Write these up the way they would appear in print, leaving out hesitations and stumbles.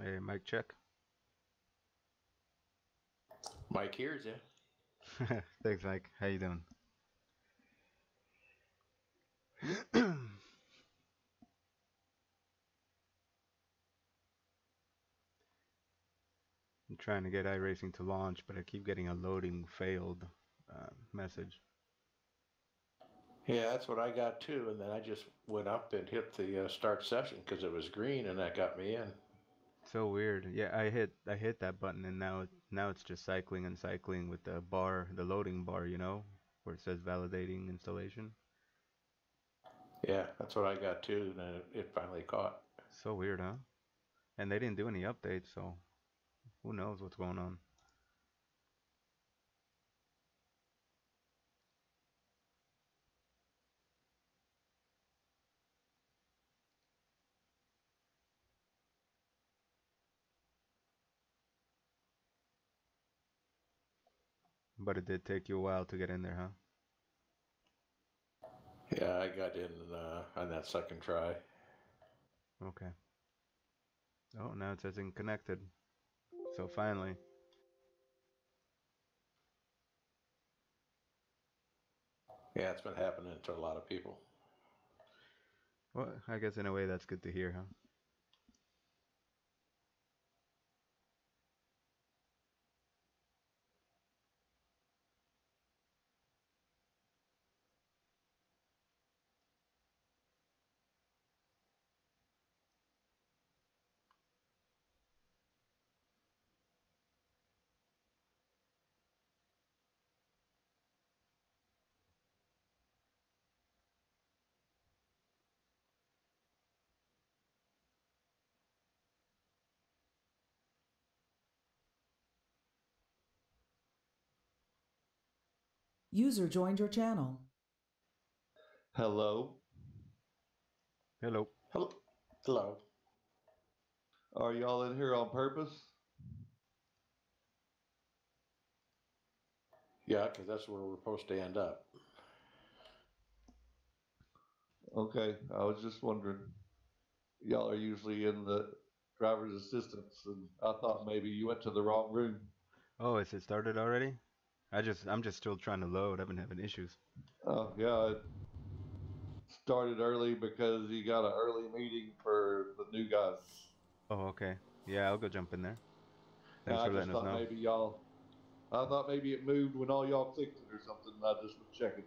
Hey, mic check. Mike hears you. Thanks, Mike. How you doing? I'm trying to get iRacing to launch, but I keep getting a loading failed message. Yeah, that's what I got too. And then I just went up and hit the start session because it was green, and that got me in. So weird. Yeah, I hit that button and now it's just cycling and cycling with the bar, the loading bar, where it says validating installation. Yeah, that's what I got too. And then it finally caught. So weird, huh? And they didn't do any updates, so who knows what's going on. But it did take you a while to get in there, huh? Yeah, I got in on that second try. Okay. Oh, now it says connected. So finally. Yeah, it's been happening to a lot of people. Well, I guess in a way that's good to hear, huh? User joined your channel. Hello. Hello. Hello. Hello. Are y'all in here on purpose? Yeah, because that's where we're supposed to end up. Okay, I was just wondering. Y'all are usually in the driver's assistance, and I thought maybe you went to the wrong room. Oh, is it started already? I'm just still trying to load. I've been having issues. Oh, yeah, it started early because you got an early meeting for the new guys. Oh, okay. Yeah, I'll go jump in there. And Thanks I for just letting us thought know. maybe I thought maybe it moved when all y'all clicked it or something. I just was checking.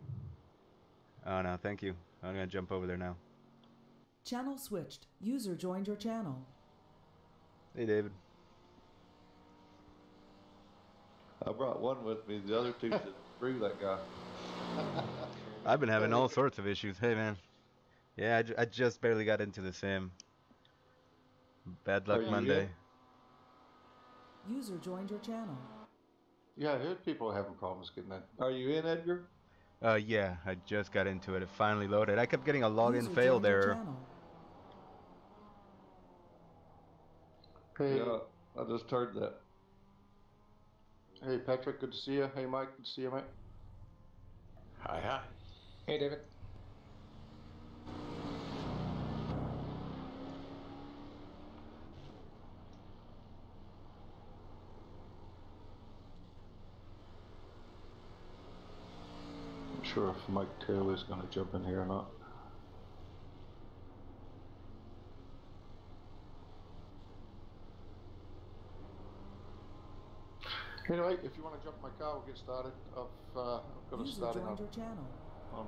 Oh no, thank you. I'm gonna jump over there now. Channel switched. User joined your channel. Hey, David. I brought one with me. The other two said, screw that guy. I've been having all sorts of issues. Hey, man. Yeah, I just barely got into the sim. Bad Are luck you in? Monday. User joined your channel. Yeah, I heard people having problems getting in. Are you in, Edgar? Yeah, I just got into it. It finally loaded. I kept getting a login User failed joined your error. channel. Hey, Yeah, I just heard that. Hey Patrick, good to see you. Hey Mike, good to see you, mate. Hi, hi. Hey David. Not sure if Mike Taylor's going to jump in here or not. Anyway, if you want to jump in my car, we'll get started. I've got us User starting joined your channel. on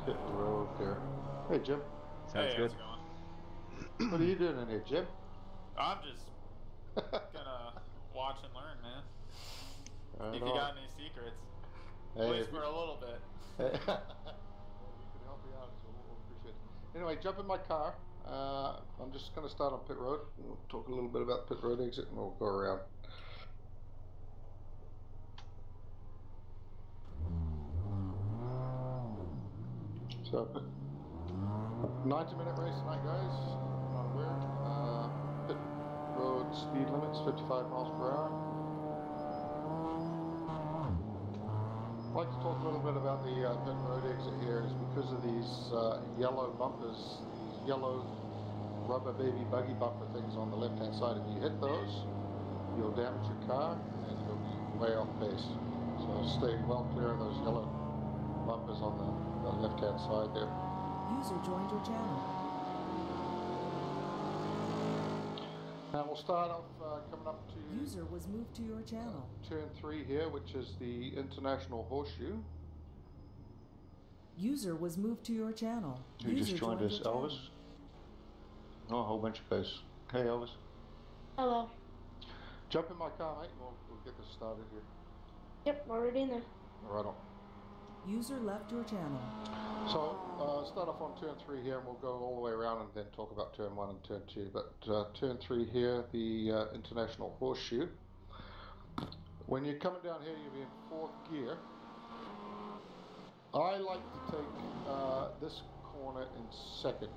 Pit Road there. Hey Jim, Sounds Hey, good. how's it going? what are you doing in here, Jim? I'm just gonna watch and learn, man. Right If you on. got any secrets, at Hey, least for a little bit. well, we could help you out, so we'll appreciate it. Anyway, jump in my car. I'm just going to start on pit road. We'll talk a little bit about pit road exit, and we'll go around. So, 90-minute race tonight, guys. Not aware. Pit road speed limits 55 miles per hour. I'd like to talk a little bit about the pit road exit here. Is because of these yellow bumpers, these yellow rubber baby buggy bumper things on the left-hand side. If you hit those, you'll damage your car and you'll be way off pace. So stay well clear of those yellow bumpers on the left-hand side there. User joined your channel. And we'll start off coming up to User was moved to your channel. turn 3 here, which is the International Horseshoe. User was moved to your channel. Who just User joined us? your channel. Elvis? Oh, a whole bunch of guys. Hey, Elvis. Hello. Jump in my car, mate. We'll get this started here. Yep, already in there. Right on. User left your channel. So, start off on turn 3 here, and we'll go all the way around and then talk about turn 1 and turn 2. But turn 3 here, the International Horseshoe. When you're coming down here, you'll be in 4th gear. I like to take this corner in 2nd.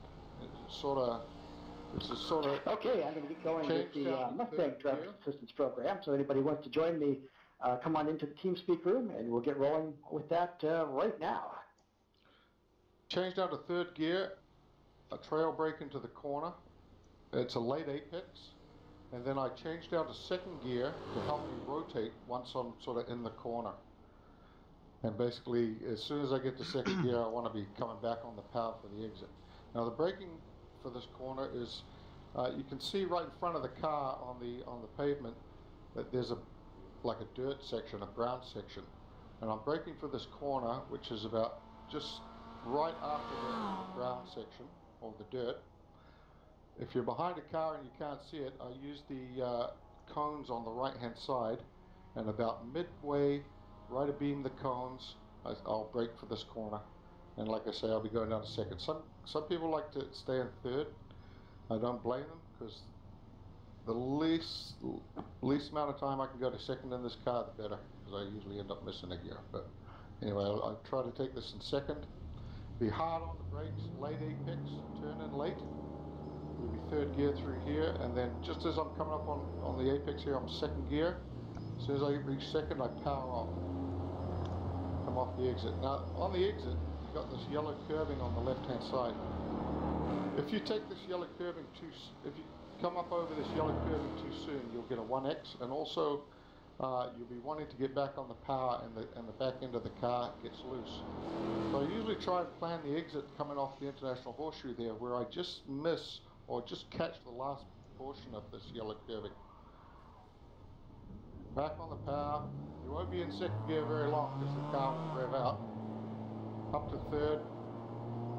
This is sort of Okay, I'm going to get going with the Mustang Driver Assistance Program. So anybody who wants to join me, come on into the TeamSpeak room, and we'll get rolling with that right now. change down to 3rd gear, a trail brake into the corner. It's a late apex. And then I change down to 2nd gear to help me rotate once I'm sort of in the corner. And basically, as soon as I get to 2nd gear, I want to be coming back on the power for the exit. Now the braking for this corner is, you can see right in front of the car on the pavement that there's like a dirt section, a brown section. And I'm braking for this corner, which is about just right after the brown section, or the dirt. If you're behind a car and you can't see it, I use the cones on the right hand side, and about midway, right abeam the cones, I'll brake for this corner. And like I say, I'll be going down to 2nd. Some people like to stay in 3rd. I don't blame them, because the least amount of time I can go to 2nd in this car, the better, because I usually end up missing a gear. But anyway, I'll try to take this in 2nd. Be hard on the brakes, late apex, turn in late. We'll be 3rd gear through here, and then just as I'm coming up on the apex here, I'm 2nd gear. As soon as I reach 2nd, I power off. Come off the exit. Now, on the exit, you've got this yellow curving on the left-hand side. If you take this yellow curving if you come up over this yellow curving too soon, you'll get a 1X, and also you'll be wanting to get back on the power, and the back end of the car gets loose. So I usually try and plan the exit coming off the International Horseshoe there, where I just miss or just catch the last portion of this yellow curving. Back on the power. You won't be in 2nd gear very long because the car will rev out. Up to 3rd,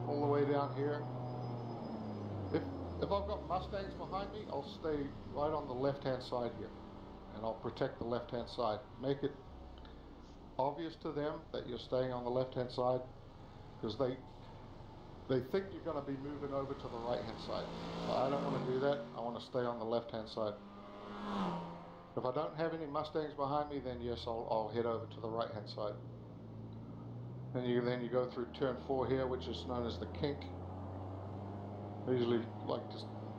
all the way down here. If I've got Mustangs behind me, I'll stay right on the left-hand side here, and I'll protect the left-hand side. Make it obvious to them that you're staying on the left-hand side, because they think you're going to be moving over to the right-hand side. So I don't want to do that. I want to stay on the left-hand side. If I don't have any Mustangs behind me, then yes, I'll head over to the right-hand side. Then you go through turn 4 here, which is known as the kink. I usually like to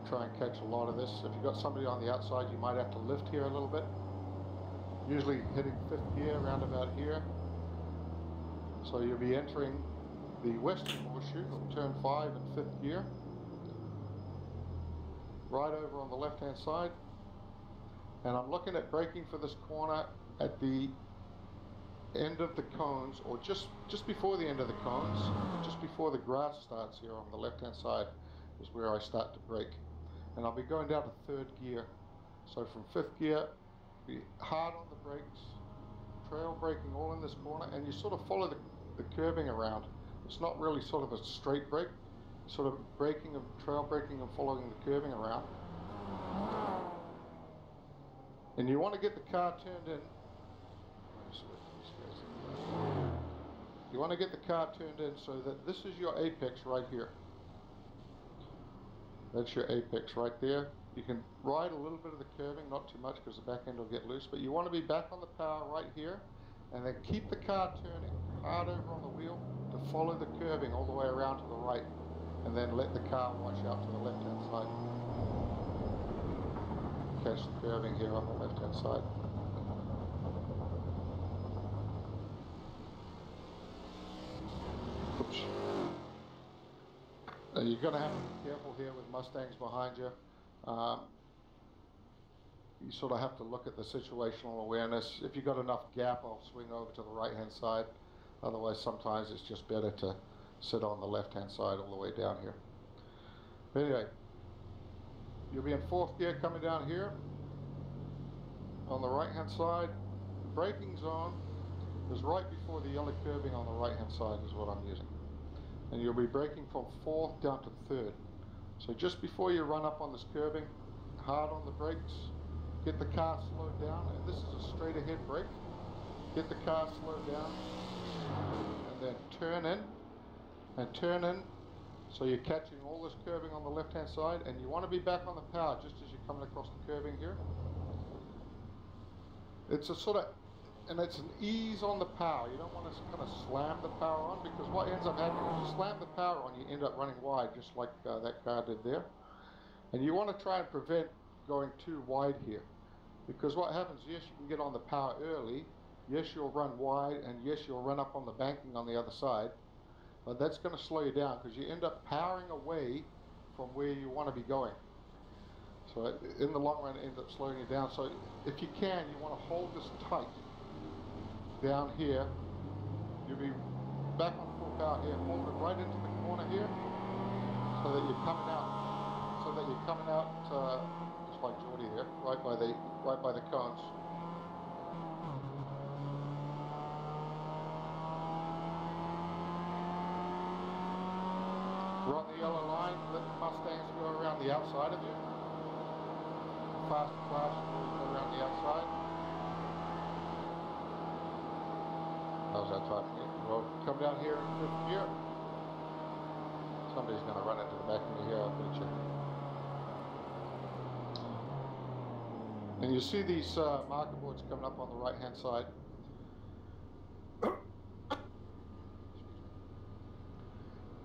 try and catch a lot of this. If you've got somebody on the outside, you might have to lift here a little bit. Usually hitting 5th gear around about here. So you'll be entering the western horseshoe of turn 5 and 5th gear. Right over on the left-hand side. And I'm looking at braking for this corner at the end of the cones, or just before the end of the cones, just before the grass starts here on the left-hand side is where I start to brake. And I'll be going down to 3rd gear. So from 5th gear, be hard on the brakes, trail braking all in this corner, and you sort of follow the curving around. It's not really sort of a straight brake, sort of braking and trail braking and following the curving around. And you want to get the car turned in. You want to get the car turned in so that this is your apex right here. That's your apex right there. You can ride a little bit of the curving, not too much because the back end will get loose, but you want to be back on the power right here, and then keep the car turning hard over on the wheel to follow the curving all the way around to the right, and then let the car wash out to the left-hand side. Catch the curving here on the left-hand side. Oops. You're going to have to be careful here with Mustangs behind you. You sort of have to look at the situational awareness. If you've got enough gap, I'll swing over to the right-hand side. Otherwise, sometimes it's just better to sit on the left-hand side all the way down here. Anyway, you'll be in 4th gear coming down here. On the right-hand side, the braking's on. Is right before the yellow curbing on the right-hand side is what I'm using. And you'll be braking from 4th down to 3rd. So just before you run up on this curbing, hard on the brakes, get the car slowed down, and this is a straight ahead brake. Get the car slowed down, and then turn in, so you're catching all this curbing on the left-hand side, and you want to be back on the power just as you're coming across the curbing here. It's a sort of, and it's an ease on the power. You don't want to kind of slam the power on, because what ends up happening is you slam the power on, you end up running wide, just like that car did there. And you want to try and prevent going too wide here, because what happens, yes, you can get on the power early, yes, you'll run wide, and yes, you'll run up on the banking on the other side, but that's going to slow you down because you end up powering away from where you want to be going. So in the long run, it ends up slowing you down. So if you can, you want to hold this tight down here. You'll be back on full power here, hold it right into the corner here, so that you're coming out, just like Geordie there, right by the cones. We're on the yellow line, let the Mustangs go around the outside of you. Fast flash, go around the outside. How's that time? Well, come down here in 5th gear. Somebody's going to run into the back of me here, I'll bet you. And you see these marker boards coming up on the right-hand side.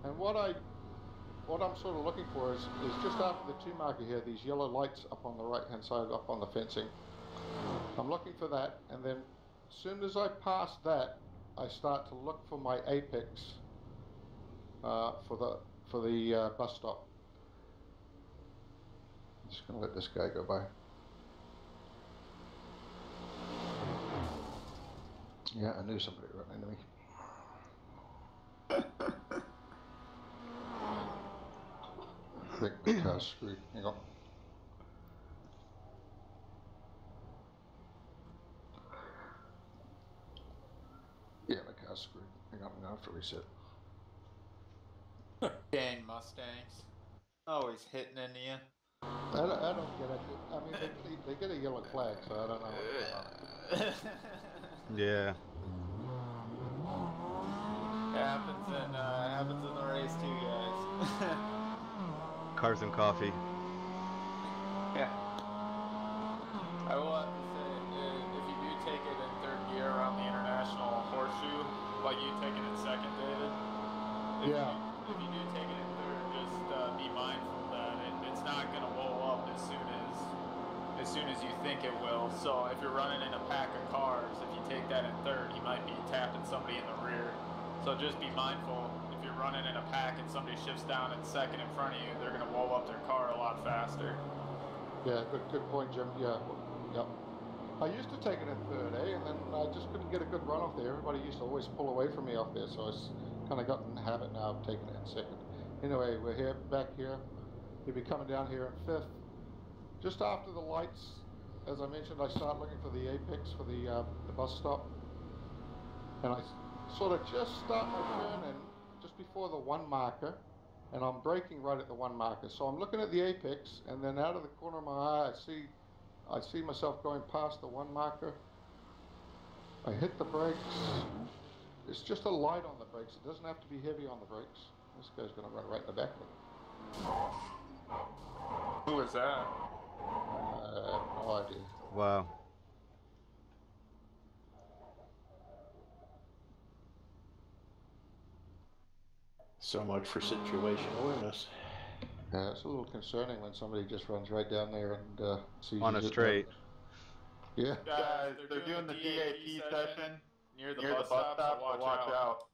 And what I'm sort of looking for is just after the 2 marker here, these yellow lights up on the right-hand side, up on the fencing. I'm looking for that, and then as soon as I pass that, I start to look for my apex for the bus stop. I'm just going to let this guy go by. Yeah, I knew somebody would run into me. I think the car's screwed. Hang on. Yeah, the car's screwed. Hang on, I'm gonna have to reset. Dang Mustangs. Always hitting into you. I don't get it. I mean, they get a yellow flag, so I don't know what's going on. Yeah. Happens in the race too, guys. Cars and coffee. Yeah. I will have to say, if you do take it in 3rd gear around the international horseshoe, like you take it in 2nd, David. If you do take it in 3rd, just be mindful that it's not going to blow up as soon as you think it will. So if you're running in a pack of cars, if you take that in 3rd, you might be tapping somebody in the rear. So just be mindful. If you're running in a pack and somebody shifts down in 2nd in front of you, they're going to blow up their car a lot faster. Yeah, good point, Jim. Yeah, yep. I used to take it in 3rd, and then I just couldn't get a good run off there. Everybody used to always pull away from me off there, so it's kind of gotten the habit now of taking it in 2nd. Anyway, we're here, back here. You'll be coming down here in 5th. Just after the lights, as I mentioned, I start looking for the apex for the bus stop, and I sort of just start my turn in just before the 1 marker, and I'm braking right at the 1 marker. So I'm looking at the apex, and then out of the corner of my eye, I see myself going past the 1 marker. I hit the brakes. It's just a light on the brakes. It doesn't have to be heavy on the brakes. This guy's going to run right in the back of me. Who was that? I have no idea. Wow. So much for situational awareness. Yeah, it's a little concerning when somebody just runs right down there and sees On a straight. Yeah. Guys, they're doing the DAP session near the bus stop, so watch out.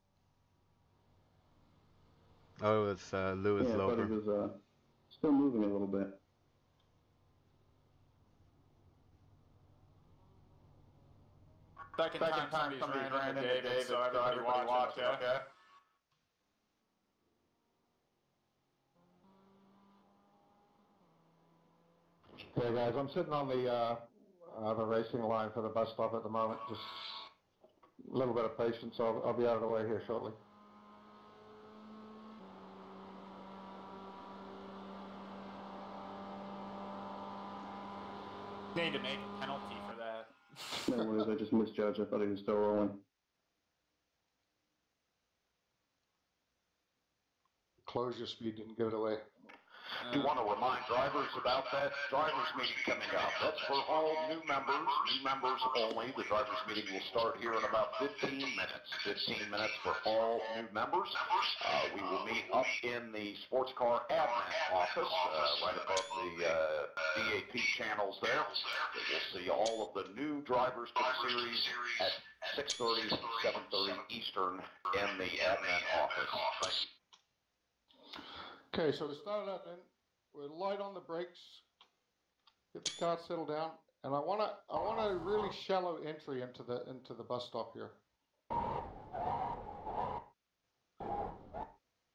Oh, it's Lewis Yeah, but Loper. it was still moving a little bit. Second time somebody's ran into David, so everybody watch it, okay? Hey guys, I'm sitting on the racing line for the bus stop at the moment. Just a little bit of patience. I'll be out of the way here shortly. Need to make a penalty for that. No worries, I just misjudged. I thought he was still rolling. Close your speed, didn't give it away. Do want to remind drivers about that drivers meeting coming up. That's for all new members only. The drivers meeting will start here in about 15 minutes. 15 minutes for all new members. We will meet up in the sports car admin office, right above the DAP channels there. We'll see all of the new drivers to the series at 6:30, 7:30 Eastern in the admin office. Okay, so we started out then. We're light on the brakes. Get the car settled down, and I want a really shallow entry into the bus stop here.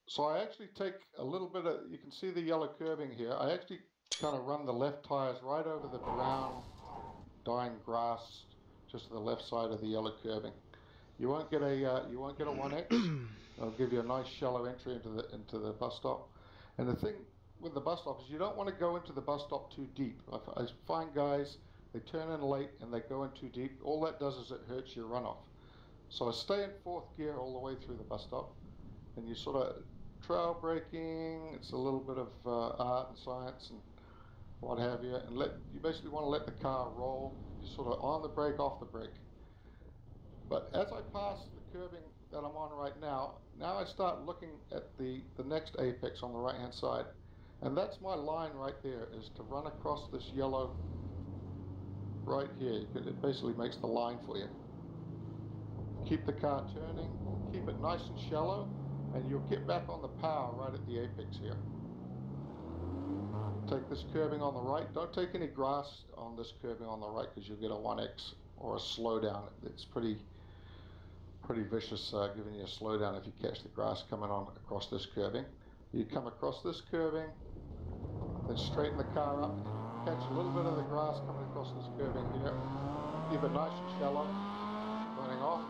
So I actually take a little bit of, you can see the yellow curbing here. I actually kind of run the left tires right over the brown dying grass, just to the left side of the yellow curbing. You won't get a 1X. I'll give you a nice shallow entry into the bus stop. And the thing with the bus stop is you don't want to go into the bus stop too deep. I find guys, they turn in late and they go in too deep. All that does is it hurts your runoff. So I stay in fourth gear all the way through the bus stop, and you sort of trail braking. It's a little bit of art and science and what have you, and you basically want to let the car roll. You're sort of on the brake, off the brake. But as I pass the curbing that I'm on right now I start looking at the next apex on the right hand side, and that's my line right there, is to run across this yellow right here. It basically makes the line for you. Keep the car turning, keep it nice and shallow, and you'll get back on the power right at the apex here. Take this curbing on the right. Don't take any grass on this curbing on the right, because you'll get a 1X or a slowdown. It's pretty vicious, giving you a slowdown if you catch the grass coming on across this curbing. You come across this curbing, then straighten the car up, catch a little bit of the grass coming across this curbing here. Keep it nice and shallow, turning off.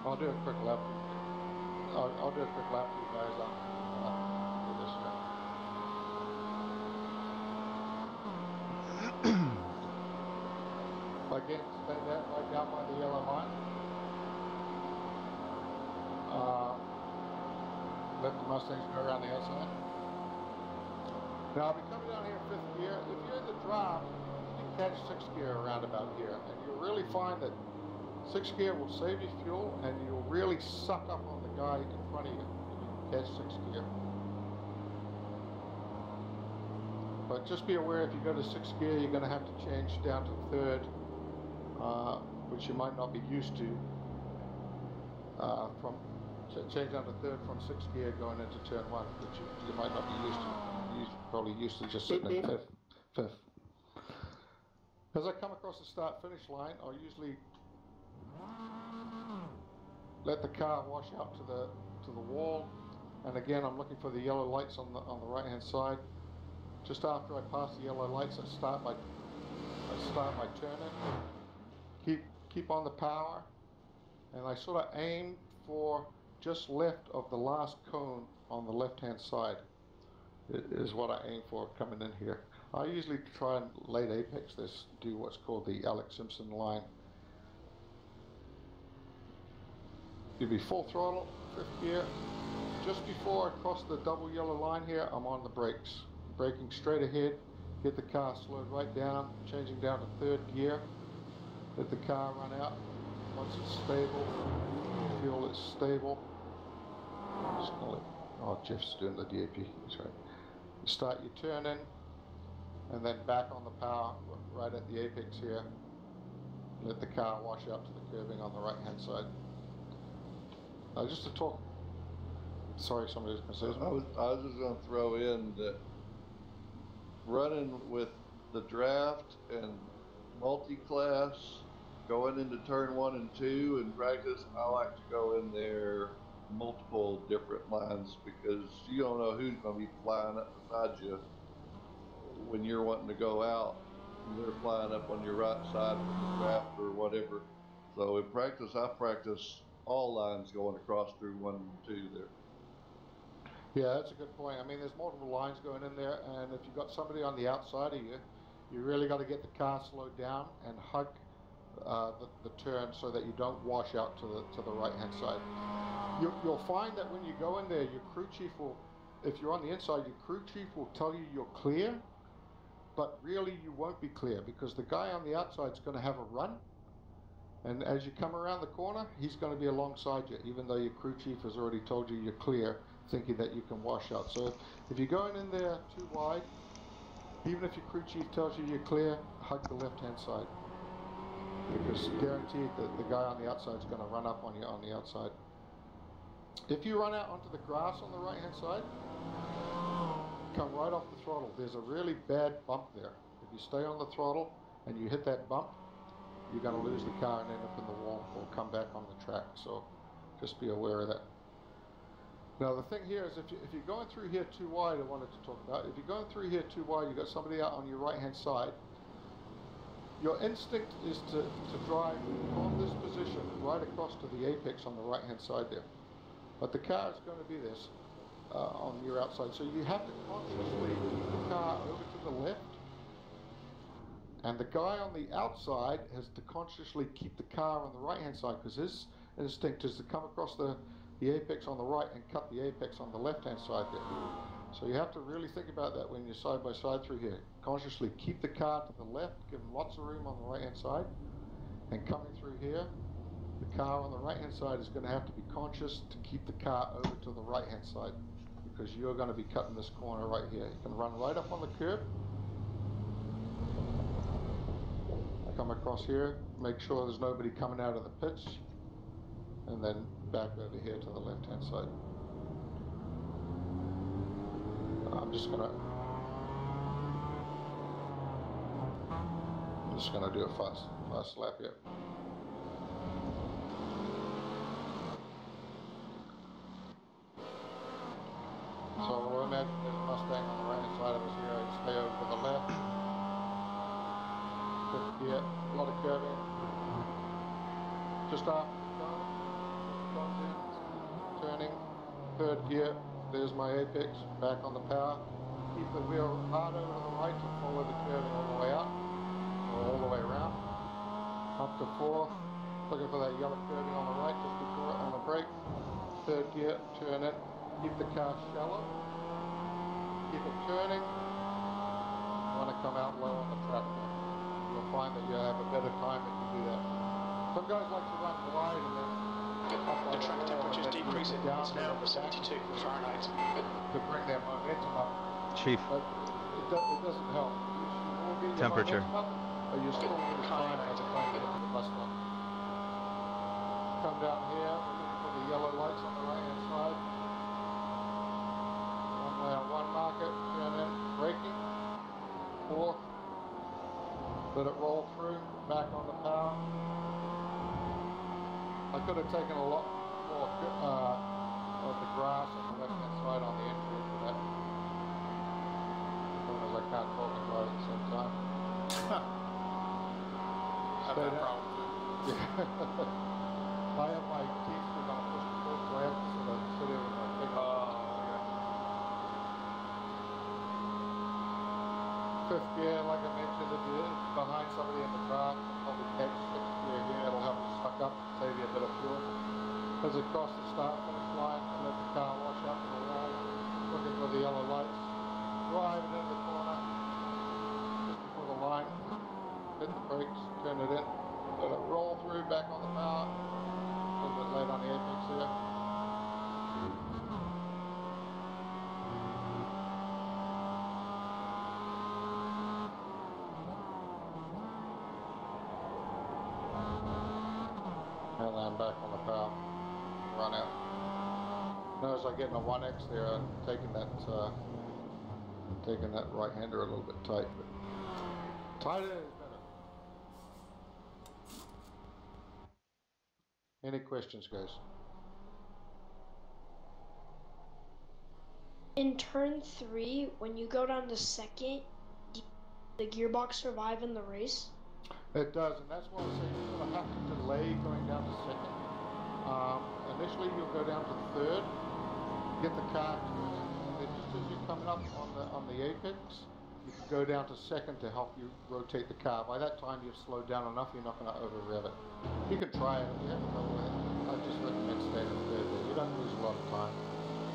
I'll do a quick lap. I'll do a quick lap for you guys after this here. Again, stay there, right down by the yellow line. Let the Mustangs go around the outside. Now, I'll be coming down here in fifth gear. If you're in the drop, you can catch sixth gear around about here, and you'll really find that sixth gear will save you fuel, and you'll really suck up on the guy in front of you if you can catch sixth gear. But just be aware, if you go to sixth gear, you're going to have to change down to third, which you might not be used to. Change down to third from sixth gear going into turn one, which you might not be used to. You're probably used to just sitting at fifth. As I come across the start-finish line, I'll usually let the car wash out to the wall, and again I'm looking for the yellow lights on the right-hand side. Just after I pass the yellow lights, I start my turn-in. Keep on the power, and I sort of aim for just left of the last cone on the left-hand side. Is what I aim for coming in here. I usually try and late apex this, do what's called the Alex Simpson line. You'll be full throttle, fifth gear. Just before I cross the double yellow line here, I'm on the brakes. Braking straight ahead, get the car slowed right down, changing down to third gear. Let the car run out. Once it's stable, fuel is stable. I'm just gonna Jeff's doing the DAP, that's right. You start your turn in, and then back on the power right at the apex here. Let the car wash out to the curbing on the right hand side. Just to talk. Sorry, somebody was going to say something. I was just going to throw in that running with the draft and multi-class, going into turn 1 and 2 in practice, I like to go in there multiple different lines because you don't know who's going to be flying up beside you when you're wanting to go out. They're flying up on your right side from the draft or whatever. So in practice, I practice all lines going across through 1 and 2 there. Yeah, that's a good point. I mean, there's multiple lines going in there, and if you've got somebody on the outside of you, you really got to get the car slowed down and hug the turn so that you don't wash out to the right-hand side. You'll find that when you go in there, your crew chief will, if you're on the inside, your crew chief will tell you you're clear, but really you won't be clear because the guy on the outside is going to have a run, and as you come around the corner, he's going to be alongside you, even though your crew chief has already told you you're clear, thinking that you can wash out. So if you're going in there too wide, even if your crew chief tells you you're clear, hug the left-hand side, because guaranteed that the guy on the outside is going to run up on you on the outside. If you run out onto the grass on the right-hand side, come right off the throttle. There's a really bad bump there. If you stay on the throttle and you hit that bump, you're going to lose the car and end up in the wall or come back on the track. So just be aware of that. Now the thing here is if you're going through here too wide, I wanted to talk about, if you're going through here too wide, you've got somebody out on your right-hand side, your instinct is to drive from this position right across to the apex on the right-hand side there. But the car is going to be this on your outside. So you have to consciously keep the car over to the left. And the guy on the outside has to consciously keep the car on the right-hand side because his instinct is to come across the apex on the right and cut the apex on the left-hand side there. So you have to really think about that when you're side by side through here. Consciously keep the car to the left, give him lots of room on the right-hand side, and coming through here, the car on the right-hand side is going to have to be conscious to keep the car over to the right-hand side because you're going to be cutting this corner right here. You can run right up on the curb, come across here, make sure there's nobody coming out of the pits, and then back over here to the left-hand side. I'm just gonna do a fast lap here. So we'll imagine there's a Mustang on the right-hand side of us here. I stay over to the left. Fifth gear, a lot of curving. Just after turning, third gear, there's my apex, back on the power. Keep the wheel hard over to the right to follow the curving all the way out, or all the way around. Up to fourth, looking for that yellow curving on the right just before it on the brake. Third gear, turn it, keep the car shallow, keep it turning. You want to come out low on the track. You'll find that you have a better time if you do that. Some guys like to run wide and then the track temperature is decreasing. It's now 72 Fahrenheit. To bring their momentum up. Chief. But it doesn't help. You will get your Temperature. momentum up, but you're still lose time by the time you get to the bus stop. Come down here, we're looking for the yellow lights on the right hand side. Runway on one marker, turn in, braking. Fourth. Let it roll through, back on the power. I could have taken a lot more of the grass on the left-hand side on the entry for that. Because I can't talk and drive at the same time. Have that problem too. I have my teeth still going to push the full clamp, so I sit here with my finger. Fifth gear, like I mentioned, if you're behind somebody in the car, probably catch sixth gear here, it'll help you suck up, save you a bit of fuel. As it crosses the start finish line, let the car wash up to the wall, looking for the yellow lights, drive it into the corner, just before the line, hit the brakes, turn it in, let it roll through, back on the power, a little bit late on the apex here. And then back on the power, run out. Notice I getting a 1X there and taking that right-hander a little bit tight. But tighter is better. Any questions, guys? In turn 3, when you go down to second, the gearbox survive in the race? It does, and that's why I say you're going to have to delay going down to second. Initially, you'll go down to third, get the car twisted, and then just as you're coming up on the apex, you can go down to second to help you rotate the car. By that time, you've slowed down enough, you're not going to over-rev it. You can try it if you have trouble with it. I just recommend staying in third there. You don't lose a lot of time.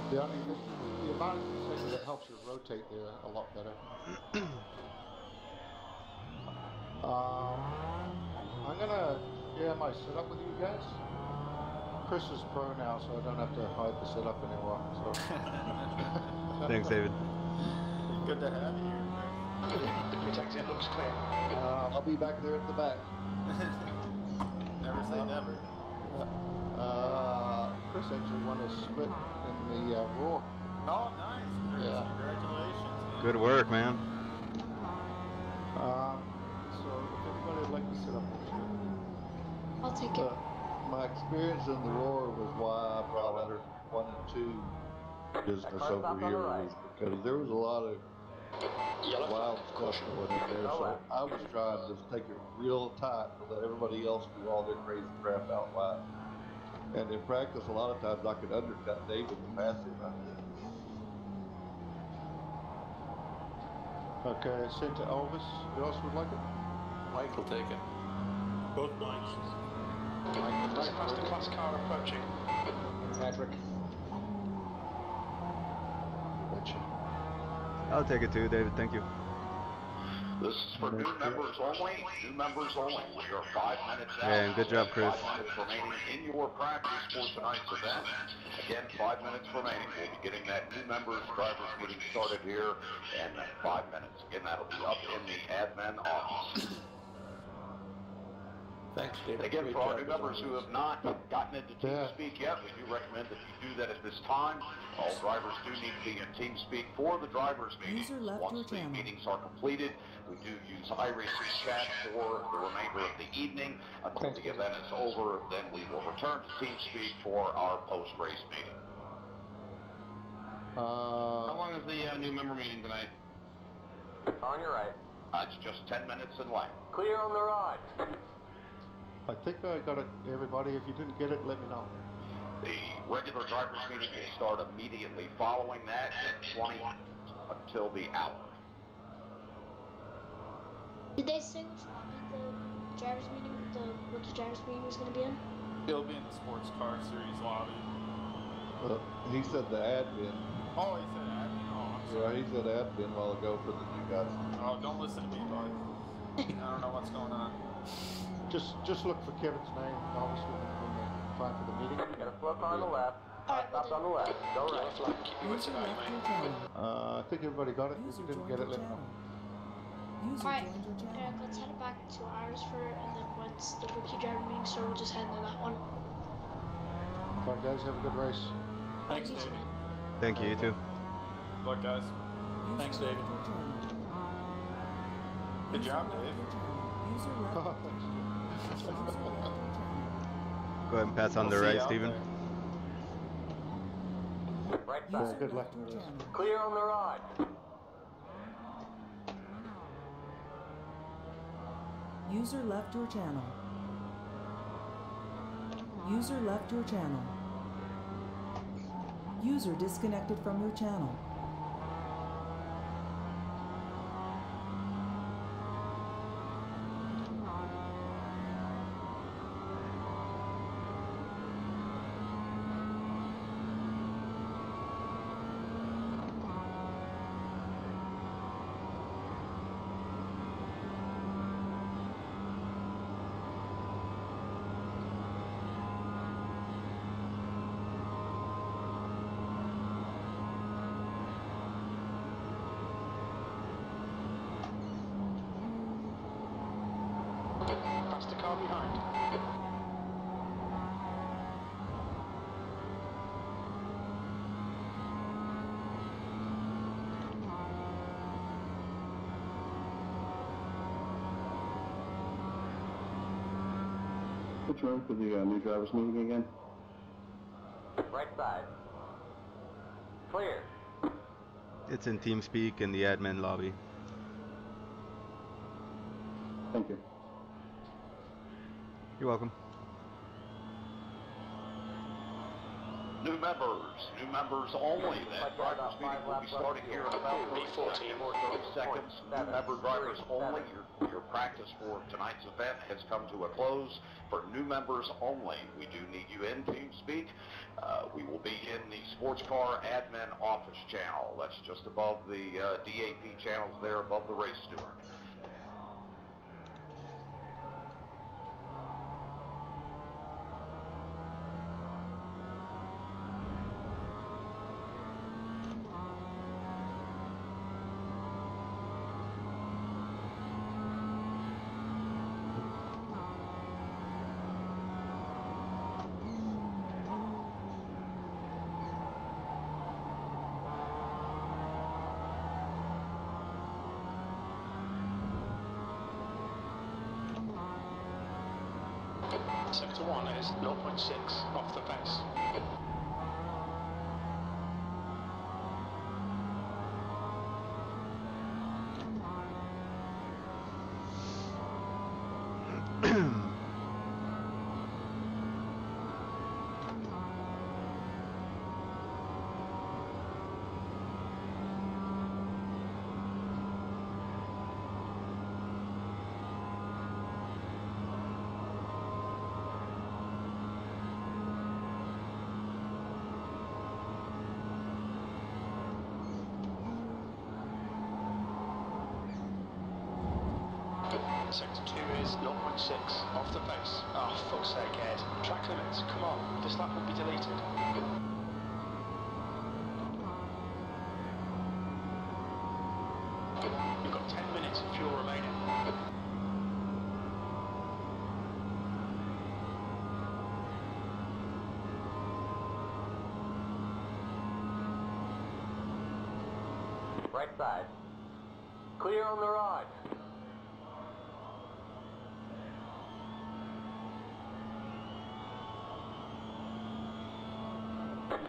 The advantage of the second, it helps you rotate there a lot better. I'm gonna share my setup with you guys. Chris is pro now, so I don't have to hide the setup anymore. So. Thanks, David. Good to have you here. The protector looks clear. I'll be back there at the back. Never say never. Chris actually won a split in the Raw. Oh, nice. Yeah. Congratulations. Good work, man. So if anybody would like to sit up, I'll take it. My experience in the Roar was why I brought up 1 and 2 business over here, was because there was a lot of wild stuff going in there. So I was trying to just take it real tight to let everybody else do all their crazy crap out wide. And in practice, a lot of times I could undercut David and pass him. Okay, sent to Elvis. Who else would like it? Mike will take it. Both lines. There's a faster class car approaching. Patrick. I'll take it too, David. Thank you. This is for new members only. New members only. We are 5 minutes out. Yeah, and good job, Chris. 5 minutes remaining in your practice for tonight's event. Again, 5 minutes remaining. We'll be getting that new members drivers meeting started here in 5 minutes. Again, that'll be up in the admin office. Thanks, David. Again, Great for our job new as members always. who have not gotten into TeamSpeak yet, we do recommend that you do that at this time. All drivers do need to be in TeamSpeak for the drivers meetings. User left Once your the channel. meetings are completed, we do use iRacing chat for the remainder of the evening. Until the event is over, then we will return to TeamSpeak for our post-race meeting. How long is the new member meeting tonight? On your right. It's just 10 minutes in length. Clear on the right. I think I got it, everybody. If you didn't get it, let me know. The regular drivers meeting will start immediately following that at 20 until the hour. Did they say which lobby the drivers meeting, what the drivers meeting was going to be in? It'll be in the sports car series lobby. He said the admin. Oh, he said admin. Oh, I'm sorry. Yeah, he said admin a while ago for the new guys. Oh, don't listen to me, bud. I don't know what's going on. Just look for Kevin's name, obviously, when the time for the meeting. Got a flip on the left. Stop on the left. Go right. User left your channel. I think everybody got it. If User you didn't joined get it, your let me know. channel. User Alright, joined your channel. Eric, let's head it back to ours and then once the rookie driver meeting starts, we'll just head into that one. Bye, guys. Have a good race. Thanks, David. Thank you. You too. Good luck, guys. User Thanks, left David. your channel. Good User job, left Dave. your channel. User left. User left your channel. Go ahead and pass on We'll the see you right, out Steven. there. Right User side. good luck left in your the race. channel. Clear on the right. User left your channel. User left your channel. User disconnected from your channel. That's the car behind. Which room for the new drivers meeting again? Right side. Clear. It's in TeamSpeak in the admin lobby. Thank you. You're welcome. New members only. That drivers meeting will be starting here in about 30 seconds. New member drivers only. Your practice for tonight's event has come to a close. For new members only, we do need you in TeamSpeak. We will be in the sports car admin office channel. That's just above the DAP channels there, above the race steward. Sector 1 is 0.6 off the pace. Sector 2 is 0.6 off the pace. Oh, fuck's sake, Ed. Track limits, come on. This lap will be deleted. You've got 10 minutes of fuel remaining. Right side. Clear on the right.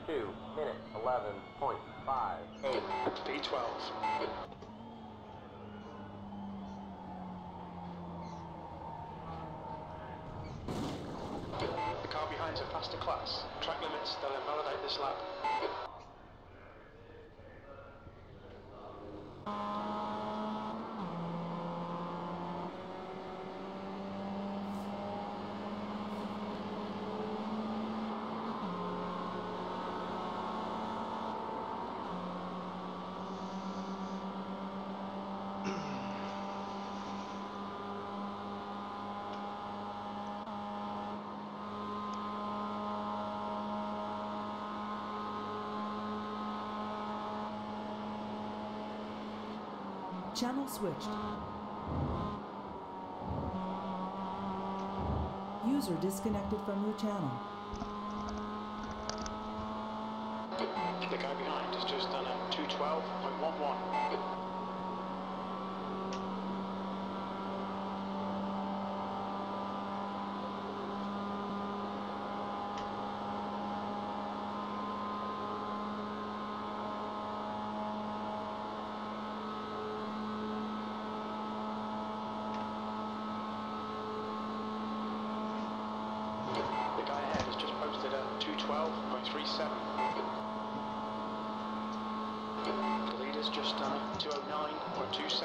2 minutes 11.58. V12. The car behind's a faster class. Track limits, they'll invalidate this lap. Channel switched. User disconnected from your channel. The guy behind has just done a 212.11. The guy ahead has just posted a 212.37. The leader's just done a 209.27.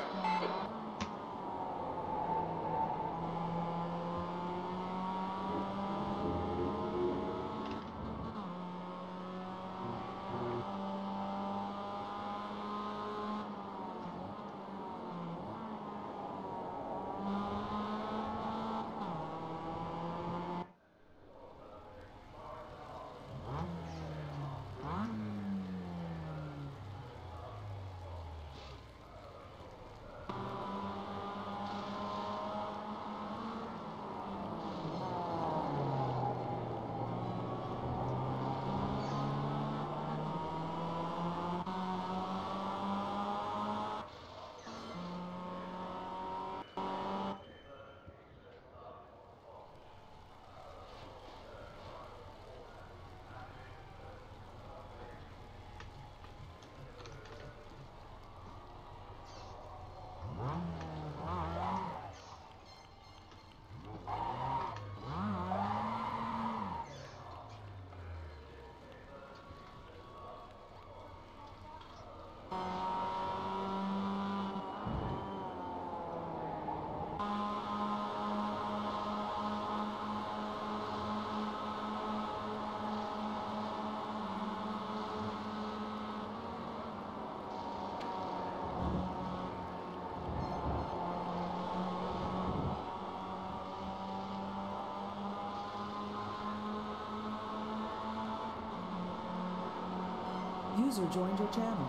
User joined your channel.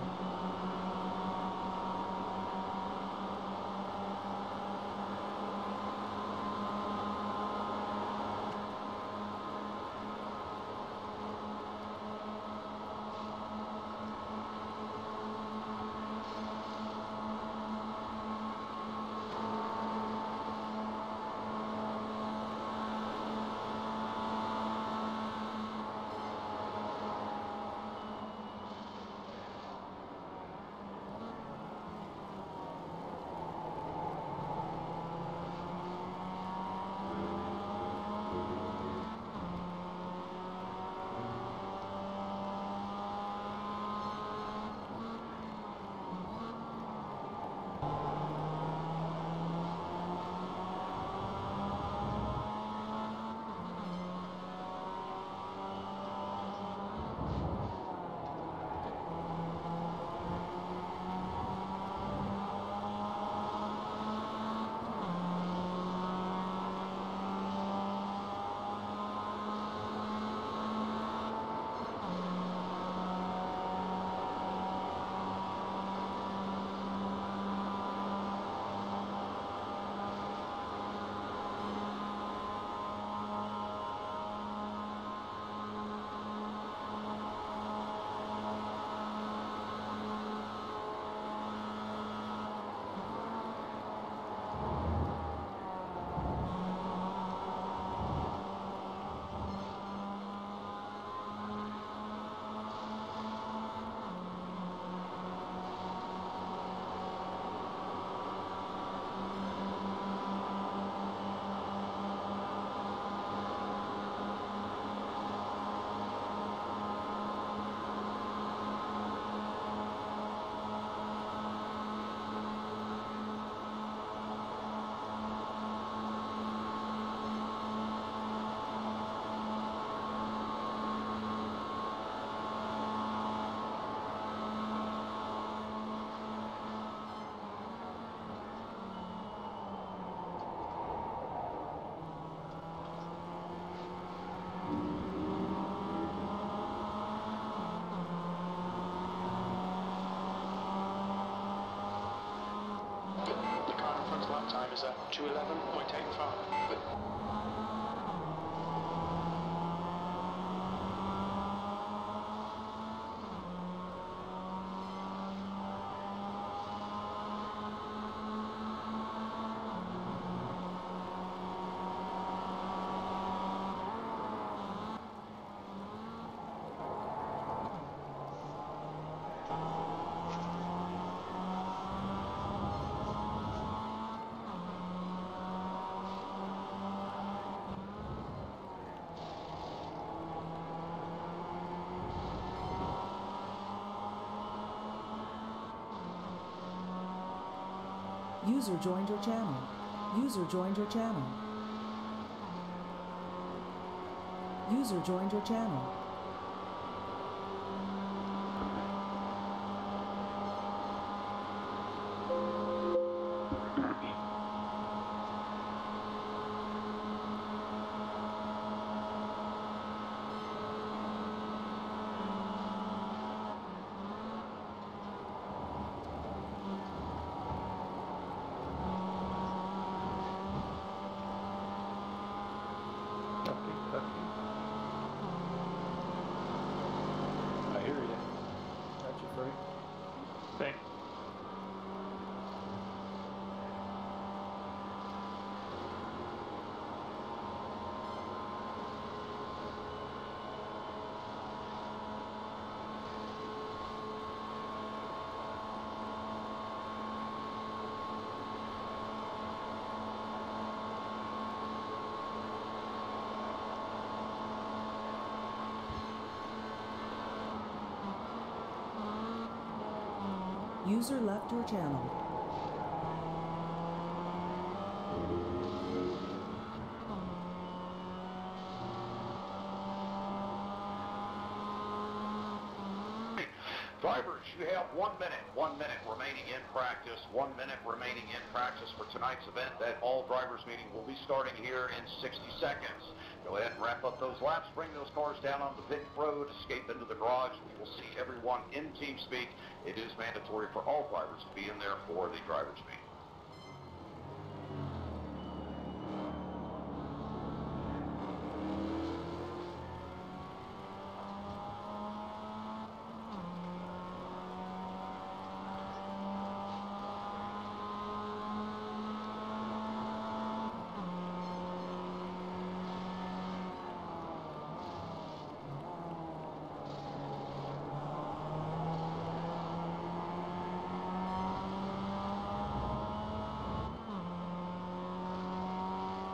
The car in front's lap time is at 2:11.85. User joined your channel. User joined your channel. User joined your channel. I hear you. Got you, Freddie. Thank User left your channel. Drivers, you have 1 minute remaining in practice, 1 minute remaining in practice for tonight's event. That all drivers meeting will be starting here in 60 seconds. Go ahead and wrap up those laps, bring those cars down on the pit road, escape into the garage. We will see everyone in TeamSpeak. It is mandatory for all drivers to be in there for the drivers meeting.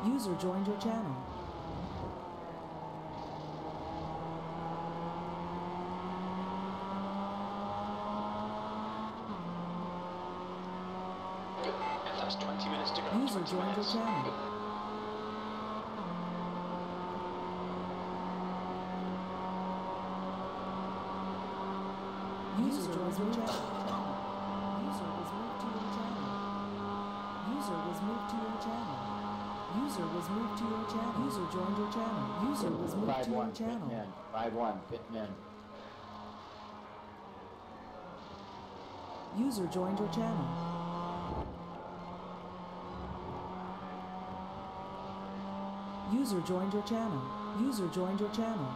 User joined your channel. That's 20 minutes to go. User joined your channel. User joined your channel. User was moved to your channel. User was moved to your channel. User was moved to your channel. User joined your channel. User was moved to your channel. 5-1, pitting in. User joined your channel. User joined your channel. User joined your channel.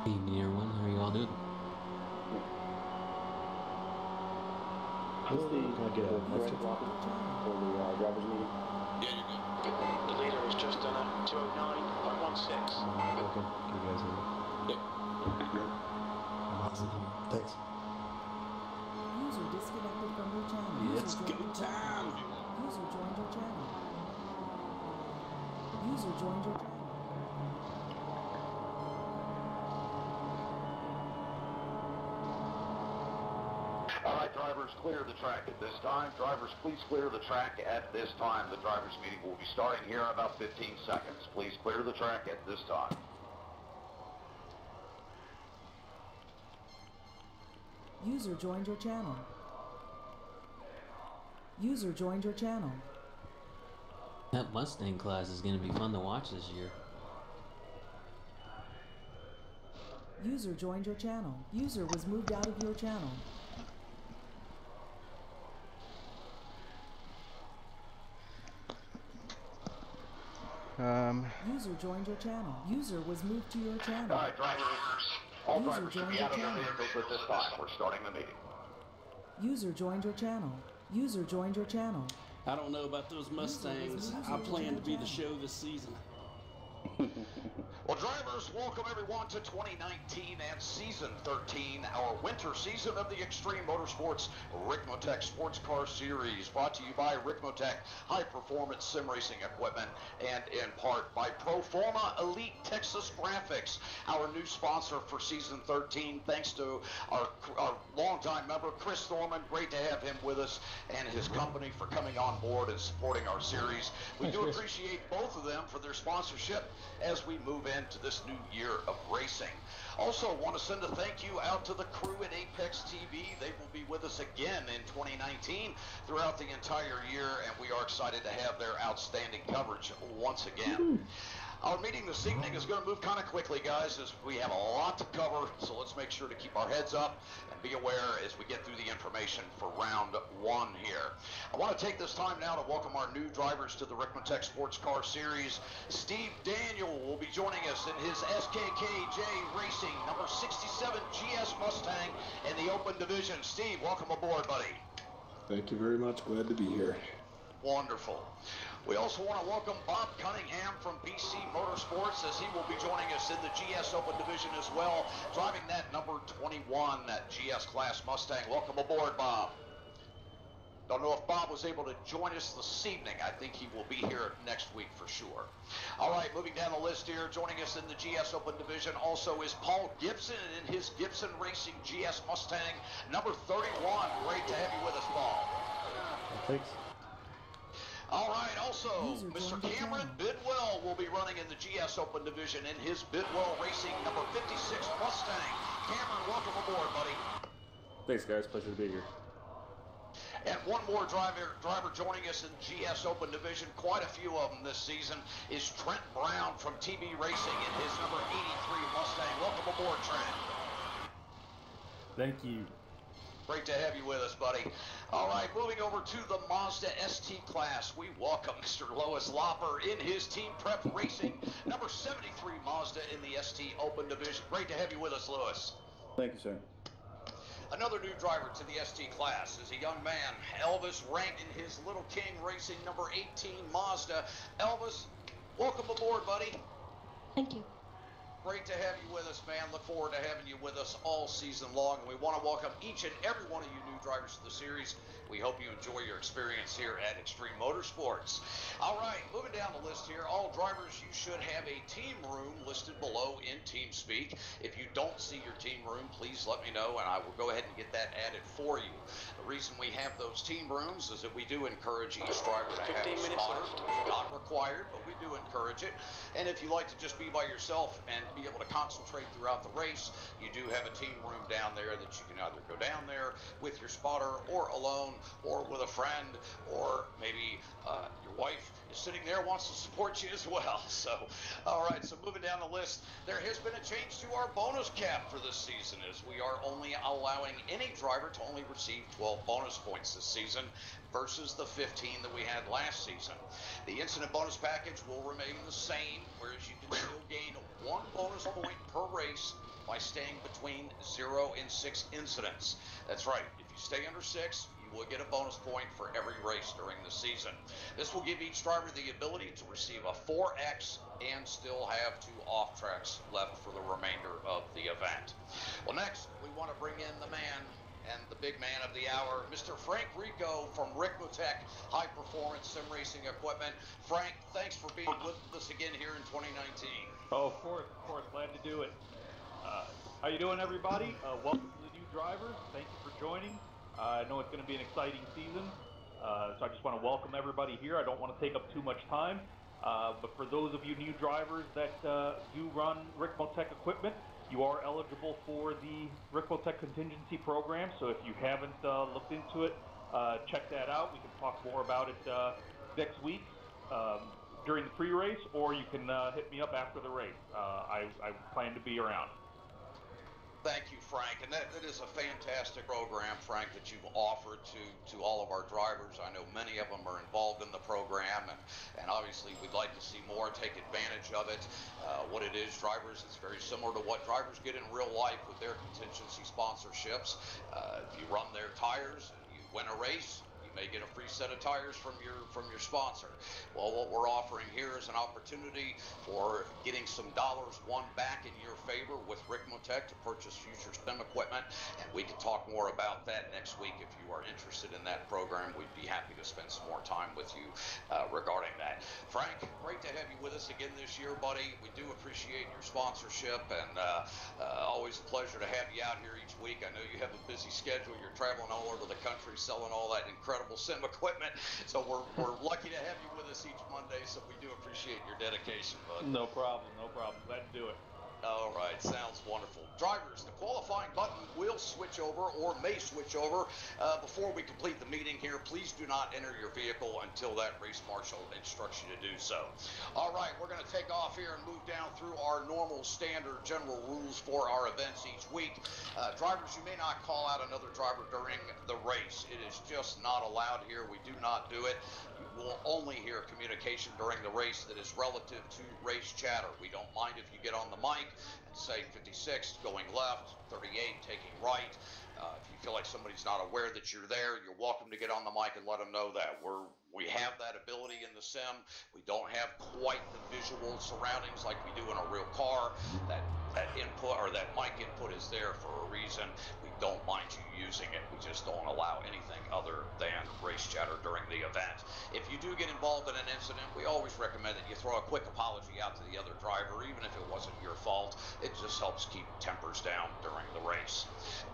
Evening everyone, how are you all doing? Can I get a message for the drivers meeting? Yeah, you're good. The leader has just done a 209.16. Okay, can you guys hear me? Yeah. Awesome. Thanks. User disconnected from your channel. It's go time! User joined your channel. User joined your channel. All right, drivers, clear the track at this time. Drivers, please clear the track at this time. The drivers meeting will be starting here in about 15 seconds. Please clear the track at this time. User joined your channel. User joined your channel. That Mustang class is going to be fun to watch this year. User joined your channel. User was moved out of your channel. User joined your channel. User was moved to your channel. All right, drivers. All User drivers should joined be your out of their channel. vehicles at this time. We're starting the meeting. User joined your channel. User joined your channel. I don't know about those Mustangs. I plan to be the show this season. Well, drivers, welcome everyone to 2019 and Season 13, our winter season of the Extreme Motorsports Ricmotech Sports Car Series, brought to you by Ricmotech high-performance sim racing equipment, and in part by Proforma Elite Texas Graphics, our new sponsor for Season 13. Thanks to our longtime member, Chris Thorman. Great to have him with us and his company for coming on board and supporting our series. We do appreciate both of them for their sponsorship as we move into this new year of racing. Also want to send a thank you out to the crew at Apex TV. They will be with us again in 2019 throughout the entire year, and we are excited to have their outstanding coverage once again. Our meeting this evening is going to move kind of quickly, guys, as we have a lot to cover, so let's make sure to keep our heads up and be aware as we get through the information for round one here. I want to take this time now to welcome our new drivers to the Ricmotech Sports Car Series. Steve Daniel will be joining us in his SKKJ Racing number 67 GS Mustang in the open division. Steve, welcome aboard, buddy. Thank you very much. Glad to be here. Wonderful. We also want to welcome Bob Cunningham from BC Motorsports, as he will be joining us in the GS Open Division as well, driving that number 21, that GS Class Mustang. Welcome aboard, Bob. Don't know if Bob was able to join us this evening. I think he will be here next week for sure. All right, moving down the list here, joining us in the GS Open Division also is Paul Gibson in his Gibson Racing GS Mustang, number 31. Great to have you with us, Paul. Thanks. All right, also, Mr. Cameron Bidwell will be running in the GS Open Division in his Bidwell Racing number 56 Mustang. Cameron, welcome aboard, buddy. Thanks, guys. Pleasure to be here. And one more driver joining us in GS Open Division, quite a few of them this season, is Trent Brown from TB Racing in his number 83 Mustang. Welcome aboard, Trent. Thank you. Great to have you with us, buddy. All right, moving over to the Mazda ST class, we welcome Mr. Lois Lopper in his Team Prep Racing, number 73 Mazda in the ST Open Division. Great to have you with us, Lois. Thank you, sir. Another new driver to the ST class is a young man, Elvis, ranked in his Little King Racing number 18 Mazda. Elvis, welcome aboard, buddy. Thank you. Great to have you with us, man. Look forward to having you with us all season long. And we want to welcome each and every one of you new drivers to the series. We hope you enjoy your experience here at Extreme Motorsports. All right, moving down the list here. All drivers, you should have a team room listed below in TeamSpeak. If you don't see your team room, please let me know, and I will go ahead and get that added for you. The reason we have those team rooms is that we do encourage each driver to have a spotter. Not required, but we do encourage it. And if you like to just be by yourself and be able to concentrate throughout the race, you do have a team room down there that you can either go down there with your spotter or alone or with a friend, or maybe your wife is sitting there, wants to support you as well. So, all right, so moving down the list, there has been a change to our bonus cap for this season, as we are only allowing any driver to only receive 12 bonus points this season versus the 15 that we had last season. The incident bonus package will remain the same, whereas you can still gain 1 bonus point per race by staying between 0 and 6 incidents. That's right, if you stay under 6, you will get a bonus point for every race during the season. This will give each driver the ability to receive a 4X and still have 2 off tracks left for the remainder of the event. Well, next, we want to bring in the man and the big man of the hour, Mr. Frank Rico from Ricmotech High Performance Sim Racing Equipment. Frank, thanks for being with us again here in 2019. Oh, of course, glad to do it. How you doing, everybody? Welcome to the new drivers. Thank you for joining. I know it's going to be an exciting season, so I just want to welcome everybody here. I don't want to take up too much time, but for those of you new drivers that do run Ricmotech equipment, you are eligible for the Ricmotech contingency program. So if you haven't looked into it, check that out. We can talk more about it next week during the pre-race, or you can hit me up after the race. I plan to be around. Thank you, Frank, and that is a fantastic program, Frank, that you've offered to all of our drivers. I know many of them are involved in the program, and obviously we'd like to see more take advantage of it. What it is, drivers, it's very similar to what drivers get in real life with their contingency sponsorships. If you run their tires and you win a race, may get a free set of tires from your sponsor. Well, what we're offering here is an opportunity for getting some dollars won back in your favor with Ricmotech to purchase future STEM equipment, and we can talk more about that next week. If you are interested in that program, we'd be happy to spend some more time with you regarding that. Frank, great to have you with us again this year, buddy. We do appreciate your sponsorship, and always a pleasure to have you out here each week. I know you have a busy schedule. You're traveling all over the country selling all that incredible sim equipment, so we're lucky to have you with us each Monday, so we do appreciate your dedication, bud. No problem. Glad to do it. All right, sounds wonderful. Drivers, the qualifying button will switch over or may switch over. Before we complete the meeting here, please do not enter your vehicle until that race marshal instructs you to do so. All right, we're going to take off here and move down through our normal standard general rules for our events each week. Drivers, you may not call out another driver during the race. It is just not allowed here. We do not do it. You will only hear communication during the race that is relative to race chatter. We don't mind if you get on the mic and say 56 going left, 38 taking right. If you feel like somebody's not aware that you're there, you're welcome to get on the mic and let them know that. We have that ability in the sim. We don't have quite the visual surroundings like we do in a real car. That input or that mic input is there for a reason. We don't mind you using it. We just don't allow anything other than race chatter during the event. If you do get involved in an incident, we always recommend that you throw a quick apology out to the other driver, even if it wasn't your fault. It just helps keep tempers down during the race.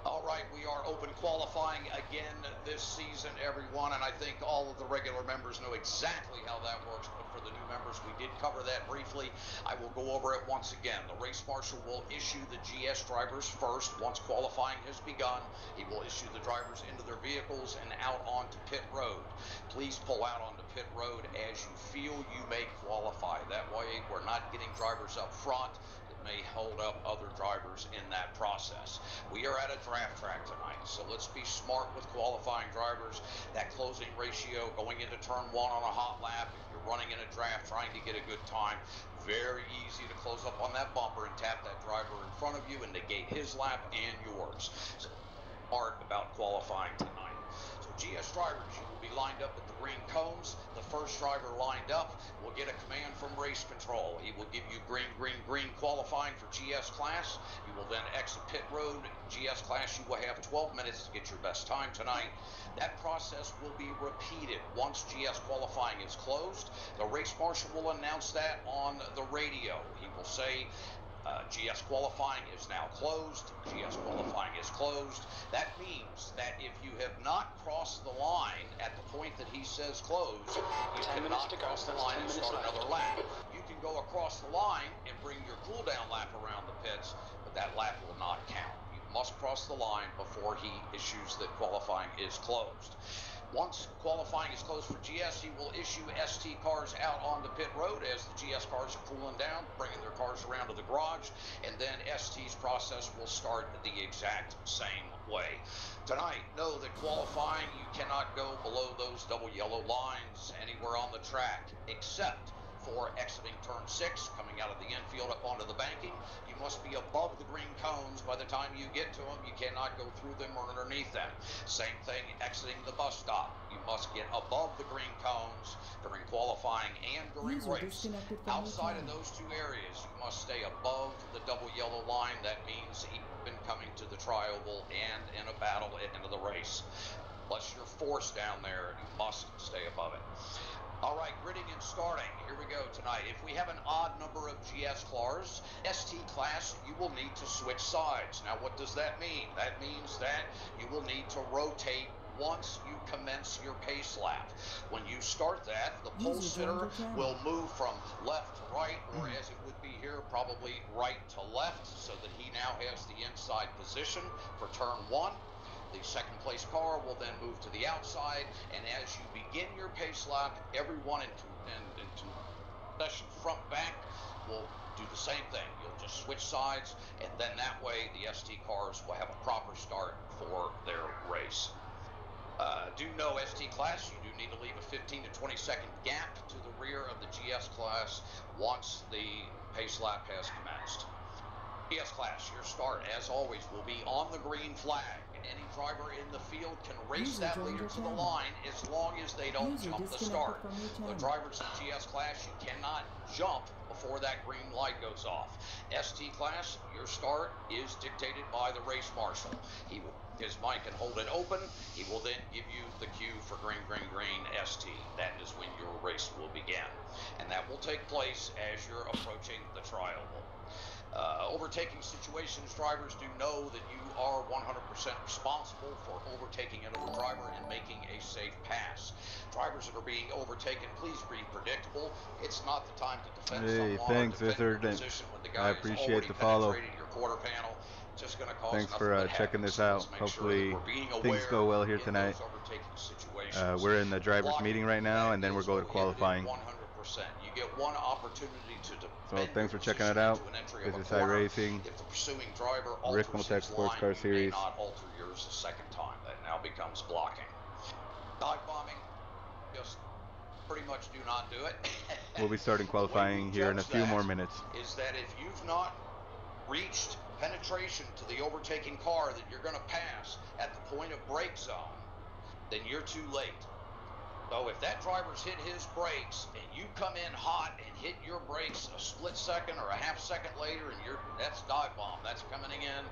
All right, we are open qualifying again this season, everyone, and I think all of the regular members know exactly how that works, but for the new members, we did cover that briefly. I will go over it once again. The race marshal will issue the GS drivers first. Once qualifying has begun, he will issue the drivers into their vehicles and out onto pit road. Please pull out onto pit road as you feel you may qualify. That way we're not getting drivers up front that may hold up other drivers in that process. We are at a draft track tonight, so let's be smart with qualifying drivers. That closing ratio going into turn 1 on a hot lap, if you're running in a draft trying to get a good time, very easy to close up on that bumper and tap that driver in front of you and negate his lap and yours. So smart about qualifying tonight. So GS drivers, you will be lined up at the green cones. The first driver lined up will get a command from race control. He will give you green, green, green qualifying for GS class. You will then exit pit road. GS class, you will have 12 minutes to get your best time tonight. That process will be repeated once GS qualifying is closed. The race marshal will announce that on the radio. He will say, GS qualifying is now closed. GS qualifying is closed. That means that if you have not crossed the line at the point that he says closed, you cannot cross the line and start another lap. You can go across the line and bring your cool down lap around the pits, but that lap will not count. You must cross the line before he issues that qualifying is closed. Once qualifying is closed for GS, he will issue ST cars out onto pit road as the GS cars are cooling down, bringing their cars around to the garage, and then ST's process will start the exact same way. Tonight, know that qualifying, you cannot go below those double yellow lines anywhere on the track, except for exiting turn 6, coming out of the infield up onto the banking. You must be above the green cones by the time you get to them. You cannot go through them or underneath them. Same thing exiting the bus stop. You must get above the green cones during qualifying and during race. Outside of those two areas, you must stay above the double yellow line. That means even coming to the tri-oval and in a battle at the end of the race. Unless you're forced down there, you must stay above it. All right, gridding and starting. Here we go tonight. If we have an odd number of GS cars, ST class, you will need to switch sides. Now, what does that mean? That means that you will need to rotate once you commence your pace lap. When you start that, the pole sitter will move from left to right, or as it would be here, probably right to left, so that he now has the inside position for turn 1. The second place car will then move to the outside, and as you begin your pace lap, everyone into session front back will do the same thing. You'll just switch sides, and then that way the ST cars will have a proper start for their race. Do know ST class, you do need to leave a 15 to 20 second gap to the rear of the GS class once the pace lap has commenced. GS class, your start, as always, will be on the green flag. Any driver in the field can race that leader to the line as long as they don't jump the start. The drivers in GS class, you cannot jump before that green light goes off. ST class, your start is dictated by the race marshal. He will his mic and hold it open. He will then give you the cue for green, green, green, ST. That is when your race will begin. And that will take place as you're approaching the tri-oval. Overtaking situations, drivers do know that you are 100% responsible for overtaking another driver and making a safe pass. Drivers that are being overtaken, please be predictable. It's not the time to defend someone thanks, or defend your Wizard. position when the guy I appreciate has the already follow. penetrated your quarter panel. Just going to cause Thanks nothing for but checking havoc. this So out. let's make Hopefully sure that we're being things aware go well here in tonight. those overtaking situations. We're in the drivers Blocking, meeting right now, that and then we're is going to qualifying. 100%. You get one opportunity to defend So thanks for checking it your out. position into an entry This of a is corner. iRacing, If the pursuing driver alters Ricmotech his Sports line, Car you Series. may not alter yours a second time. That now becomes blocking. Dive bombing, just pretty much do not do it. We'll be starting qualifying here in a few more minutes. Is that if you've not reached penetration to the overtaking car that you're going to pass at the point of brake zone, then you're too late. So if that driver's hit his brakes and you come in hot and hit your brakes a split second or a half second later, and that's dive bomb. That's coming in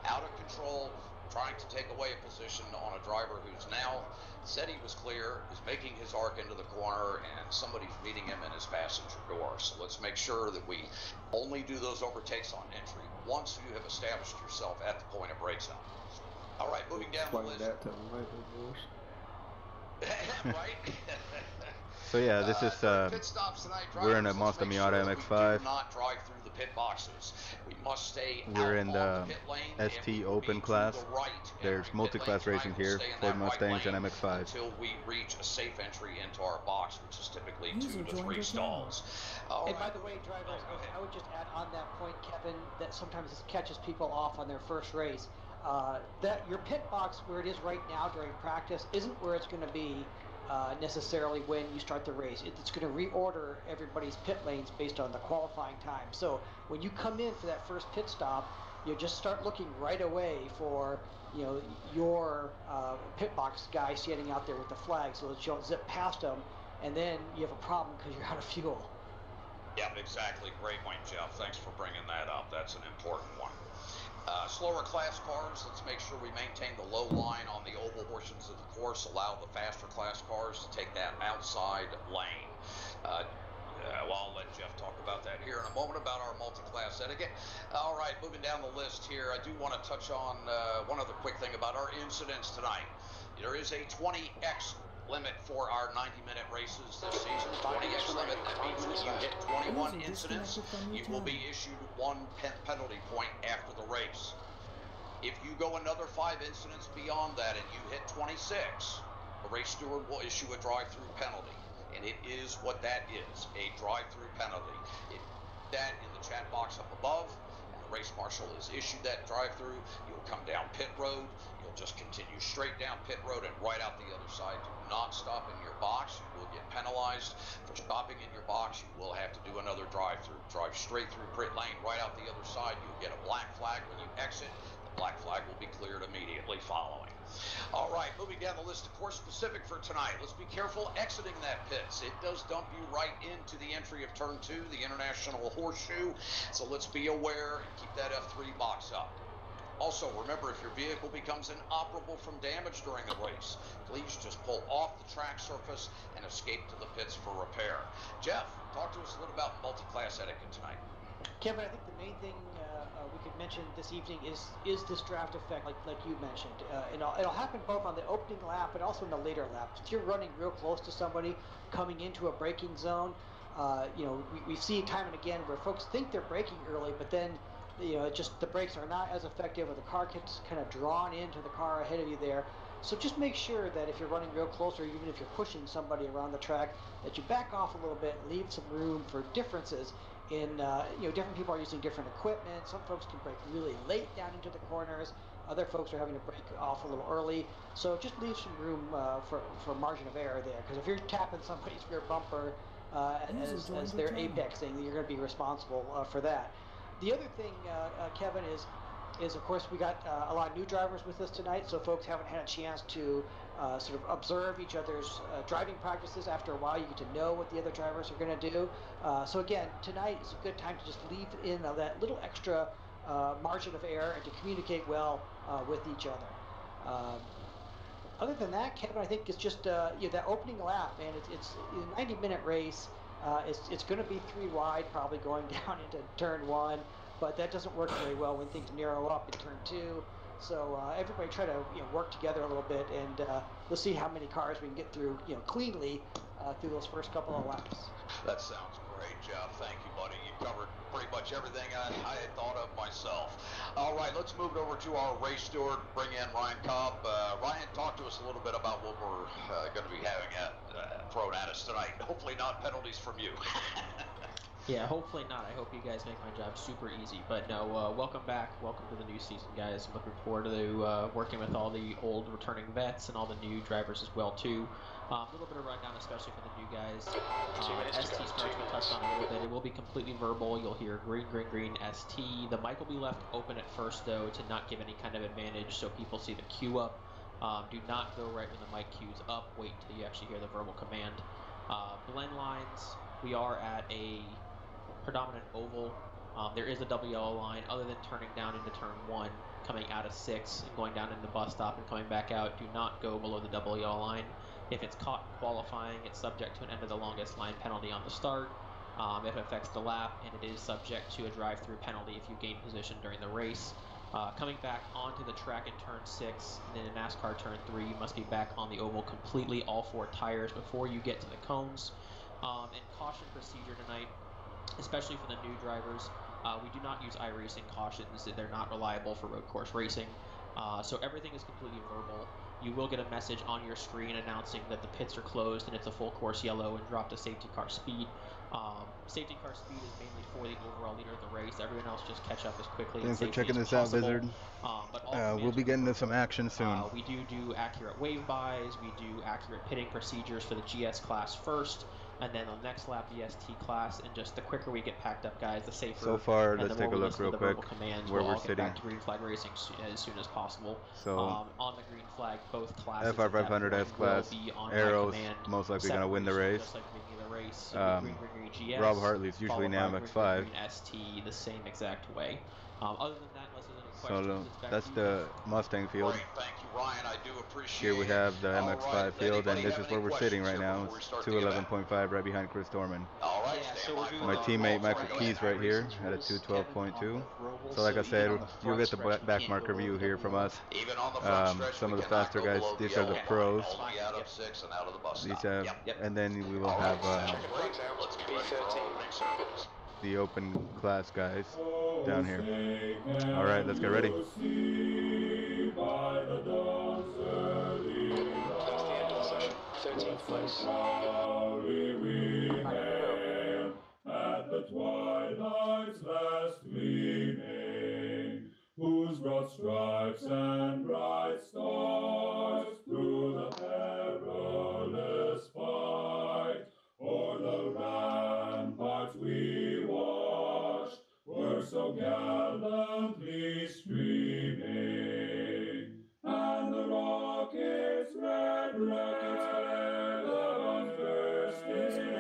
out of control, trying to take away a position on a driver who's now said he was clear, is making his arc into the corner, and somebody's meeting him in his passenger door. So let's make sure that we only do those overtakes on entry once you have established yourself at the point of brake zone. All right, moving down the list. That to the right, Right? So yeah, this is pit stops tonight, we're in a drivers, Mazda let's make Miata sure MX-5. we do not drive through the pit boxes. We must stay We're out in on the pit lane, ST and we will Open be class. to the right. There's Entering pit multi-class lane racing tonight, we'll here, stay in Ford that right Mustangs lane and MX-5s. until we reach a safe entry into our box, which is typically User 2 to joined 3 your channel. stalls. And by the way, drivers, I would just add on that point, Kevin, that sometimes this catches people off on their first race. That your pit box where it is right now during practice isn't where it's going to be necessarily when you start the race. It's going to reorder everybody's pit lanes based on the qualifying time. So when you come in for that first pit stop, you just start looking right away for your pit box guy standing out there with the flag, so that you don't zip past them, and then you have a problem because you're out of fuel. Yeah, exactly. Great point, Jeff. Thanks for bringing that up. That's an important one. Slower class cars, let's make sure we maintain the low line on the oval portions of the course, allow the faster class cars to take that outside lane. Well, I'll let Jeff talk about that here in a moment about our multi-class etiquette. All right, moving down the list here, I do want to touch on one other quick thing about our incidents tonight. There is a 20x limit for our 90-minute races this season. 20x limit, that means when you hit 21 incidents, you will be issued 1 penalty point after the race. If you go another 5 incidents beyond that and you hit 26, the race steward will issue a drive-through penalty. And it is what that is, a drive-through penalty. That in the chat box up above, and the race marshal has issued that drive-through. You'll come down pit road. You'll just continue straight down pit road and right out the other side. Do not stop in your box. You will get penalized for stopping in your box. You will have to do another drive-through. Drive straight through pit lane, right out the other side. You'll get a black flag when you exit. The black flag will be cleared immediately following. All right, moving down the list of course specific for tonight. Let's be careful exiting that pits. It does dump you right into the entry of turn 2, the International Horseshoe. So let's be aware and keep that F3 box up. Also, remember, if your vehicle becomes inoperable from damage during the race, please just pull off the track surface and escape to the pits for repair. Jeff, talk to us a little about multi-class etiquette tonight. Kevin, I think the main thing we could mention this evening is this draft effect, like you mentioned. It'll happen both on the opening lap and also in the later laps. If you're running real close to somebody coming into a braking zone, we've seen time and again where folks think they're braking early, but then just the brakes are not as effective, or the car gets kind of drawn into the car ahead of you there. So just make sure that if you're running real close, or even if you're pushing somebody around the track, that you back off a little bit, leave some room for differences in, different people are using different equipment. Some folks can brake really late down into the corners. Other folks are having to break off a little early. So just leave some room for margin of error there. Because if you're tapping somebody's rear bumper as they're apexing, you're going to be responsible for that. The other thing, Kevin, is of course we got a lot of new drivers with us tonight, so folks haven't had a chance to sort of observe each other's driving practices. After a while, you get to know what the other drivers are going to do. So again, tonight is a good time to just leave in that little extra margin of error and to communicate well with each other. Other than that, Kevin, I think it's just that opening lap, man. It's a 90-minute race. It's going to be 3 wide, probably going down into turn 1, but that doesn't work very well when things narrow up in turn 2. So everybody try to work together a little bit, and we'll see how many cars we can get through cleanly through those first couple of laps. That sounds great, Jeff. Thank you, buddy. You covered pretty much everything I had thought of myself. All right, let's move over to our race steward. Bring in Ryan Cobb. Ryan, talk to us a little bit about what we're going to be having thrown at us tonight. Hopefully not penalties from you. Yeah, hopefully not. I hope you guys make my job super easy. But no, welcome back. Welcome to the new season, guys. I'm looking forward to working with all the old returning vets and all the new drivers as well, too. A little bit of rundown, especially for the new guys. ST starts, we touched on a little bit. It will be completely verbal. You'll hear green, green, green, ST. The mic will be left open at first, though, to not give any kind of advantage so people see the cue up. Do not go right when the mic cue's up. Wait until you actually hear the verbal command. Blend lines, we are at a predominant oval. There is a double yellow line. Other than turning down into turn 1, coming out of 6 and going down into the bus stop and coming back out, do not go below the double yellow line. If it's caught qualifying, it's subject to an end of the longest line penalty on the start. If it affects the lap, and it is subject to a drive-through penalty if you gain position during the race. Coming back onto the track in turn 6, and then in NASCAR turn 3, you must be back on the oval completely, all 4 tires, before you get to the cones. And caution procedure tonight, especially for the new drivers, we do not use iRacing cautions. They're not reliable for road course racing. So everything is completely verbal. You will get a message on your screen announcing that the pits are closed and it's a full course yellow and drop to safety car speed. Safety car speed is mainly for the overall leader of the race. Everyone else just catch up as quickly and Thanks for safely checking as this out, possible. Wizard. We'll be getting to some action soon. We do accurate wave buys. We do accurate pitting procedures for the GS class first, and then on the next lap the ST class. And just the quicker we get packed up, guys, the safer. So far, and let's the more take a we look listen real to the quick verbal commands, where we'll we're all get sitting. back to green flag racing as soon as possible. So on the green flag, both classes FR500 S class, Arrows, most likely going to win the race. Just like the beginning of the race. So green, GS, Rob Hartley's usually in the MX5. green, ST, the same exact way. Other than that, unless there's any questions, So that's the Mustang field. Great, thank you, Ryan. I do appreciate Here we have the it. MX5 All right, field, and anybody this have is where any we're sitting questions right here now. before we It's start the event? 211.5 right behind Chris Dorman. All right, so we're doing My teammate Michael Go Keys ahead. right here at a 212.2. So like I said, you'll get the back marker view here from us. Even on the front stretch, Some we of the cannot faster go guys, below the these are the yellow pros. line. Only out of 6 and out of the bus These stop. have, and then we will have Let's get ready for our opening circles. the open class guys down here. All right, let's get ready. That's the end of the session. 13th place. At the twilight's last gleaming, whose broad stripes and bright stars through the perilous fight o'er the ramparts we watched were so gallantly streaming, and the rockets red guns bursting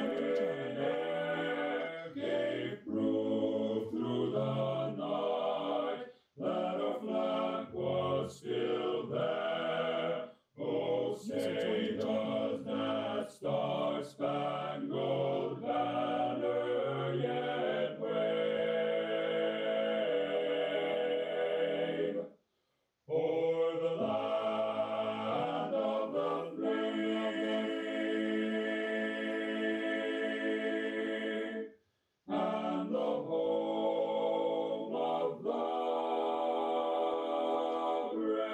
gave proof through the night that our flag was still there. Oh, say does that star-spangled banner yet wave o'er the land of the free and the home of the brave.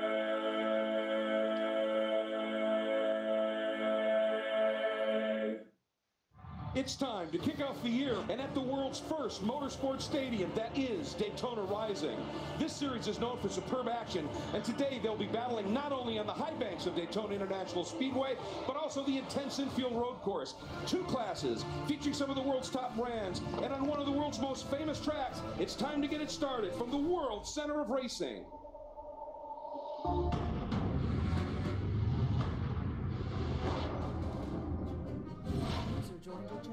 It's time to kick off the year, and at the world's first motorsport stadium, that is Daytona Rising. This series is known for superb action, and today they'll be battling not only on the high banks of Daytona International Speedway, but also the intense infield road course. 2 classes featuring some of the world's top brands, and on one of the world's most famous tracks. It's time to get it started from the world center of racing.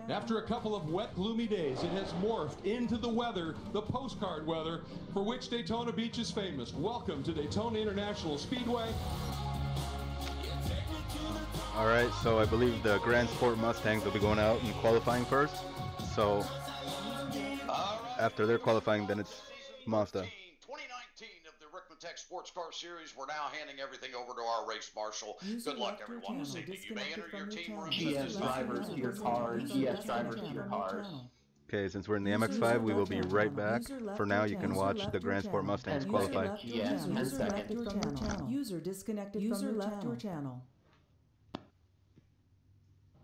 After a couple of wet, gloomy days, it has morphed into the weather, the postcard weather, for which Daytona Beach is famous. Welcome to Daytona International Speedway. All right, so I believe the Grand Sport Mustangs will be going out and qualifying first. So after they're qualifying, then it's Mazda. 2019 of the Ricmotech Sports Car Series. We're now handing everything over to our race marshal. Good luck, everyone. This evening, you may enter your team room. GS drivers to your cars, GS drivers to your cars. Okay, since we're in the MX5, we will be right back. For now, you can watch the Grand Sport Mustangs qualify. Yes, 10 seconds. User disconnected from your left your channel.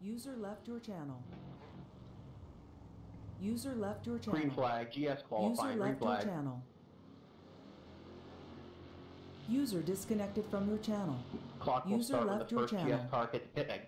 User left your channel. User left your channel. Green flag, GS qualifying, User green left your flag. channel. User disconnected from your channel. Clock will User start when left the your first channel. GS car hits pit egg.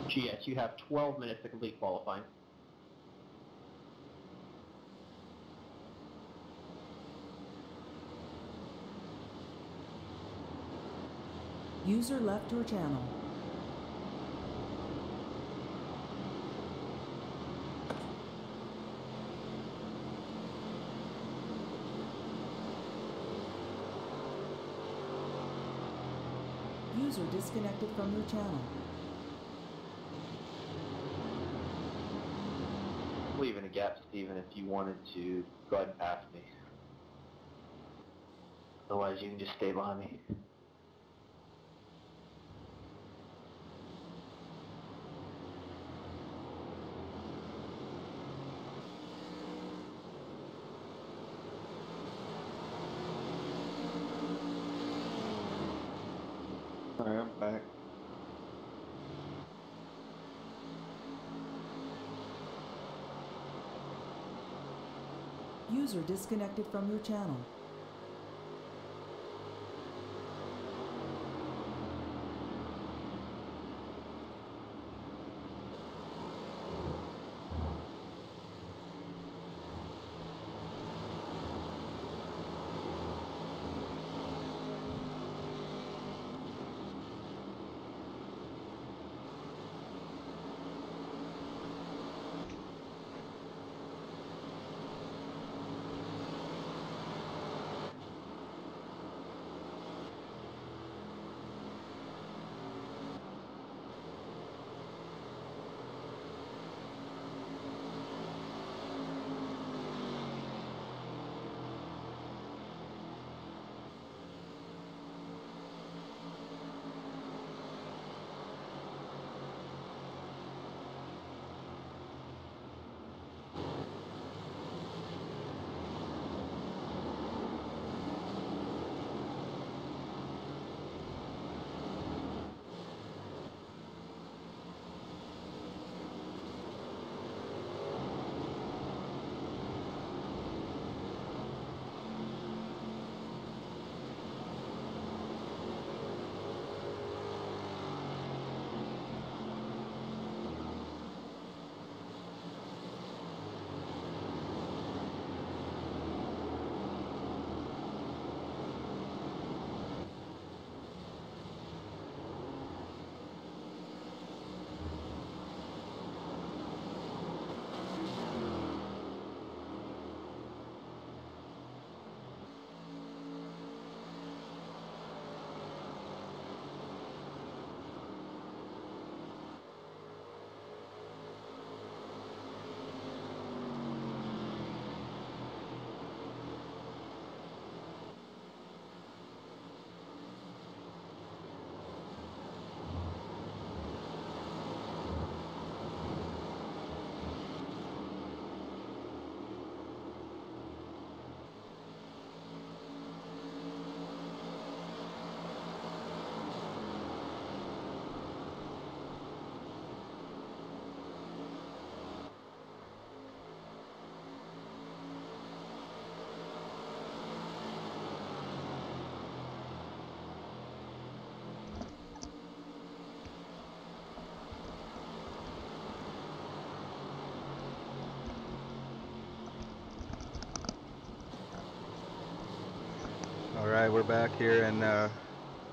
GS, you have 12 minutes to complete qualifying. User left your channel. User disconnected from your channel. Leaving a gap, Steven, if you wanted to go ahead and pass me. Otherwise, you can just stay behind me. I am back. User disconnected from your channel. Alright, we're back here, and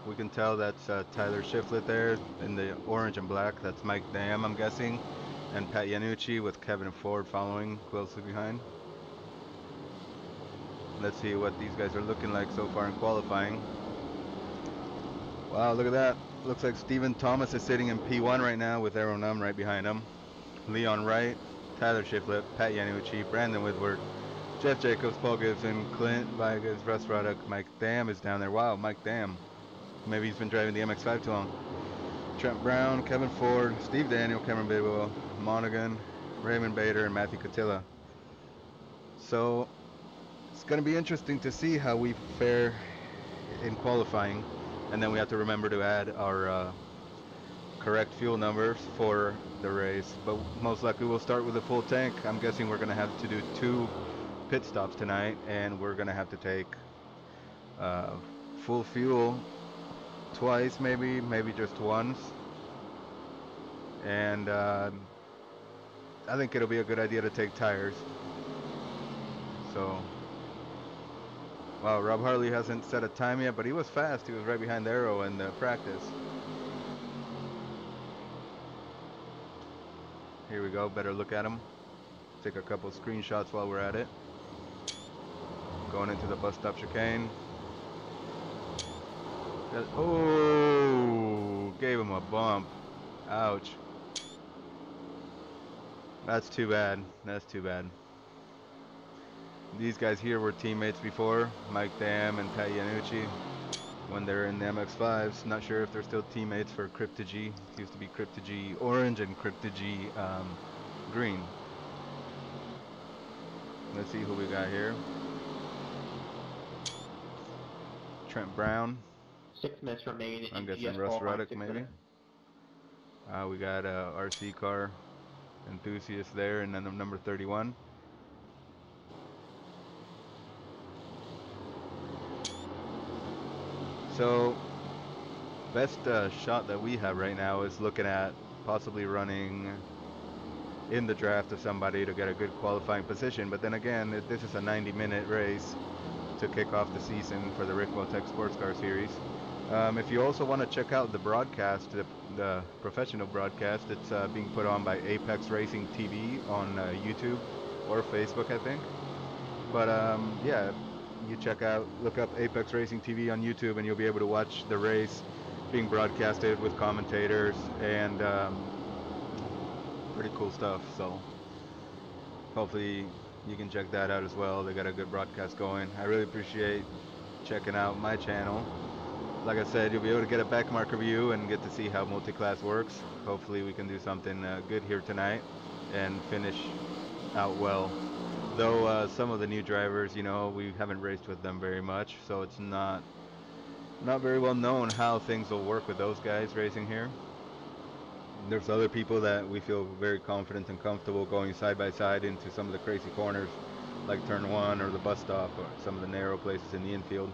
we can tell that's Tyler Shiflett there in the orange and black. That's Mike Dam, I'm guessing, and Pat Yanucci with Kevin Ford following closely behind. Let's see what these guys are looking like so far in qualifying. Wow, look at that. Looks like Stephen Thomas is sitting in P1 right now with Aaron Num right behind him. Leon Wright, Tyler Shiflett, Pat Yanucci, Brandon Whitworth, Jeff Jacobs, Paul Gibson, Clint Vigas, Russ Ruddock, Mike Dam is down there. Wow, Mike Dam. Maybe he's been driving the MX-5 too long. Trent Brown, Kevin Ford, Steve Daniel, Cameron Bidwell, Monaghan, Raymond Bader, and Matthew Catilla. So it's going to be interesting to see how we fare in qualifying, and then we have to remember to add our correct fuel numbers for the race. But most likely we'll start with a full tank. I'm guessing we're going to have to do 2 pit stops tonight, and we're going to have to take full fuel twice, maybe just once. And I think it'll be a good idea to take tires. So, wow, Rob Harley hasn't set a time yet, but he was fast. He was right behind Arrow in the practice. Here we go, better look at him. Take a couple screenshots while we're at it. Going into the bus stop chicane. Oh, gave him a bump. Ouch. That's too bad. That's too bad. These guys here were teammates before, Mike Dam and Pat Yanucci, when they're in the MX-5s. Not sure if they're still teammates for Crypto-G. Used to be Crypto-G Orange and Crypto-G Green. Let's see who we got here. Trent Brown. 6 minutes remaining. I'm guessing Russ Ruddock maybe. We got RC car enthusiast there, and then number 31. So, best shot that we have right now is looking at possibly running in the draft of somebody to get a good qualifying position. But then again, this is a 90-minute race to kick off the season for the Ricmotech Sports Car Series. If you also want to check out the broadcast, the professional broadcast, it's being put on by Apex Racing TV on YouTube or Facebook, I think. But yeah, you look up Apex Racing TV on YouTube, and you'll be able to watch the race being broadcasted with commentators and pretty cool stuff. So hopefully you can check that out as well. They got a good broadcast going. I really appreciate checking out my channel. Like I said, you'll be able to get a backmarker review and get to see how multi-class works. Hopefully we can do something good here tonight and finish out well. Though some of the new drivers, you know, we haven't raced with them very much, so it's not very well known how things will work with those guys racing here. There's other people that we feel very confident and comfortable going side by side into some of the crazy corners, like turn 1 or the bus stop or some of the narrow places in the infield.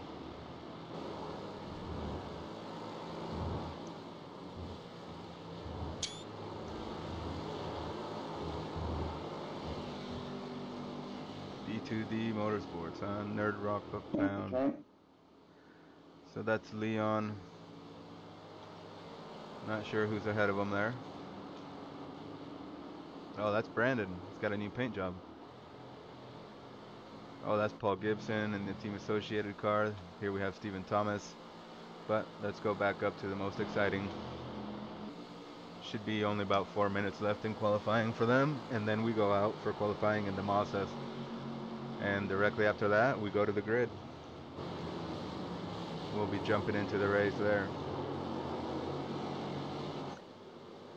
D2D Motorsports on Nerd Rock Uptown. Okay. So that's Leon. Not sure who's ahead of him there. Oh, that's Brandon. He's got a new paint job. Oh, that's Paul Gibson and the Team Associated car. Here we have Stephen Thomas. But let's go back up to the most exciting. Should be only about 4 minutes left in qualifying for them, and then we go out for qualifying in the Mazdas. And directly after that, we go to the grid. We'll be jumping into the race there.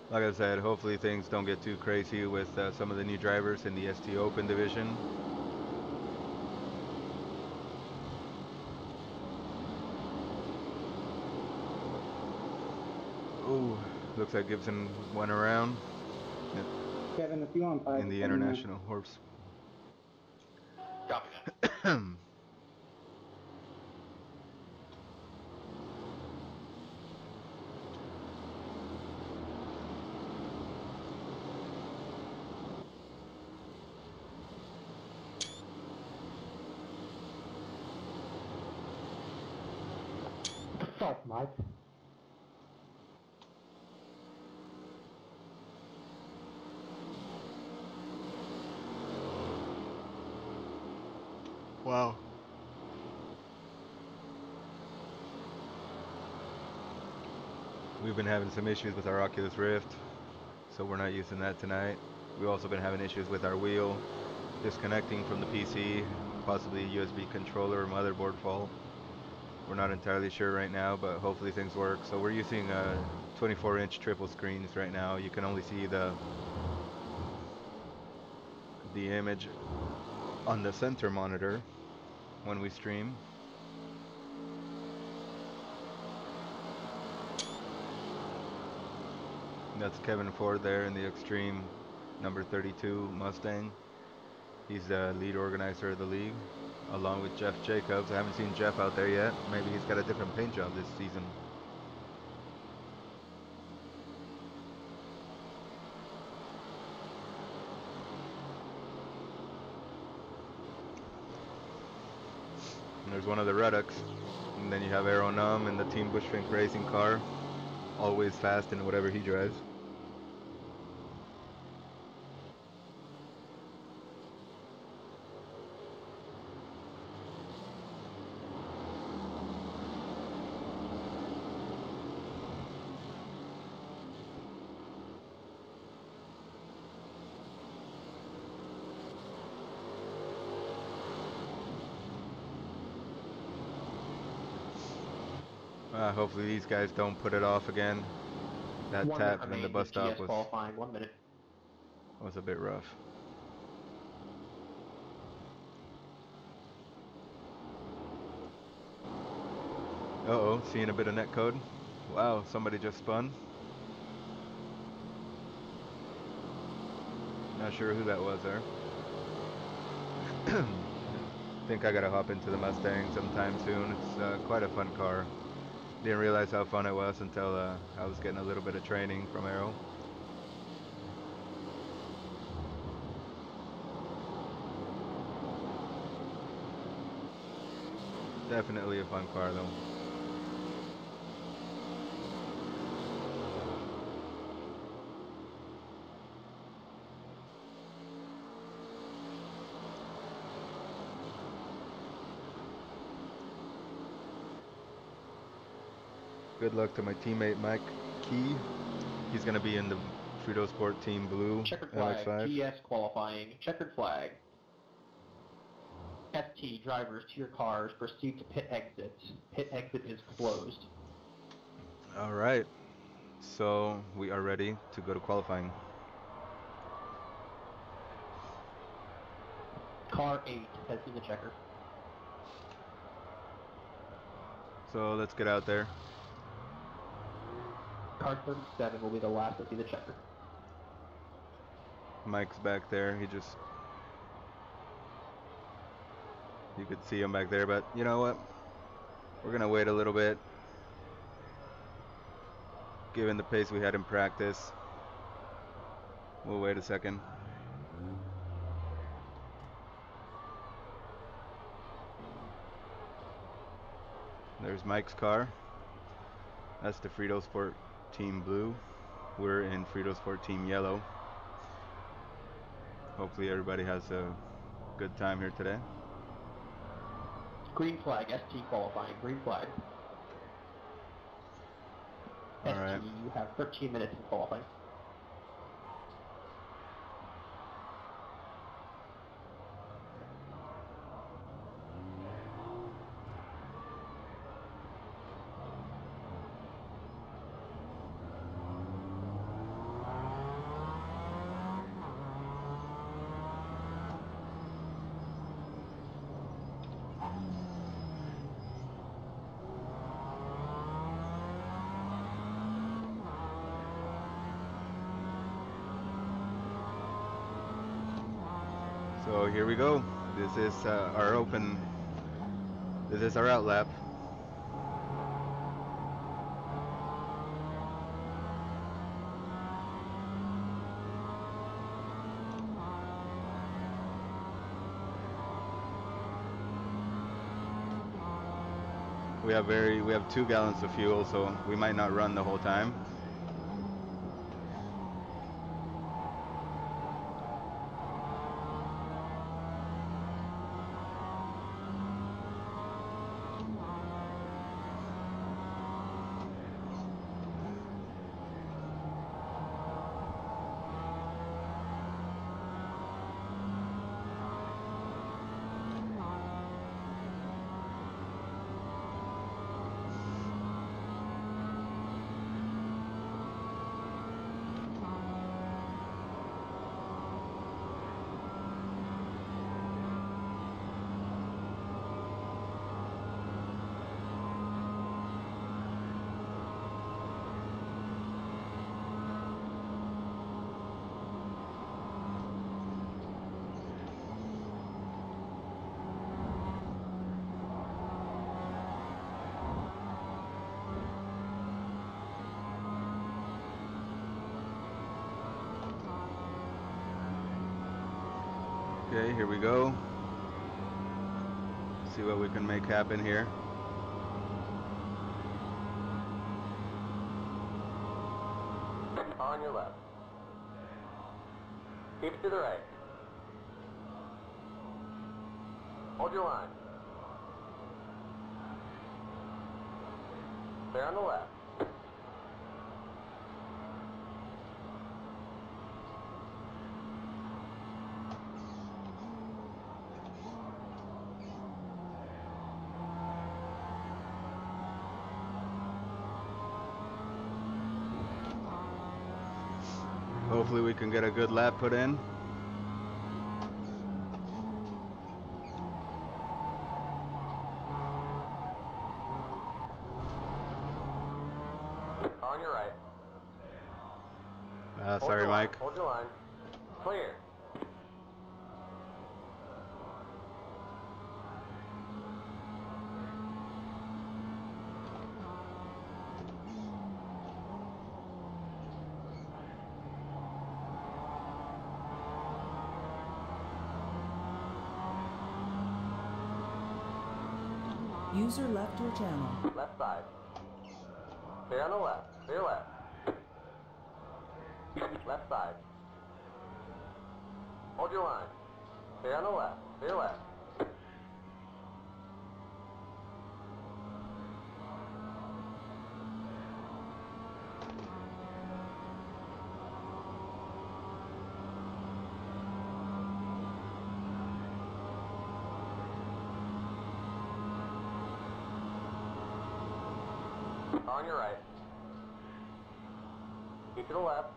Like I said, hopefully things don't get too crazy with some of the new drivers in the ST Open division. Oh, looks like Gibson went around. Yep. Kevin, if you want 5 in the international horse. Copy that. What's up, Mike? Wow. We've been having some issues with our Oculus Rift, so we're not using that tonight. We've also been having issues with our wheel disconnecting from the PC, possibly a USB controller or motherboard fault. We're not entirely sure right now, but hopefully things work. So we're using 24-inch triple screens right now. You can only see the image on the center monitor when we stream. That's Kevin Ford there in the Extreme number 32 Mustang. He's the lead organizer of the league, along with Jeff Jacobs. I haven't seen Jeff out there yet. Maybe he's got a different paint job this season. And there's one of the Ruddocks. And then you have Aero Num and the Team Bushfink racing car. Always fast in whatever he drives. Hopefully these guys don't put it off again. That 1 tap minute in the remains bus in stop GS was qualifying. 1 minute. a bit rough. Uh-oh, seeing a bit of net code. Wow, somebody just spun. Not sure who that was there. Think I gotta hop into the Mustang sometime soon. It's quite a fun car. Didn't realize how fun it was until I was getting a little bit of training from Aero. Definitely a fun car though. Good luck to my teammate Mike Key. He's going to be in the FRITOSPORT Team Blue Checkered flag, MX-5. GS qualifying, checkered flag. ST drivers to your cars, proceed to pit exits. Pit exit is closed. All right, so we are ready to go to qualifying. Car 8 heads to the checker. So let's get out there. Car 37 will be the last to see the checker. Mike's back there. You could see him back there, but you know what? We're gonna wait a little bit. Given the pace we had in practice, we'll wait a second. There's Mike's car. That's the FRITOSPORT Team Blue. We're in FRITOSPORT Team Yellow. Hopefully everybody has a good time here today. Green flag, ST qualifying, green flag. All right. ST, you have 13 minutes in qualifying. So here we go. This is our open. This is our out lap. We have 2 gallons of fuel, so we might not run the whole time. Okay, here we go. See what we can make happen here. On your left. Keep it to the right. Hold your line. Clear on the left. Hopefully we can get a good lap put in. On your right. Sorry, Mike. Hold your line. Clear. User left your channel. Left side. Clear on the left. Clear left. Left side. Hold your line. Clear on the left. Clear left. On your right. Keep to the left.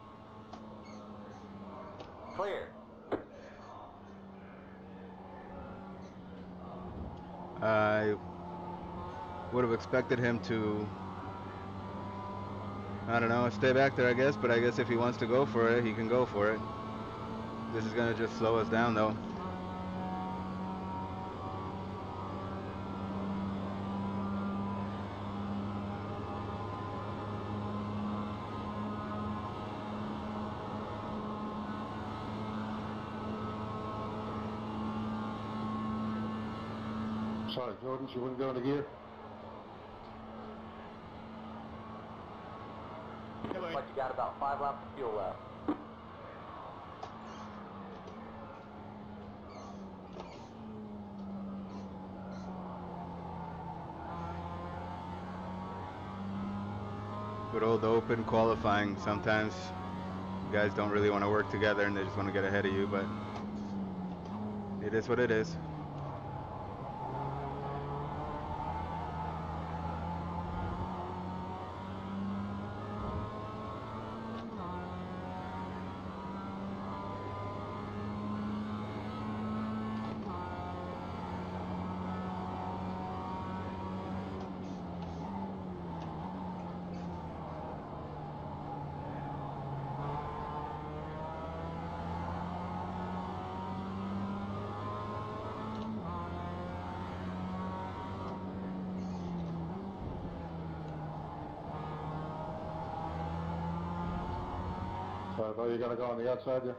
Clear. I would have expected him to, I don't know, stay back there, I guess, but I guess if he wants to go for it, he can go for it. This is going to just slow us down, though. Sorry, Jordan, you wouldn't go into gear? Looks like you got about 5 laps of fuel left. Good old open qualifying. Sometimes guys don't really want to work together and they just want to get ahead of you, but it is what it is. So you got to go on the outside there?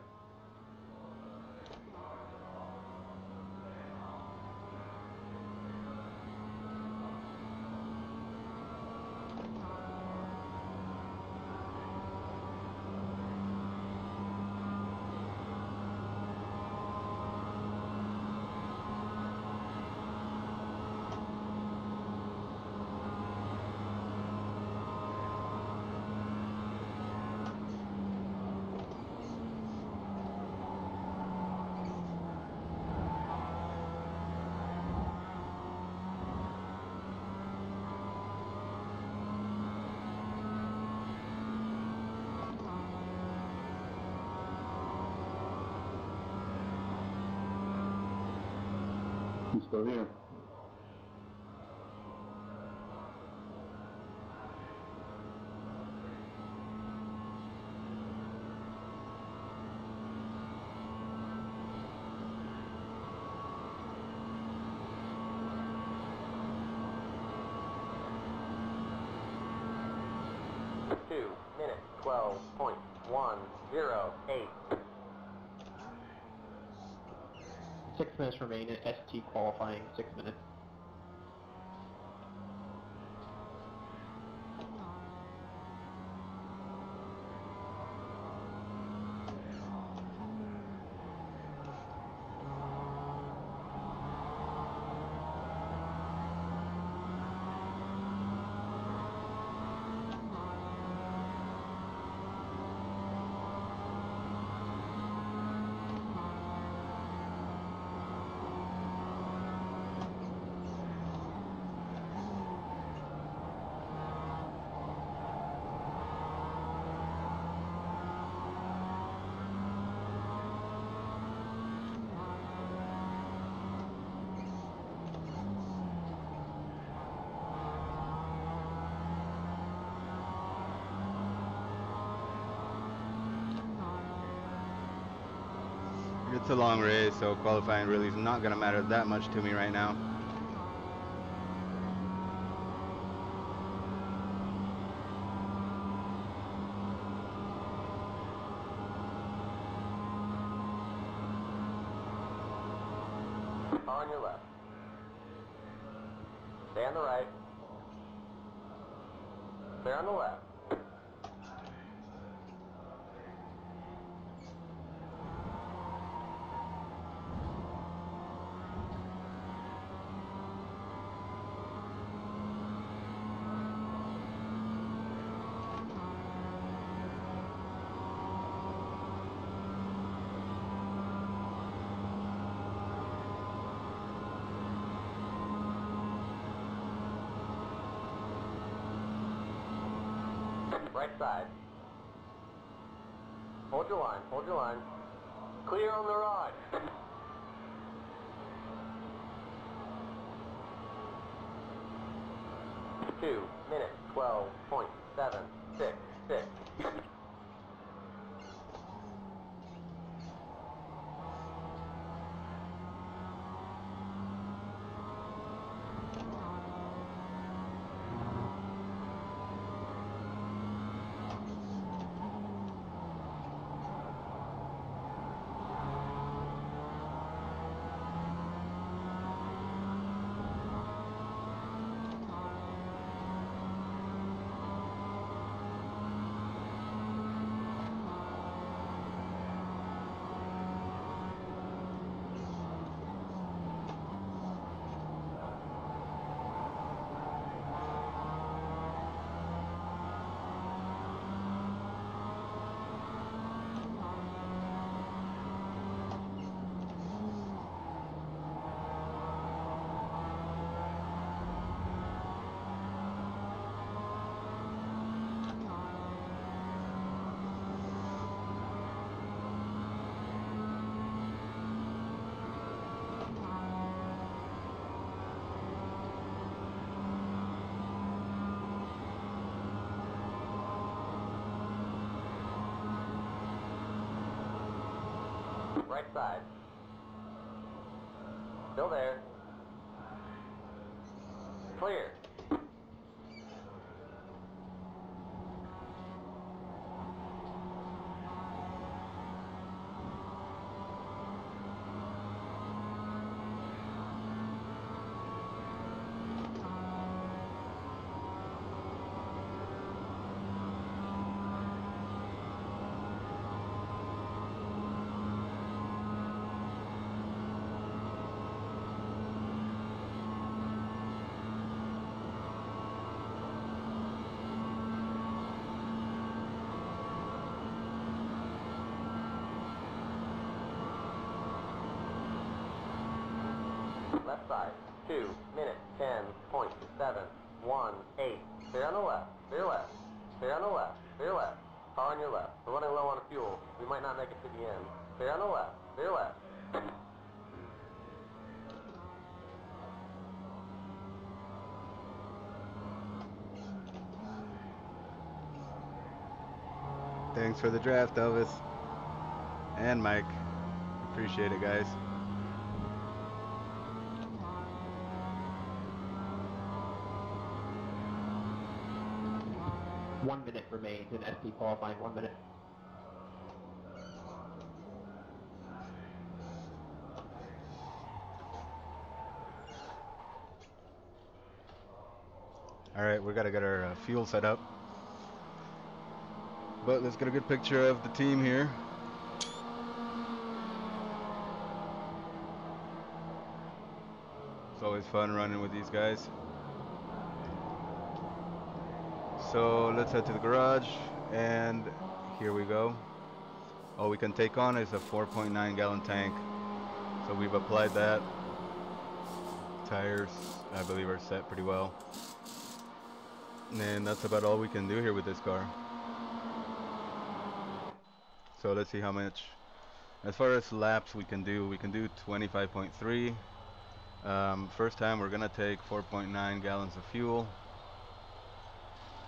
He's still here. Two minutes, 12.108. 6 minutes remain in ST qualifying, 6 minutes. It's a long race, so qualifying really is not going to matter that much to me right now. On your left. Stay on the right. Stay on the left. Right side. Hold your line, hold your line. Clear on the right. 2 minutes, 12.766. Right side. Still there. Clear. Left side, 2 minutes, 10.718. Stay on the left, stay left, stay on the left, stay left. Car on your left. We're running low on fuel. We might not make it to the end. Stay on the left, stay left. Thanks for the draft, Elvis. And Mike. Appreciate it, guys. One minute remains in SP qualifying, 1 minute. Alright, we gotta get our fuel set up. But let's get a good picture of the team here. It's always fun running with these guys. So let's head to the garage, and here we go. All we can take on is a 4.9 gallon tank. So we've applied that. Tires, I believe, are set pretty well. And that's about all we can do here with this car. So let's see how much, as far as laps we can do 25.3. First time we're gonna take 4.9 gallons of fuel.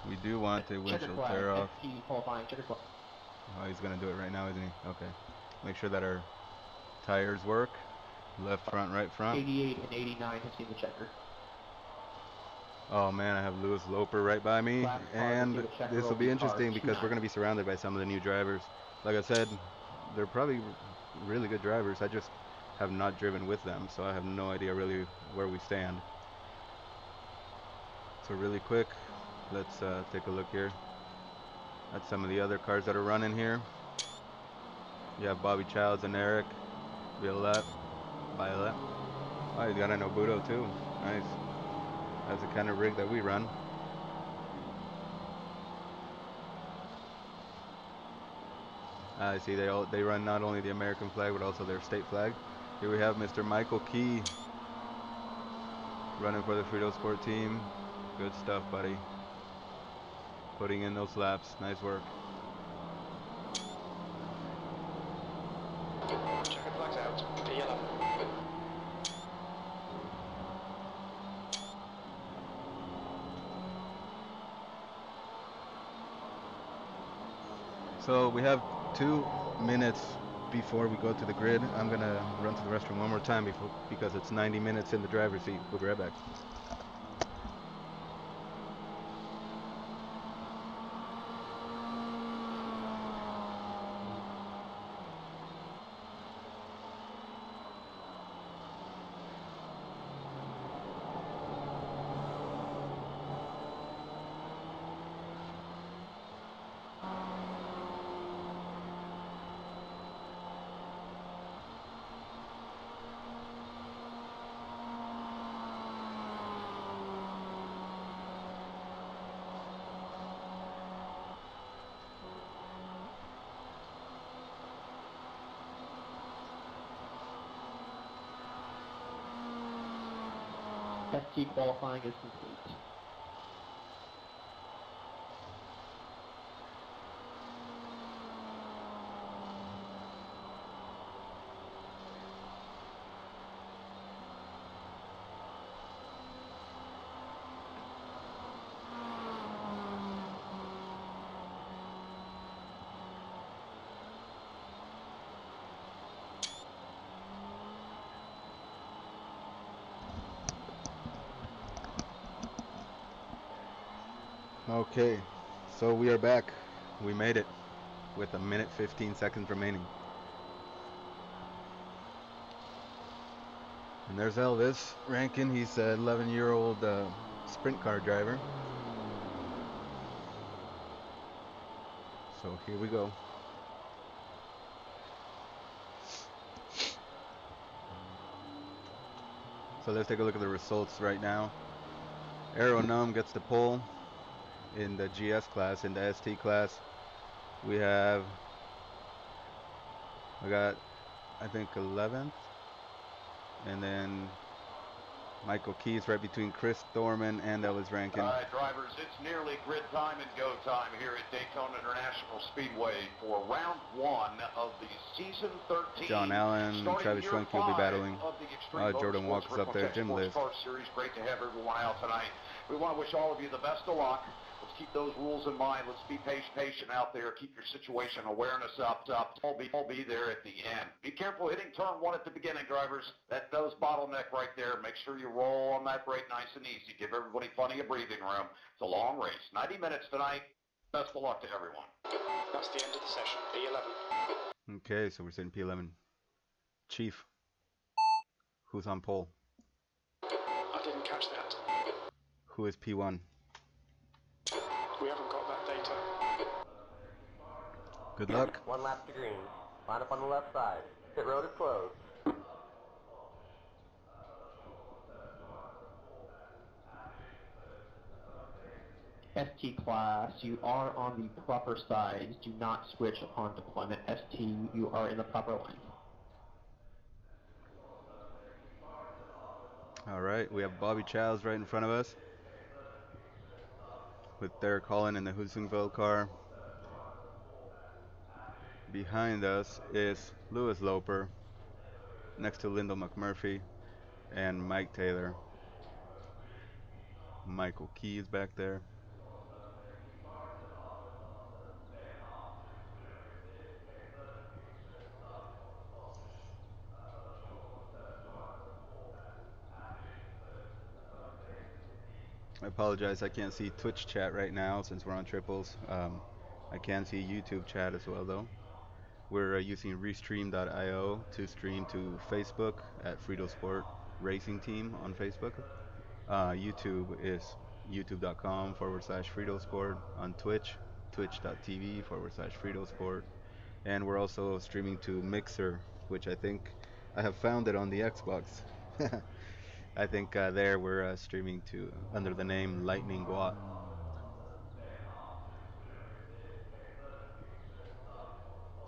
We do want the windshield tear off. Oh, Oh, he's gonna do it right now, isn't he? Okay. Make sure that our tires work. Left front, right front. 88 and 89 have seen the checker. Oh man, I have Lewis Loper right by me, and this will be interesting because we're going to be surrounded by some of the new drivers. Like I said, they're probably really good drivers. I just have not driven with them, so I have no idea really where we stand. So really quick, let's take a look here at some of the other cars that are running here. You have Bobby Childs and Eric Violet. Oh, you got an Obudo too. Nice. That's the kind of rig that we run. I see they run not only the American flag but also their state flag. Here we have Mr. Michael Key running for the FRITOSPORT team. Good stuff, buddy. Putting in those laps. Nice work. Checkered flags out. P11. So we have 2 minutes before we go to the grid. I'm gonna run to the restroom one more time because it's 90 minutes in the driver's seat. We'll be right back. ST qualifying is complete. Okay, so we are back. We made it with 1 minute 15 seconds remaining. And there's Elvis Rankin. He's an 11-year-old sprint car driver. So here we go. So let's take a look at the results right now. Aeronum gets the pole in the GS class. In the ST class, we got, I think, 11th. And then Michael Keys right between Chris Thorman and Ellis Rankin. All right, drivers, it's nearly grid time and go time here at Daytona International Speedway for round 1 of the season 13. John Allen, Travis Schwenke will be battling. Jordan Walker's up there, Jim Liz. Car Series. Great to have everyone out tonight. We want to wish all of you the best of luck. Let's keep those rules in mind. Let's be patient out there. Keep your situation awareness up. I'll be there at the end. Be careful hitting turn 1 at the beginning, drivers. That does bottleneck right there. Make sure you roll on that brake nice and easy. Give everybody plenty of breathing room. It's a long race. 90 minutes tonight. Best of luck to everyone. That's the end of the session. P11. Okay, so we're sitting P11. Chief, who's on pole? I didn't catch that. Who is P1? We haven't got that data. Good luck. 1 lap to green. Line up on the left side. Pit road is closed. ST class, you are on the proper side. Do not switch upon deployment. ST, you are in the proper line. Alright, we have Bobby Childs right in front of us with Derek Holland in the Husingville car. Behind us is Lewis Loper, next to Lyndall McMurphy and Mike Taylor. Michael Key is back there. I apologize, I can't see Twitch chat right now since we're on triples. I can see YouTube chat as well though. We're using restream.io to stream to Facebook at FRITOSPORT Racing Team on Facebook. YouTube is youtube.com/FRITOSPORT. On Twitch, twitch.tv/FRITOSPORT. And we're also streaming to Mixer, which I think I have found it on the Xbox. I think there we're streaming to under the name Lightning Guat.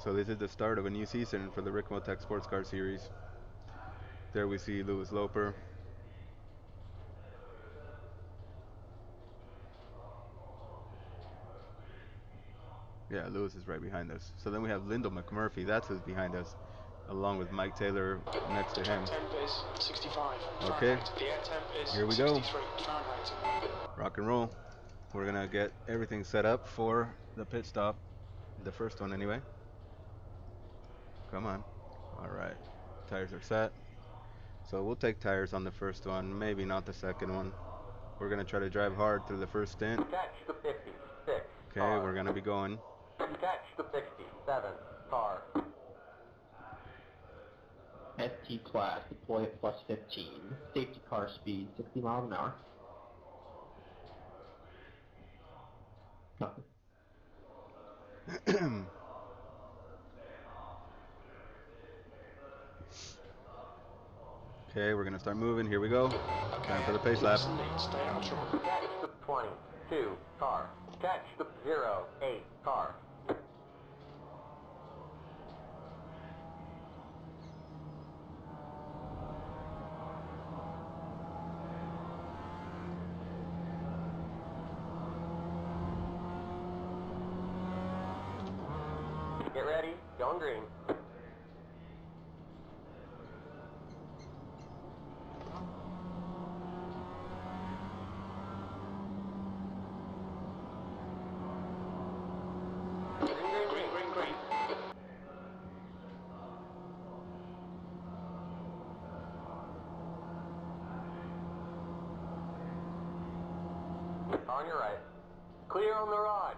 So this is the start of a new season for the Ricmotech Sports Car Series. There we see Lewis Loper. Yeah, Lewis is right behind us. So then we have Lyndall McMurphy, that's who's behind us, along with Mike Taylor next to him. Temp is 65. Okay, the air temp is here we go. 63 Fahrenheit. Rock and roll. We're gonna get everything set up for the pit stop, the first one anyway. Come on. Alright, tires are set. So we'll take tires on the first one, maybe not the second one. We're gonna try to drive hard through the first stint. Catch the 56. Okay, we're gonna be going. Catch the 67 car. ST class, deploy at plus 15. Safety car speed, 60 miles an hour. Nothing. Okay, we're gonna start moving. Here we go. Time for the pace lap. Catch the 22 car. Catch the 08 car. Get ready, going green. Green. On your right. Clear on the rod.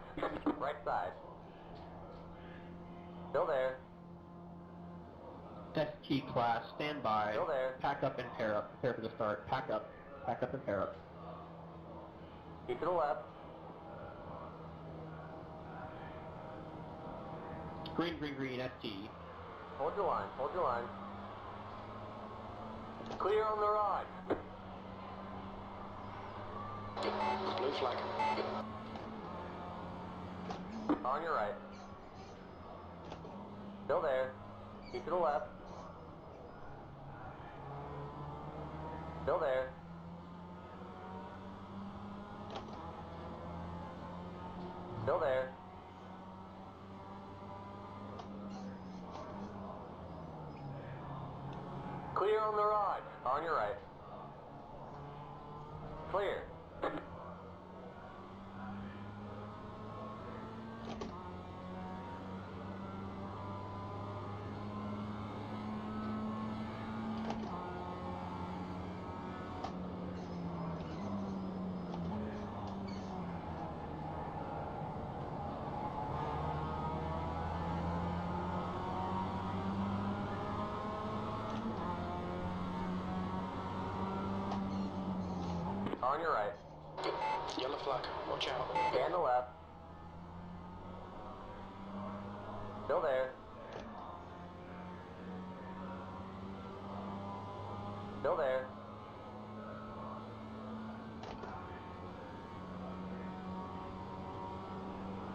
Right side. Still there. ST class, stand by. Still there. Pack up and pair up. Prepare for the start. Pack up and pair up. Keep to the left. Green, ST. Hold your line. Clear on the rod. Blue flag. On your right. Still there. Keep to the left. Still there. Still there. Clear on the rod. On your right. Clear. On your right. Yellow flag. Watch out. Stand to the left. Still there. Still there.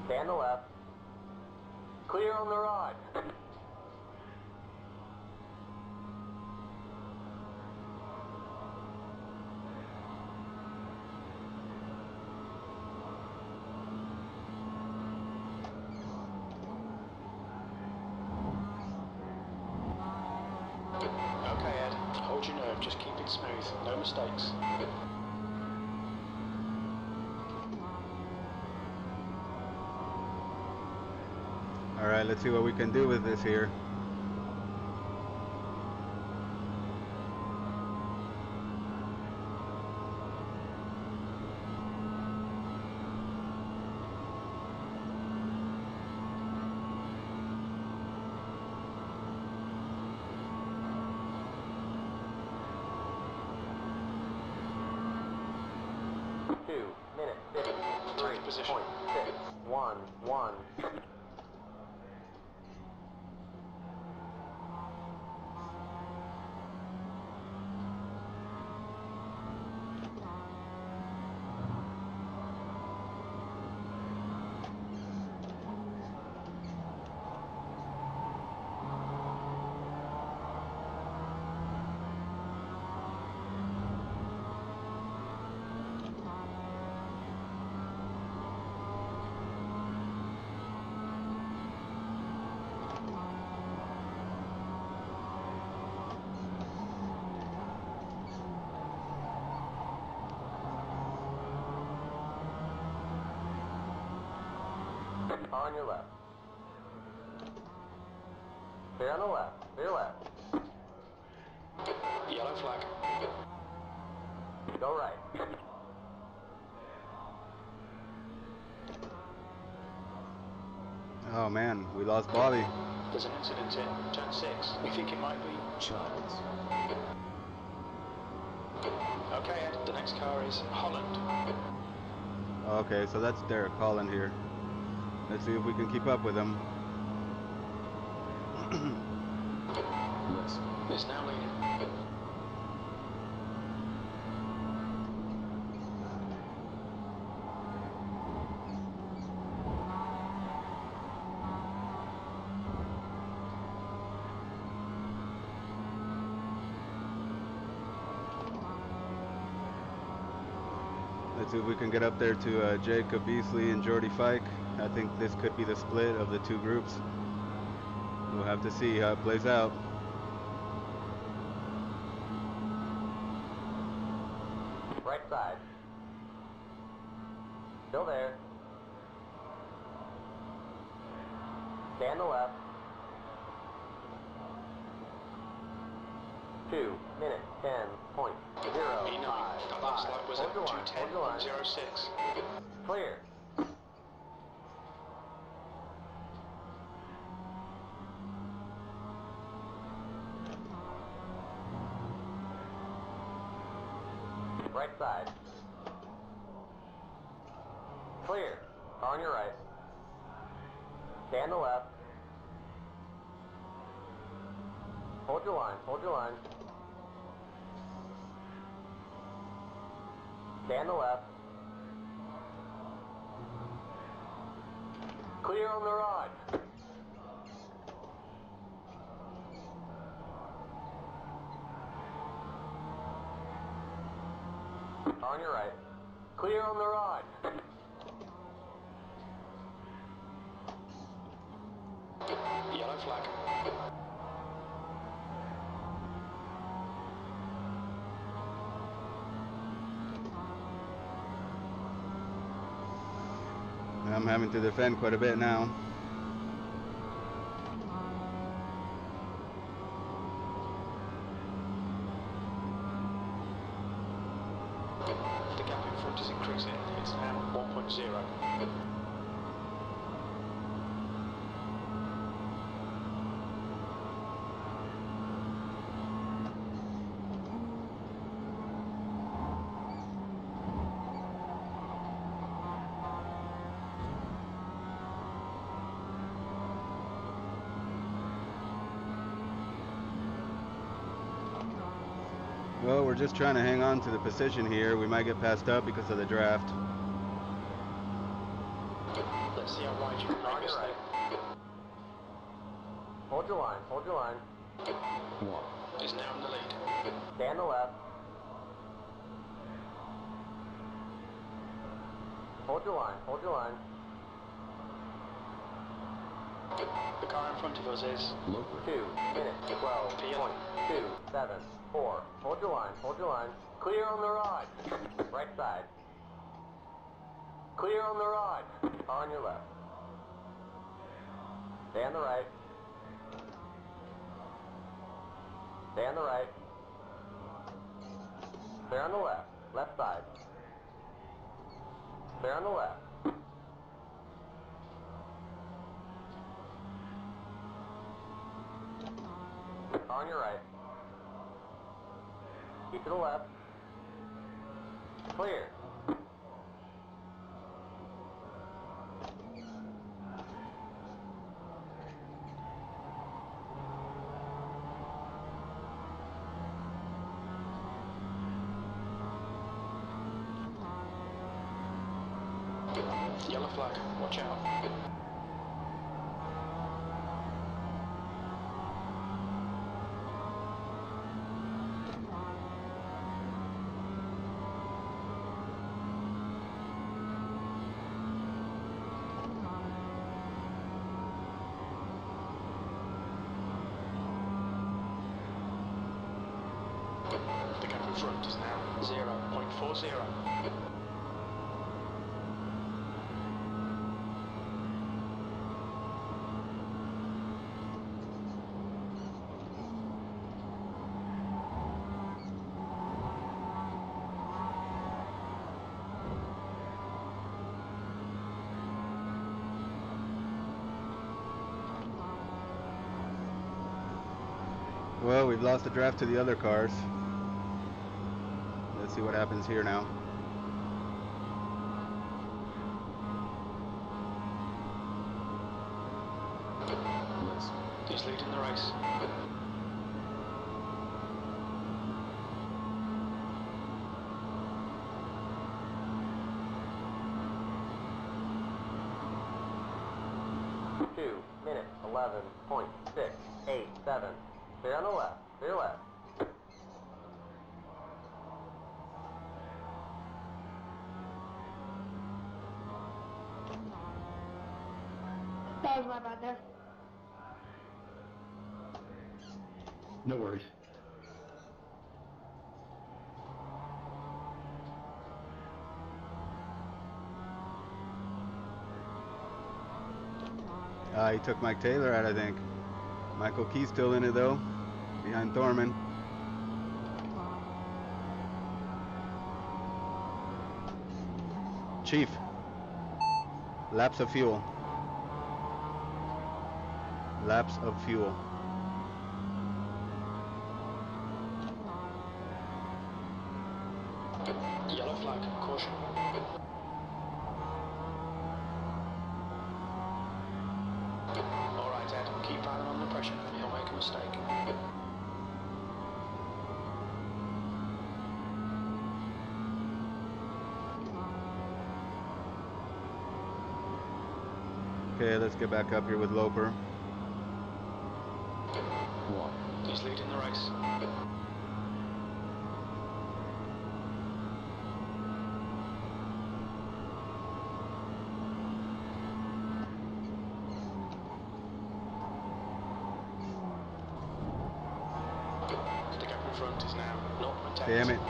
Stand to the left. Clear on the rod. Okay, Ed. Hold your nerve. Just keep it smooth. No mistakes. Alright, let's see what we can do with this here. position. 0.611. On your left. Clear on the left. Clear left. Yellow flag. Go right. Oh man, we lost Bobby. There's an incident in turn 6. We think it might be Childs. Okay, Ed, the next car is Holland. Okay, so that's Derek Holland here. Let's see if we can keep up with him. Is now leading. Let's see if we can get up there to Jacob Beasley and Jordy Fike. I think this could be the split of the two groups. We'll have to see how it plays out. Right side. Still there. Stay on the left. 2 minutes, 10.05. That last lap was at 2:10.06. Clear. Right side. Clear. On your right. Stay on the left. Hold your line. Hold your line. Stay on the left. Clear on the right. On your right. Clear on the right. Yellow flag. I'm having to defend quite a bit now. The gap in front is increasing. It's now 1.0. Well, we're just trying to hang on to the position here. We might get passed up because of the draft. Let's see how wide you can On your right. Hold your line. Hold your line. Is now in the lead. Stay on the left. Hold your line. Hold your line. The car in front of us is 2 minutes, 12.274. Hold your line. Hold your line. Clear on the right. Right side. Clear on the right. On your left. Stay on the right. Stay on the right. Clear on the left. Left side. Clear on the left. On your right. Keep to the left. Clear. Yellow flag, watch out. The gap in front is now 0.40. Well, we've lost the draft to the other cars. Let's see what happens here now. He's leading the race. Minute 11.687. Clear on the left. Clear left. That was my bad there. No worries. He took Mike Taylor out, I think. Michael Key's still in it, though, behind Thorman. Chief, laps of fuel. Laps of fuel. Yellow flag, caution. Alright Ed, keep firing on the pressure. He'll make a mistake. Okay, let's get back up here with Loper. He's leading the race. The gap in front is now 0.8. Damn it.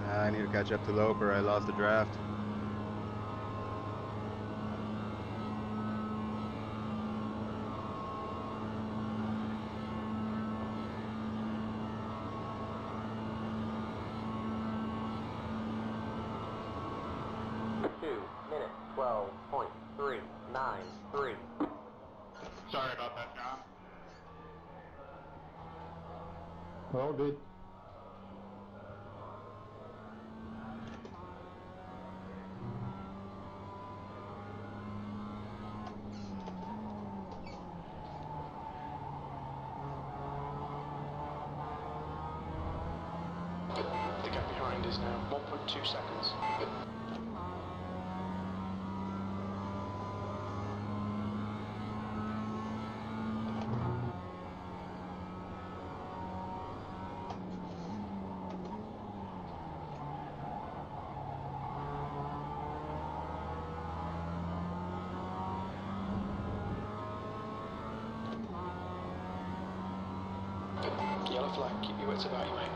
I need to catch up to Loper. I lost the draft. Minute 12.393. Sorry about that, John. All good. The gap behind is now 1.2 seconds. Yellow flag, keep your wits about you, mate.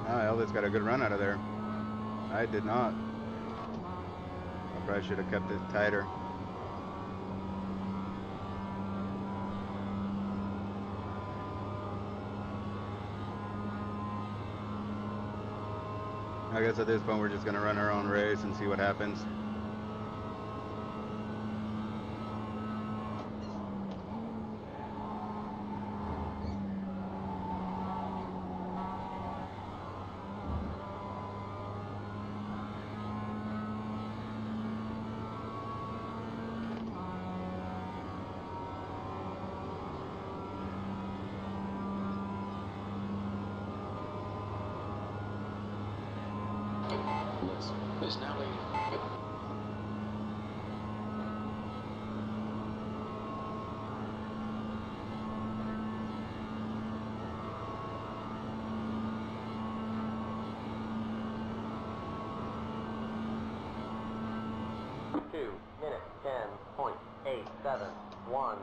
Elvis got a good run out of there. I did not. I probably should have kept it tighter. I guess at this point we're just going to run our own race and see what happens. Bliss is now leading. Minute 10.871.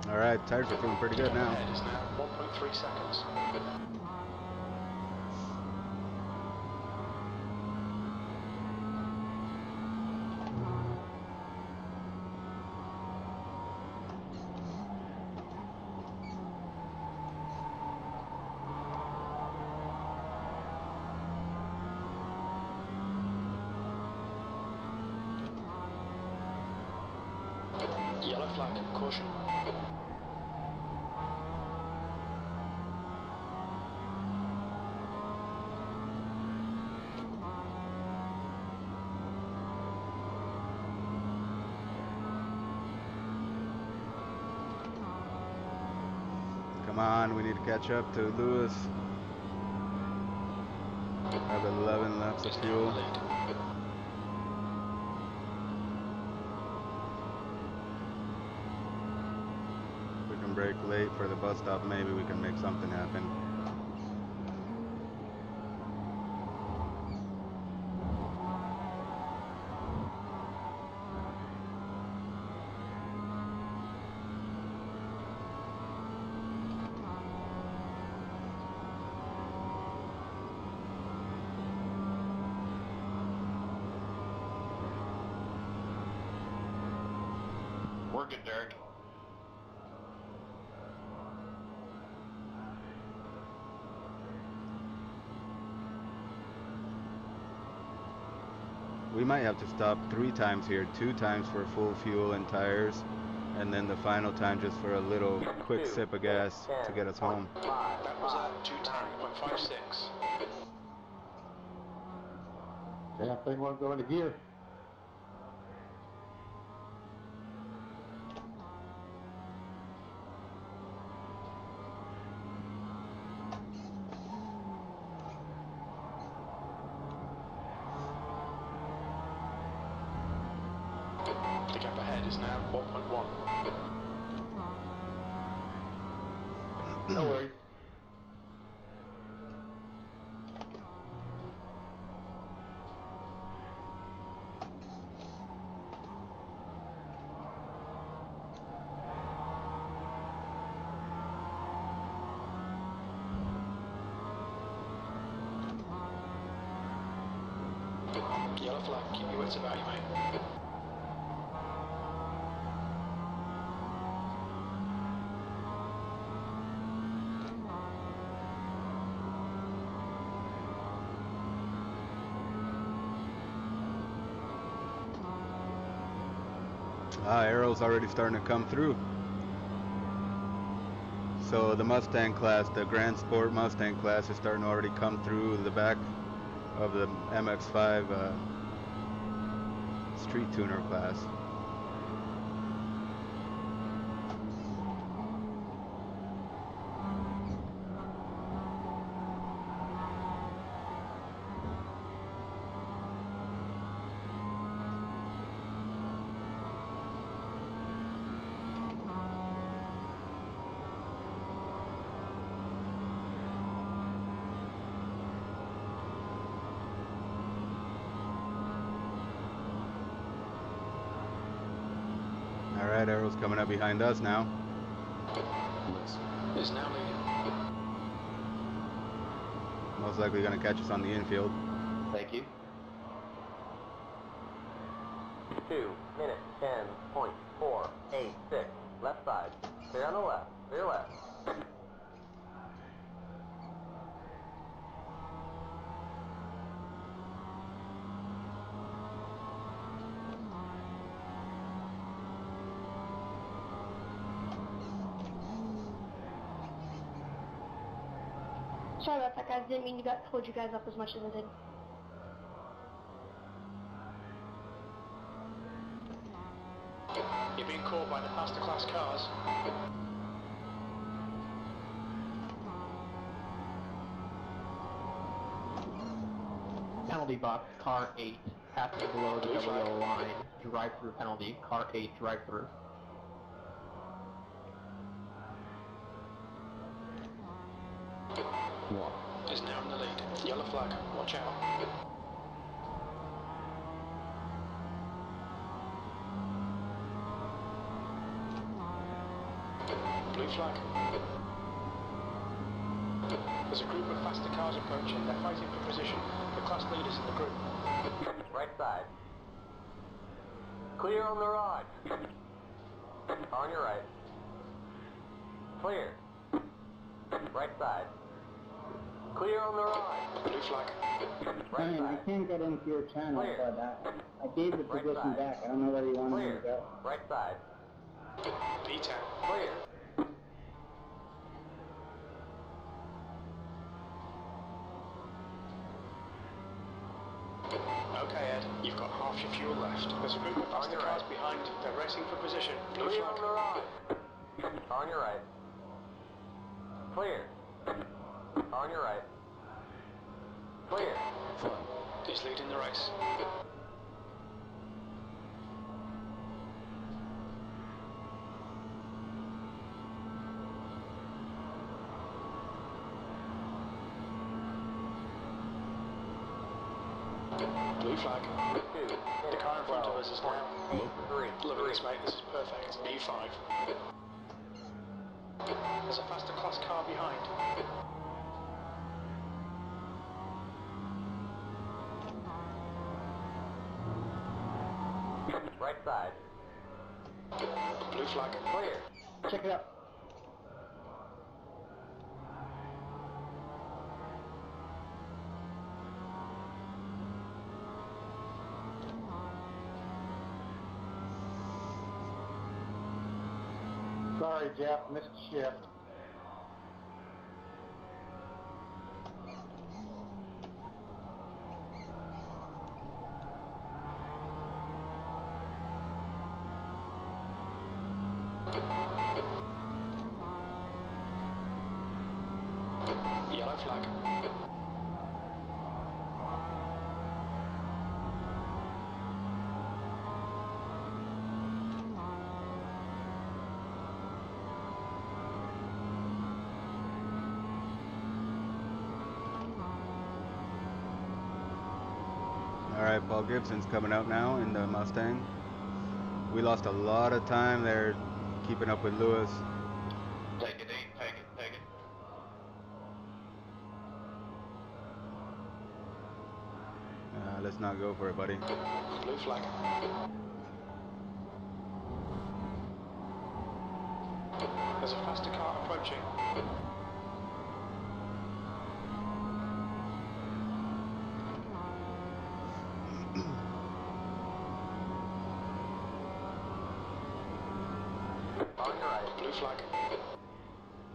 All right, tires are feeling pretty good now. Ahead is now 1.3 seconds. Yellow flag, caution. Come on, we need to catch up to Lewis. Have 11 laps of fuel. We can break late for the bus stop. Maybe we can make something happen. Work it, Derek. We might have to stop 3 times here, 2 times for full fuel and tires, and then the final time just for a little quick sip of gas to get us home. That was at 2:10.56. Yeah, thing won't go into gear. The gap ahead is now 1.1. No worries. Yellow flag, keep your wits about you, mate. Arrow's already starting to come through. So the Mustang class, the Grand Sport Mustang class, is starting to already come through the back of the MX-5 street tuner class. All right, Arrow's coming up behind us now. Bliss is now leading. Most likely going to catch us on the infield. Thank you. 2 minute 10.486. Left side. Clear on the left. Clear left. Sorry about that, guys. Didn't mean to hold you guys up as much as I did. You're being caught by the faster class cars. Penalty box, car 8, passing below the double yellow line, drive-through penalty, car 8, drive-through. Is now in the lead. Yellow flag, watch out. Blue flag. There's a group of faster cars approaching. They're fighting for position. The class leaders in the group. Right side. Clear on the right. On your right. Clear. Right side. Clear on the right. Blue flag. Right I can't get into your channel, Clear. but I gave the Right position side. back. I don't know where you want me to go. Right side. P10. Clear. Okay, Ed, you've got half your fuel left. There's a group of faster cars behind. They're racing for position. Blue Clear flag. on the right. On your right. Clear. On your right. Clear. He's leading the race. Blue flag. The car in front of us is now. Loving this, mate. This is perfect. B5. There's a faster class car behind. Right side. Blue flag. Clear. Check it out. Sorry, Jeff, missed the shift. Yellow flag. Alright, Paul Gibson's coming out now in the Mustang. We lost a lot of time there keeping up with Lewis. Take it, Dave. Take it, take it. Let's not go for it, buddy. Blue flag. There's a faster car approaching. On your right. Blue flag.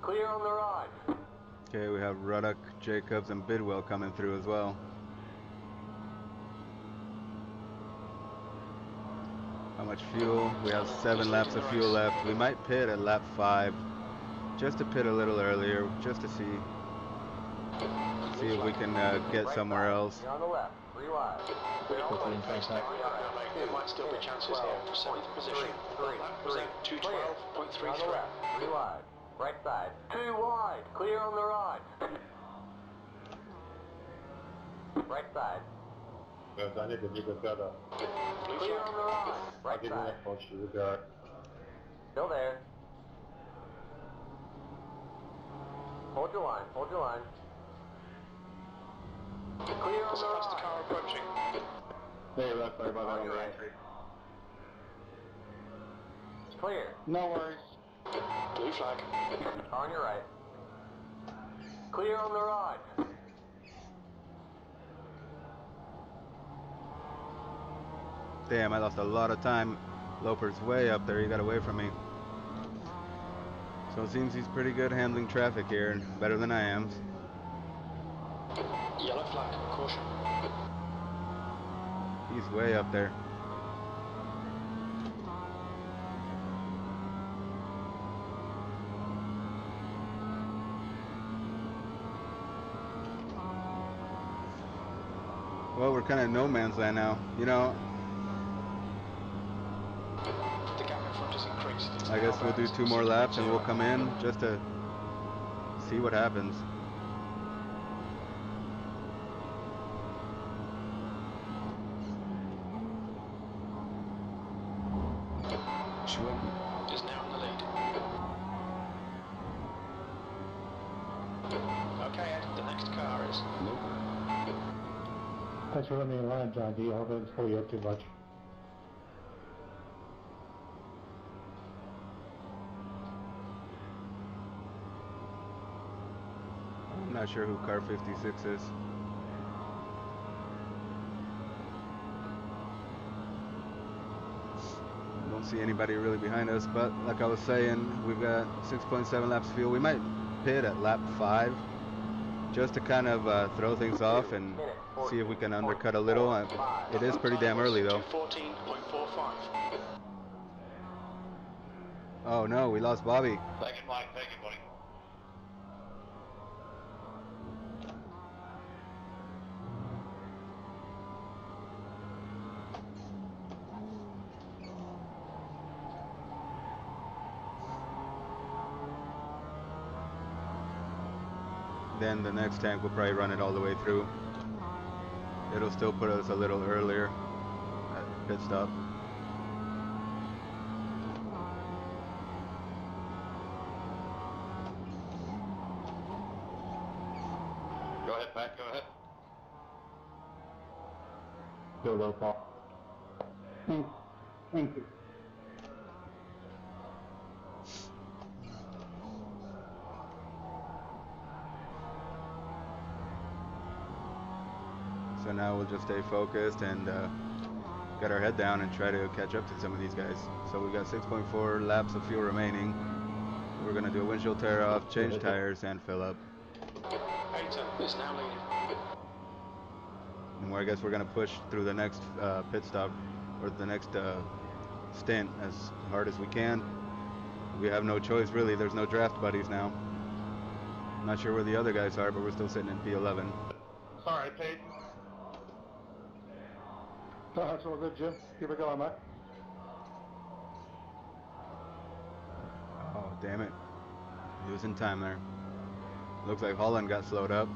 Clear on the right. Okay, we have Ruddock, Jacobs, and Bidwell coming through as well. How much fuel? We have 7 laps of fuel left. We might pit at lap 5, just to pit a little earlier, just to see if we can get somewhere else. You're on the left. 3 wide. Hopefully in front of There might still be chances here for 7th position. That was at 212.33. 3 wide. Right side. 2 wide. Clear on the right. Right side. Blue Clear flag. on the right. Right side. Still there. Hold your line. Hold your line. Clear on There's the a faster right. car approaching. Hey, that's sorry about On your right. Clear. No worries. Blue flag. On your right. Clear on the right. Damn, I lost a lot of time. Loper's way up there. He got away from me. So it seems he's pretty good handling traffic here, better than I am. Yellow flag, caution. He's way up there. Well, we're kind of no man's land now. You know, The gap in front has increased. It's I now guess we'll about do 2 more laps and we'll 6.0. come in just to see what happens. Schwinn is now in the lead. Okay, Ed, the next car is. Thanks for letting me in line, John D. I hope I didn't pull you up too much. I'm not sure who car 56 is. Don't see anybody really behind us, but like I was saying, we've got 6.7 laps of fuel. We might pit at lap 5 just to kind of throw things off and see if we can undercut a little. It is pretty damn early though. 2:14.45. Oh no, we lost Bobby. Thank you, Mike. Thank you, buddy. Then the next tank will probably run it all the way through. It'll still put us a little earlier at pit stop. Go ahead, Pat. Go ahead. Go low, Paul. Thank you. So now we'll just stay focused and get our head down and try to catch up to some of these guys. So we've got 6.4 laps of fuel remaining. We're going to do a windshield tear off, change tires, and fill up. Hayton is now leading. And I guess we're going to push through the next pit stop, or the next stint, as hard as we can. We have no choice, really. There's no draft buddies now. Not sure where the other guys are, but we're still sitting in P11. Sorry, Peyton. That's all good, Jim. Keep it going, mate. Oh, damn it. He was in time there. Looks like Holland got slowed up.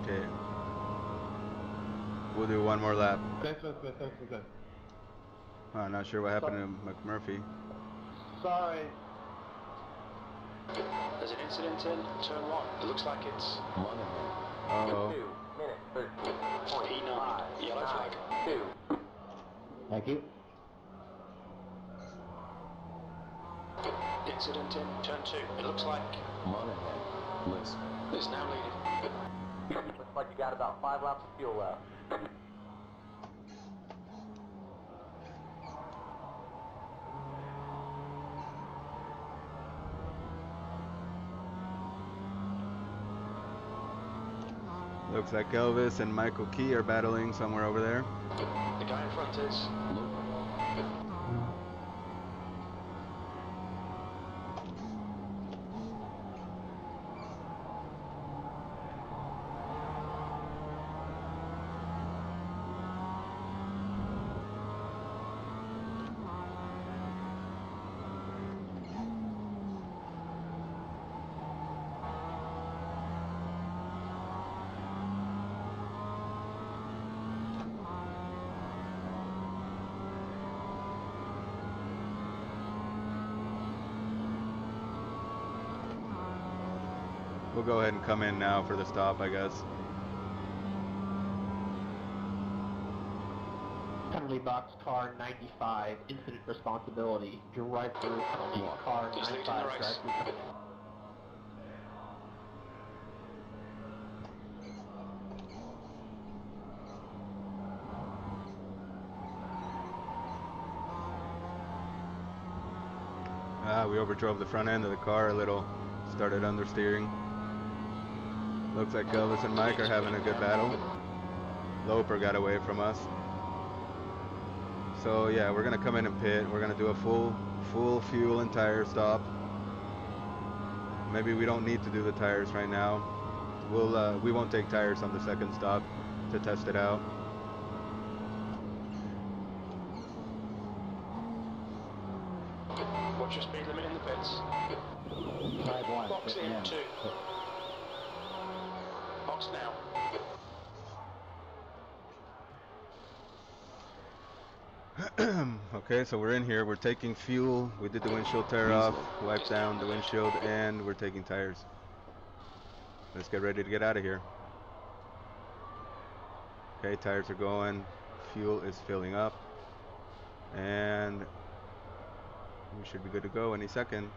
Okay. We'll do one more lap. Thanks. I'm not sure what happened to McMurphy. Sorry. There's an incident in turn 1. It looks like it's Uh-oh. 2:13.5. P9. Yellow flag. 2. Thank you. Incident in turn 2. It looks like Looks. is now leading. Looks like you got about 5 laps of fuel left. Looks like Elvis and Michael Key are battling somewhere over there. The guy in front is We'll go ahead and come in now for the stop, I guess. Penalty box car 95, incident responsibility. Drive through penalty car He's leading 95, the race. drive through penalty. we overdrove the front end of the car a little, started understeering. Looks like Elvis and Mike are having a good battle. Loper got away from us. So yeah, we're gonna come in and pit. We're gonna do a full fuel and tire stop. Maybe we don't need to do the tires right now. We won't take tires on the second stop to test it out. What's your speed limit in the pits? 5-1. Box in 2. Box now. Okay, so we're in here. We're taking fuel. We did the windshield tear off, wiped down the windshield, and we're taking tires. Let's get ready to get out of here. Okay, tires are going. Fuel is filling up. And we should be good to go any second.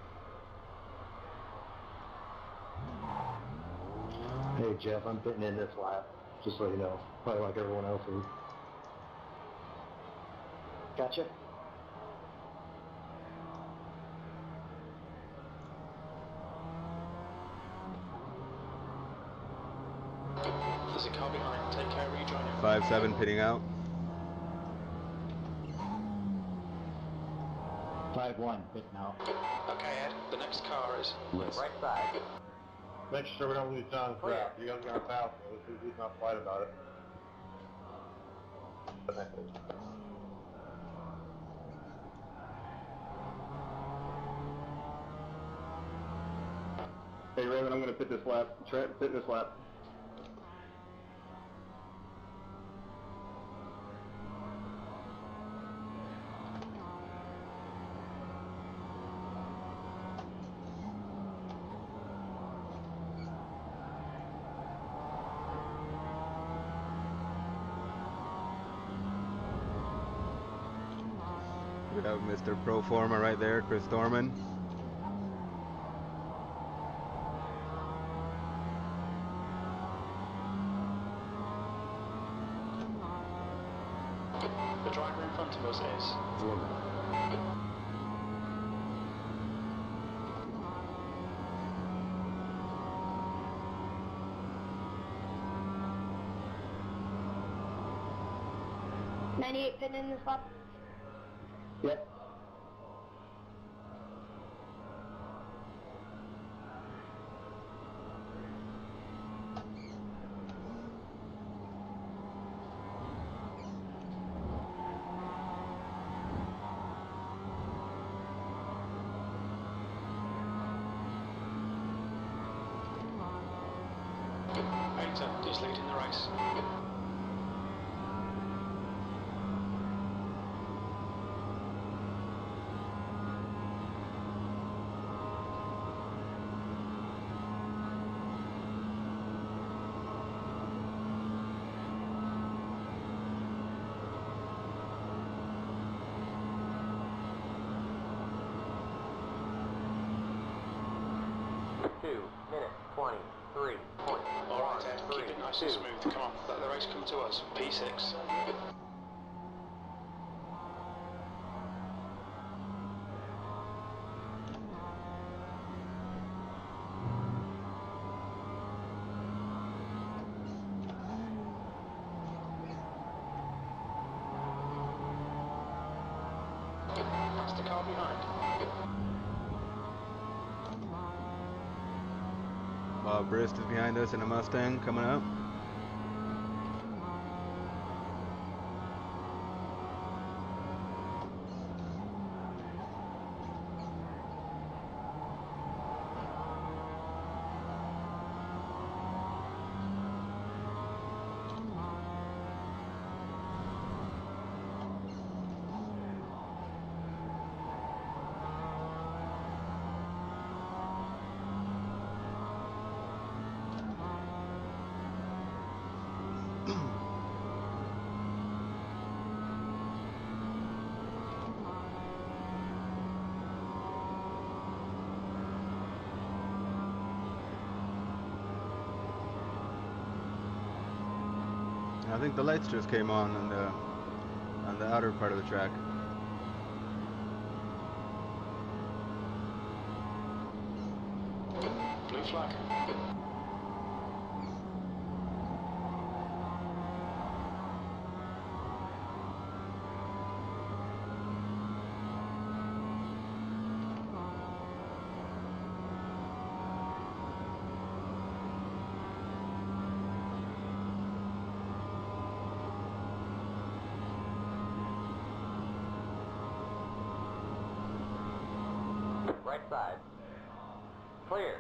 Hey Jeff, I'm pitting in this lap, just so you know. Probably like everyone else is. Gotcha. There's a car behind. Take care, rejoin him. 5-7 pitting out. 5-1 pitting out. Okay, Ed. The next car is right side. Make sure we don't lose time for that. You guys are gonna foul, so he's not fight about it. Hey Raven, I'm gonna pit this lap. Pit this lap. We have Mr. Pro Forma right there, Chris Dorman. the driver in front of us is 98 pin in this lap. Yep. Painter is leading the race. Alright Ed, keep it nice and smooth. Come on, let the race come to us. P6. That's the car behind. Bob Brist is behind us in a Mustang coming up. I think the lights just came on the outer part of the track. flag. Right side. Clear.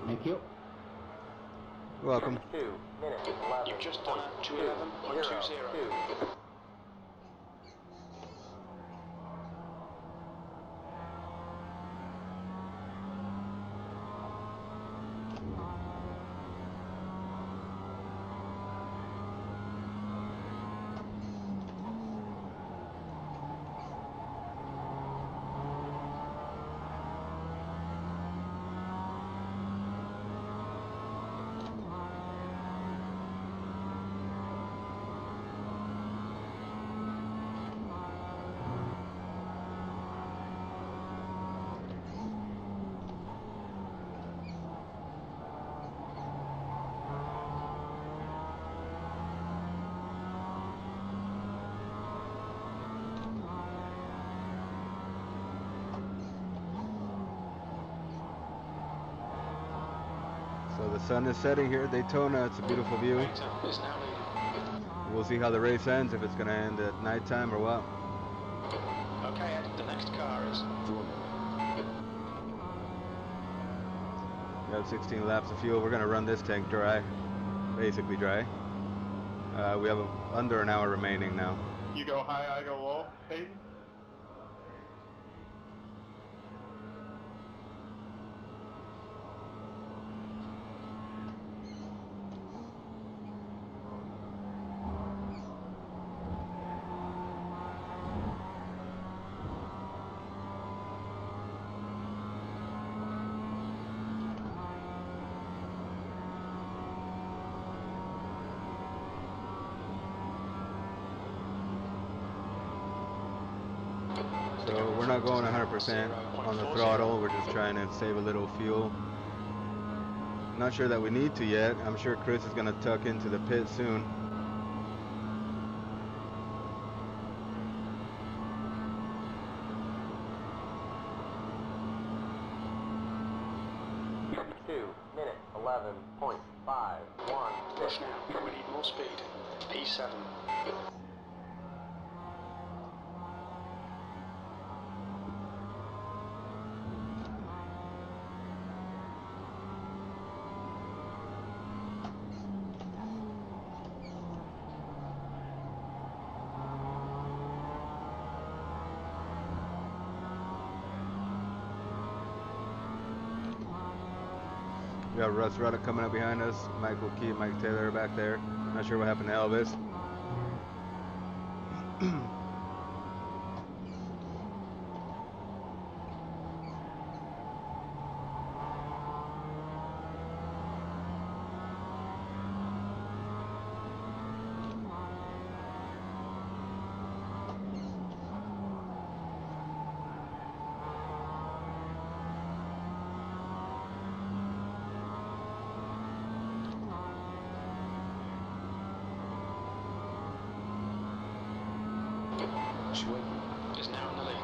Thank you. You're welcome. 2 minutes, 11. You've just done a 2:11.20. So the sun is setting here at Daytona. It's a beautiful view. Is now leading. We'll see how the race ends, if it's going to end at nighttime or what. Okay, Ed, the next car is. We have 16 laps of fuel. We're going to run this tank dry, basically dry. We have under an hour remaining now. You go high, I go low, Hayden? So we're not going 100% on the throttle. We're just trying to save a little fuel. Not sure that we need to yet. I'm sure Chris is going to tuck into the pit soon. Minute 11.51. Rush now. We need more speed. P7. We got Russ Ruddock coming up behind us. Michael Key and Mike Taylor are back there. Not sure what happened to Elvis. Is now in the lead.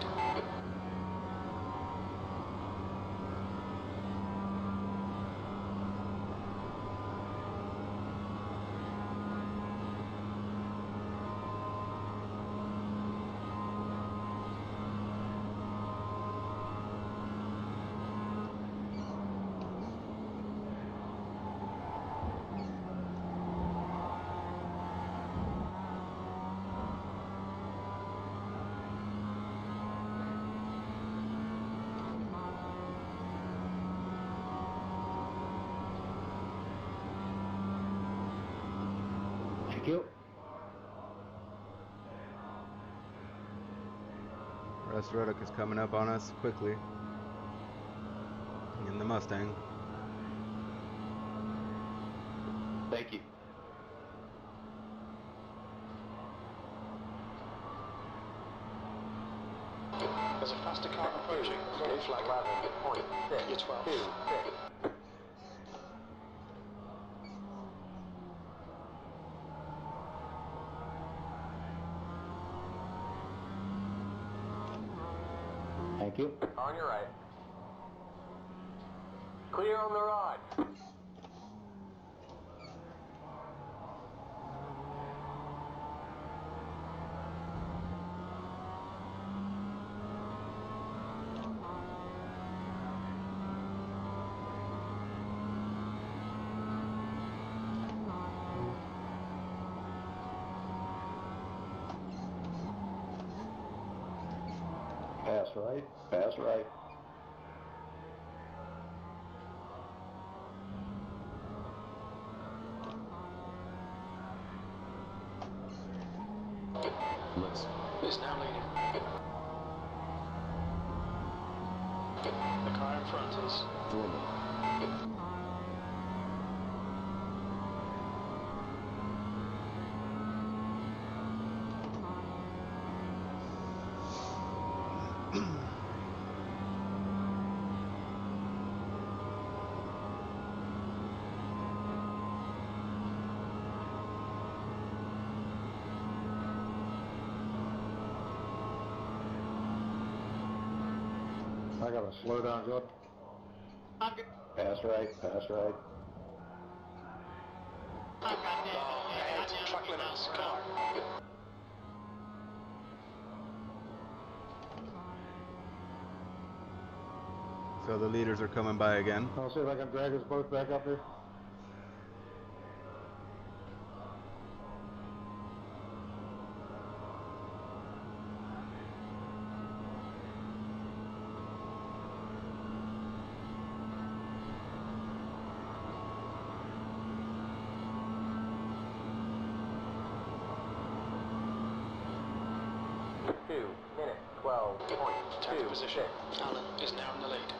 Thank you. Russ Ruddock is coming up on us quickly in the Mustang. Thank you. There's a faster car approaching. Blue flag. 11.6. You're 12. 6. Thank you. On your right. Clear on the right. Pass right. Pass right. Lewis is now leading. The car in front is Dorman. I gotta slow down, good. Pass right. Pass right. Track limits, come on. So the leaders are coming by again. I'll see if I can drag us both back up here. Minute 12.2. Position. Alan is now in the lead.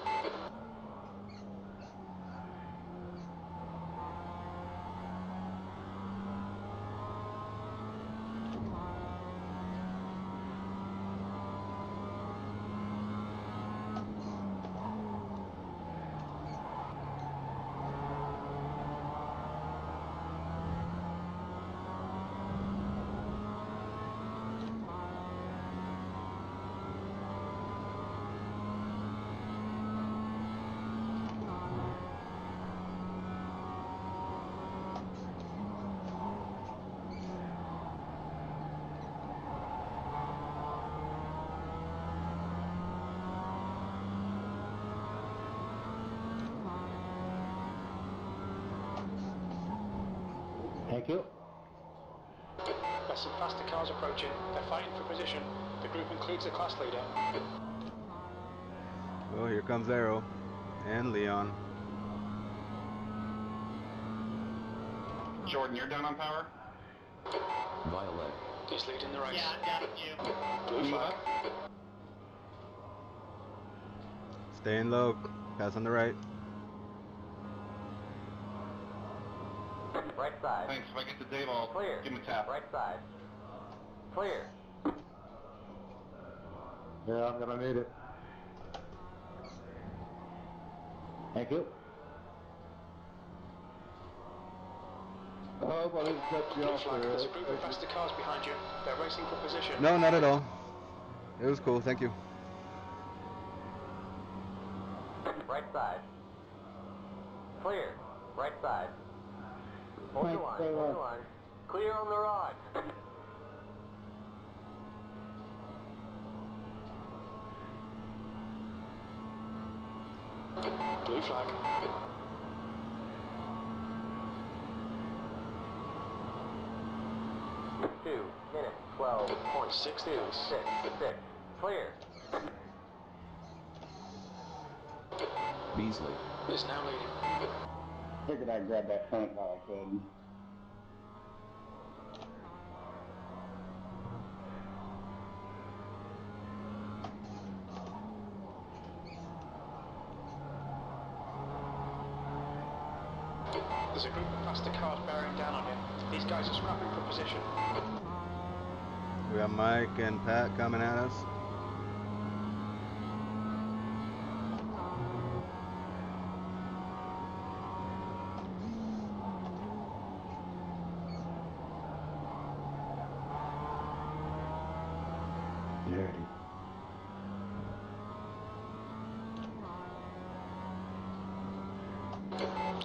Thank you. There's some faster cars approaching. They're fighting for position. The group includes the class leader. Oh, here comes Arrow and Leon. Jordan, you're down on power? Violet is leading the race. Yeah, you. Blue flag. Staying low. Pass on the right. Right side. Thanks. If I get to Dave, I'll Clear. give him a tap. Right side. Clear. Yeah, I'm gonna need it. Thank you. Oh, well, he's cut you Blue off flag. there. There's a group of faster cars behind you. They're racing for position. No, not at all. It was cool. Thank you. Right side. Clear. Right side. Hold your line. Hold your line. Clear on the right. Blue flag. Minute 12.626. Clear. Beasley is now leading. Figured I'd grab that front while I could. There's a group of faster cars bearing down on him. These guys are scrapping for position. We got Mike and Pat coming at us. Alrighty.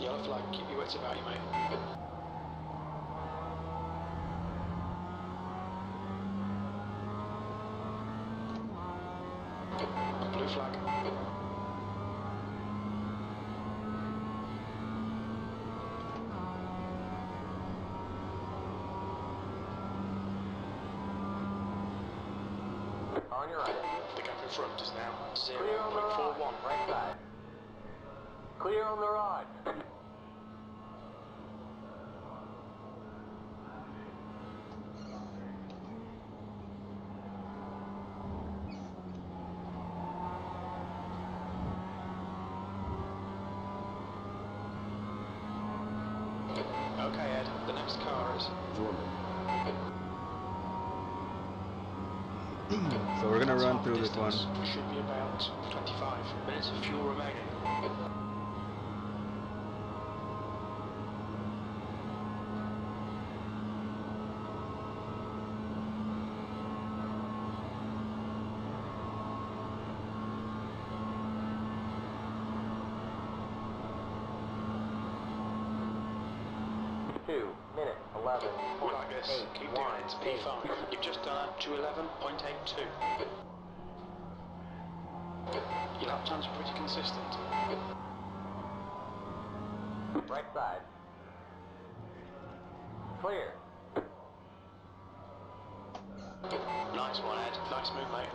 Yellow flag, keep your wits about you, mate. Blue flag. On your right. The gap in front is now Clear on the 0.41. rod. Right side. Clear on the rod. Okay, Ed, the next car is So we're gonna run through this one. Should be about 25 minutes of fuel remaining. Like this, keep doing it, it's P5. You've just done up to 11.82. Your lap times are pretty consistent. Right side. Clear. Nice one, Ed. Nice move, mate.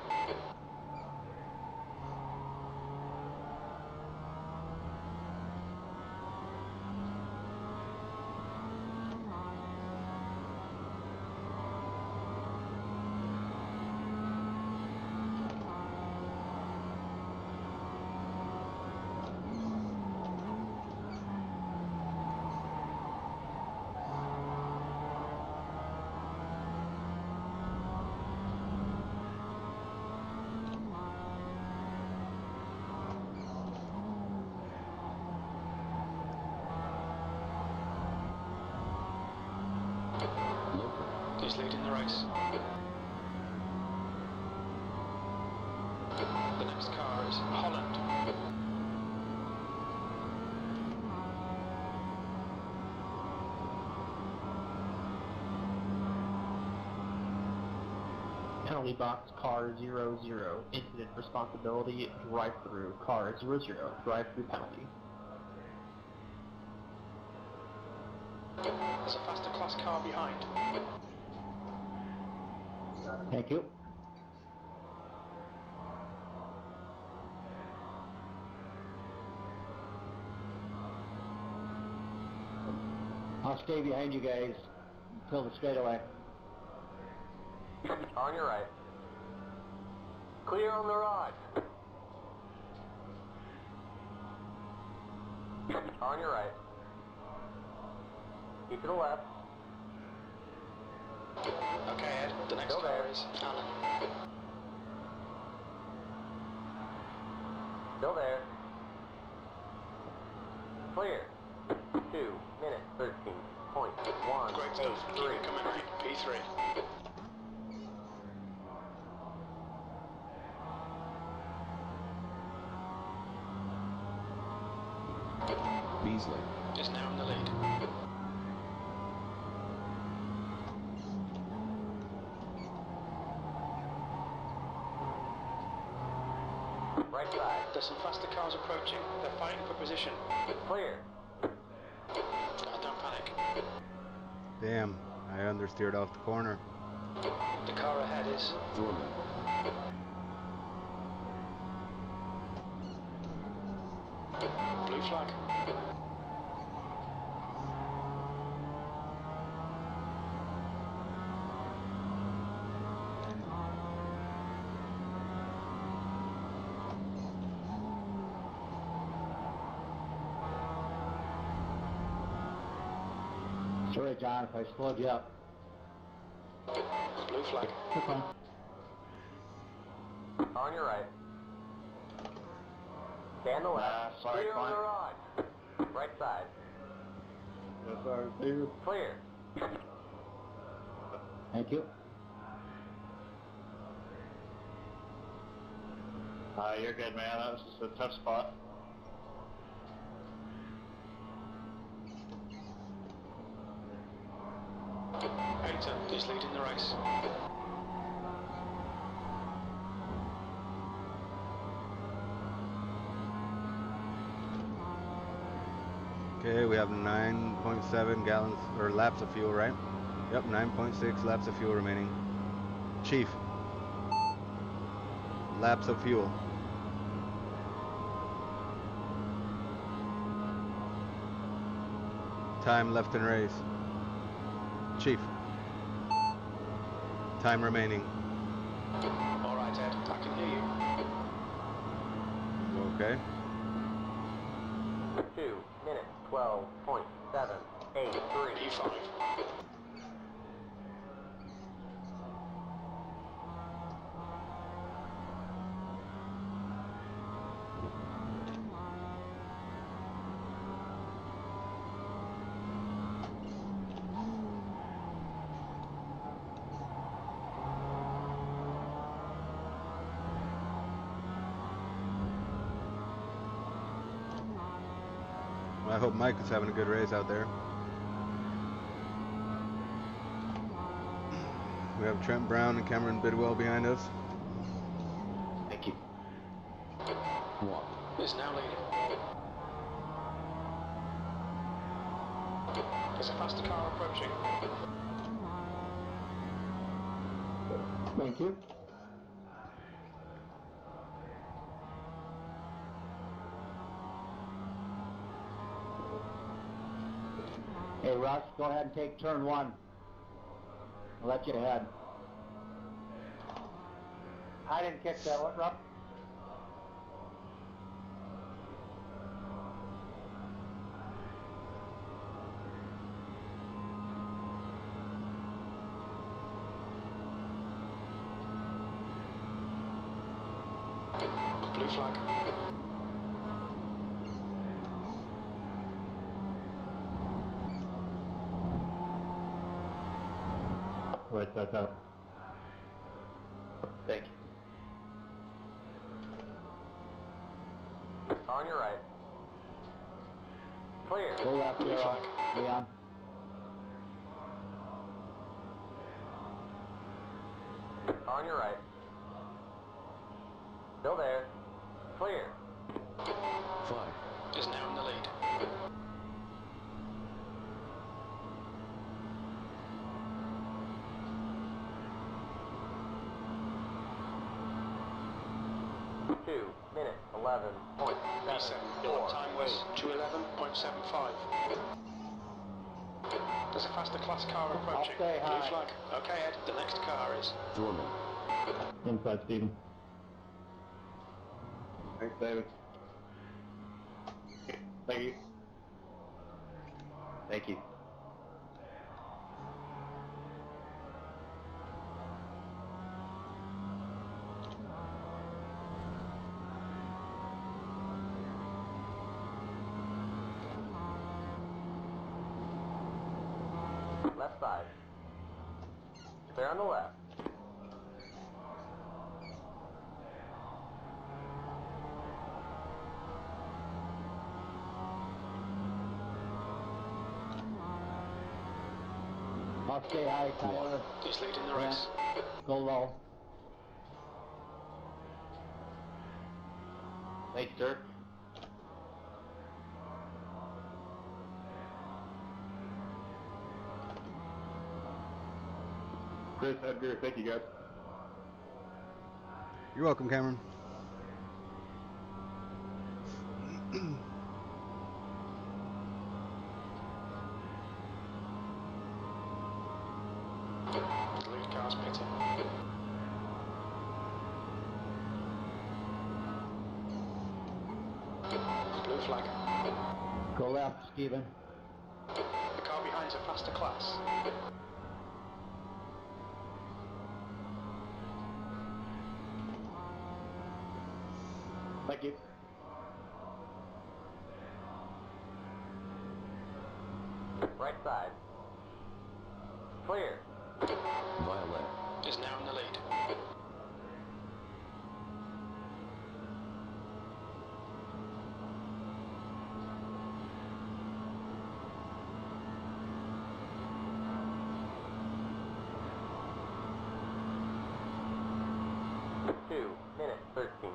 He's leading the race. The next car is Holland. Penalty box car 00. Incident responsibility drive through car 00. Drive through penalty. There's a faster class car behind. Thank you. I'll stay behind you guys until the straightaway. On your right. Clear on the rod. On your right. Keep to the left. Okay, Ed, the next Still car there. is Alan. Still there. Clear. 2 minutes 13.1. Great stuff. Keep it coming, mate. P3. Beasley is now in the lead. Right side. There's some faster cars approaching. They're fighting for position. Clear. Don't panic. Damn, I understeered off the corner. The car ahead is Jordan. Blue flag. Sorry, John, if I slowed you up. Blue flag. Okay. On your right. Stay on the left. Clear on the rod. Right side. Yes, sir. Clear. You're good, man. That was just a tough spot. Hayter is leading the race. Okay, we have 9.7 gallons or laps of fuel, right? Yep, 9.6 laps of fuel remaining. Chief, laps of fuel. Time left in race. Chief, time remaining. All right, Ed, I can hear you. Okay. 2 minutes, 12.783. P5. Well, I hope Mike is having a good race out there. We have Trent Brown and Cameron Bidwell behind us. Thank you. Is now leading. There's a faster car approaching. Thank you. Hey, Russ, go ahead and take turn 1. I'll let you ahead. I didn't catch that. What, Russ? Blue flag. Right, that's up. Thank you. On your right. Clear. Go left, Blue flag. Leon. On your right. Still there. Clear. Flag. Is now in the lead. Minutes, 11.74. Your time was 2:11.75. There's a faster class car approaching. stay high. Blue flag. Okay, Ed, the next car is Dorman. Inside, Steven. Thanks, David. Thank you. Thank you. Left side. Clear on the left. I'll stay high, Tyler. He's leading the race. Go low. Thanks, sir. Chris, Edgar, thank you guys. You're welcome, Cameron. The lead car's pitting. Blue flag. Go left, Stephen. The car behind's a faster class. Thank you. Right side. Clear. Violet is now in the lead. 2 minutes 13.007.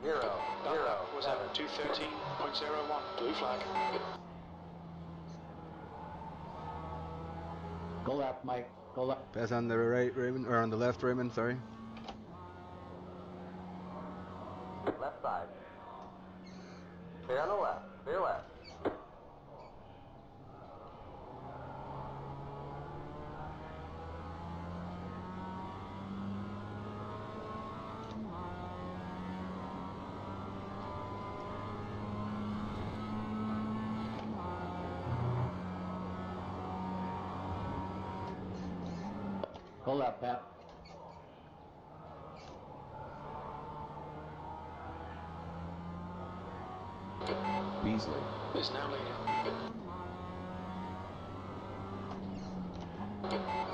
That was at 2:13.01. Blue flag. Go left, Mike. Go left. Pass on the right, Raymond, or on the left, Raymond. Sorry. Left side. Clear on the left. Clear left. Go left, Pat. Beasley. Is now leading.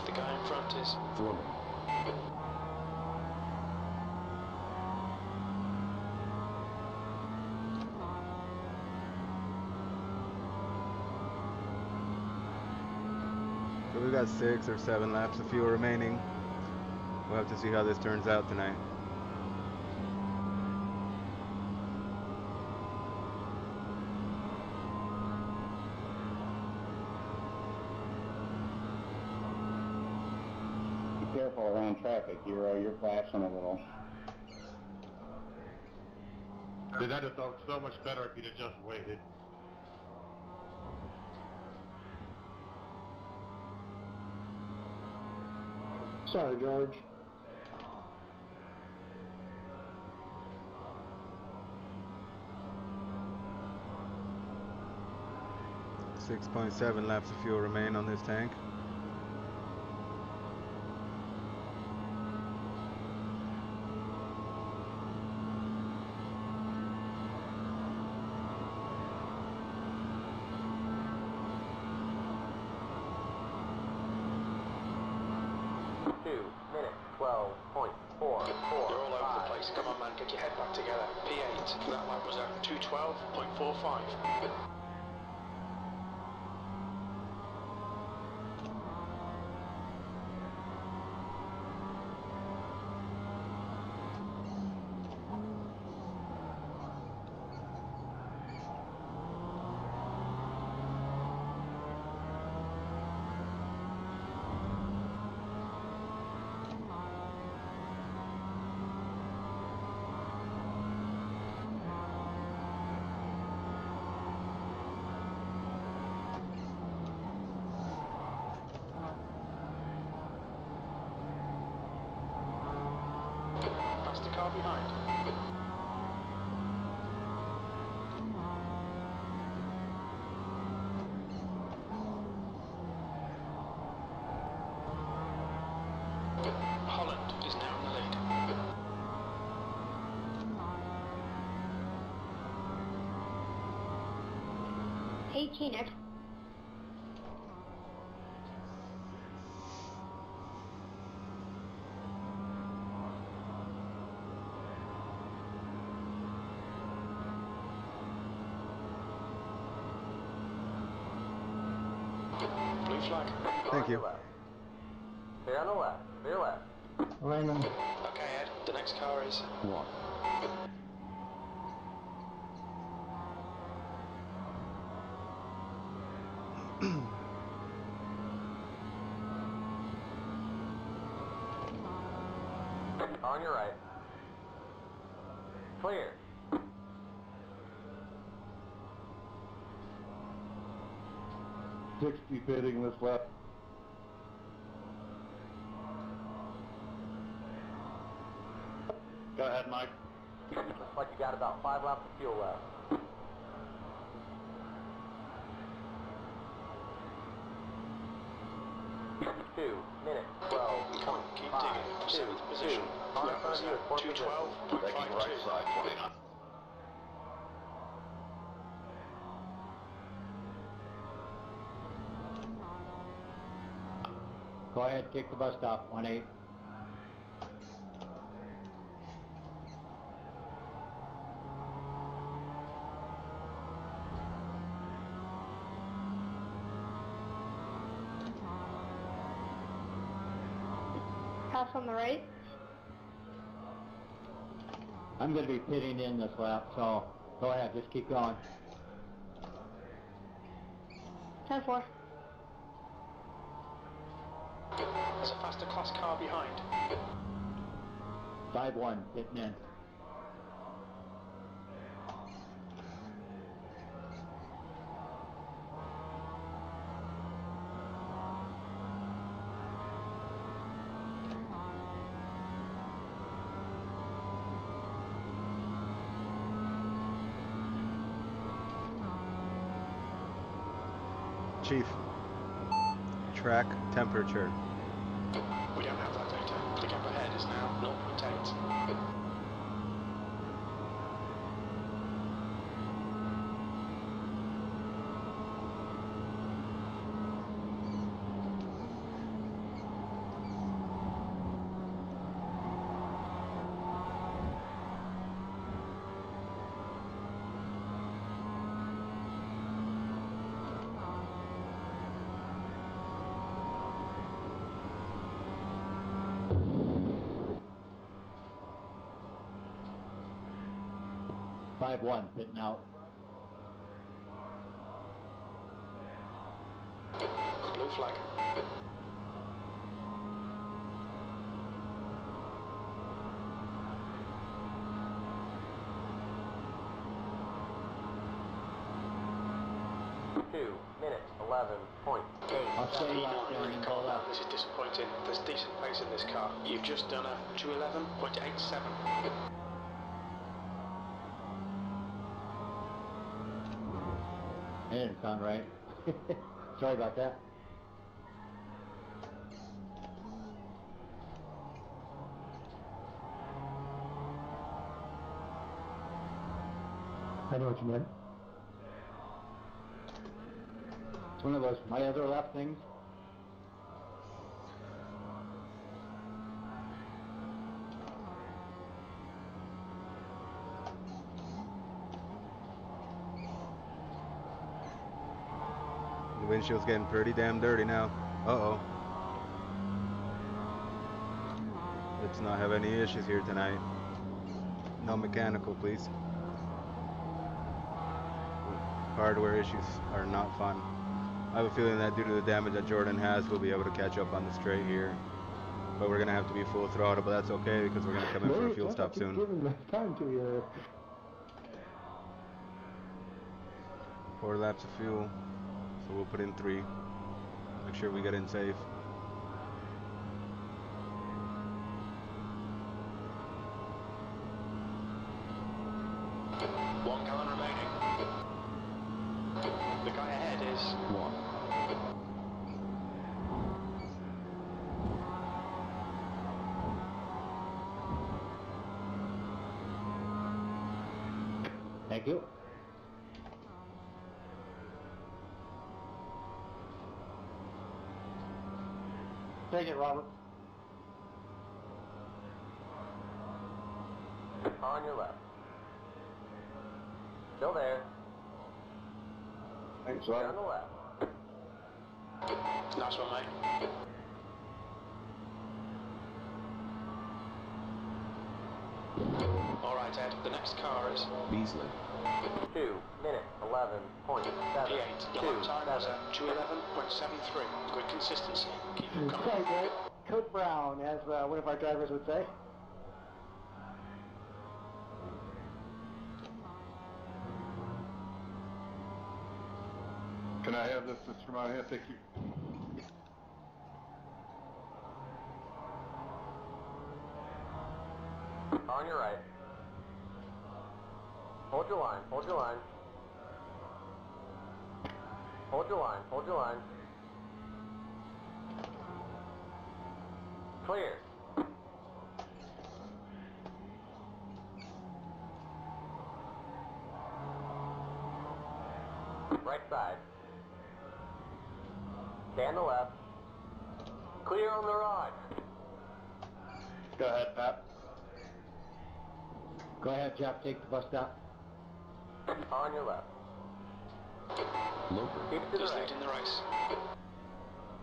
The guy in front is Foreman. So we've got 6 or 7 laps, a few remaining. We'll have to see how this turns out tonight. Be careful around traffic, Hero. You're flashing a little. Dude, that'd have felt so much better if you'd have just waited. Sorry, George. .7 laps of fuel remain on this tank. Come on, man, get your head back together. P8, that lap was at 2:12.45. That's the car behind. Holland is now in the lead. 18X. Blue flag. Thank you. Clear on the left. Clear left. Raymond. Okay, Ed. The next car is 1. On your right. Clear. $60 pitting this lap. Go ahead, Mike. Looks like you got about 5 laps of fuel left. Two minutes, 12. Come on, keep digging. 7th position. That was at 2:12.52. Right side, 29. Go ahead, take the bus stop, 1-8. Pass on the right. I'm going to be pitting in this lap, so go ahead, just keep going. 10-4. There's a faster class car behind. 5-1, pitting in. Chief, track temperature. We don't have that data. The gap ahead is now 0.8. One pitting out. Blue flag. Minutes 11.8. This is disappointing. There's decent pace in this car. You've just done a 211.87. That didn't sound right. Sorry about that. I know what you meant. It's one of those my other lap things. The windshield's getting pretty damn dirty now. Uh-oh. Let's not have any issues here tonight. No mechanical, please. Hardware issues are not fun. I have a feeling that due to the damage that Jordan has, we'll be able to catch up on the straight here. But we're going to have to be full throttle, but that's okay because we're going to come in for a fuel stop soon. Time to you. 4 laps of fuel, so we'll put in 3. Make sure we get in safe. One gallon remaining. The guy ahead is 1. Thank you. Take it, Robert. On your left. Still there. Thanks, On Robert. the left. Nice one, mate. Alright, Ed, the next car is Beasley. 2 minutes 11.7. P8. Your lap time was at 211.73. Good consistency. Keep it coming. Quite right. Coach Brown, as one of our drivers would say. Can I have this from my hand? Thank you. On your right. Hold your line, hold your line. Hold your line, hold your line. Clear. Right side. Stay on the left. Clear on the right. Go ahead, Pat. Go ahead, Jeff, take the bus stop. On your left. Loper. Keep it to the He's right. leading the race.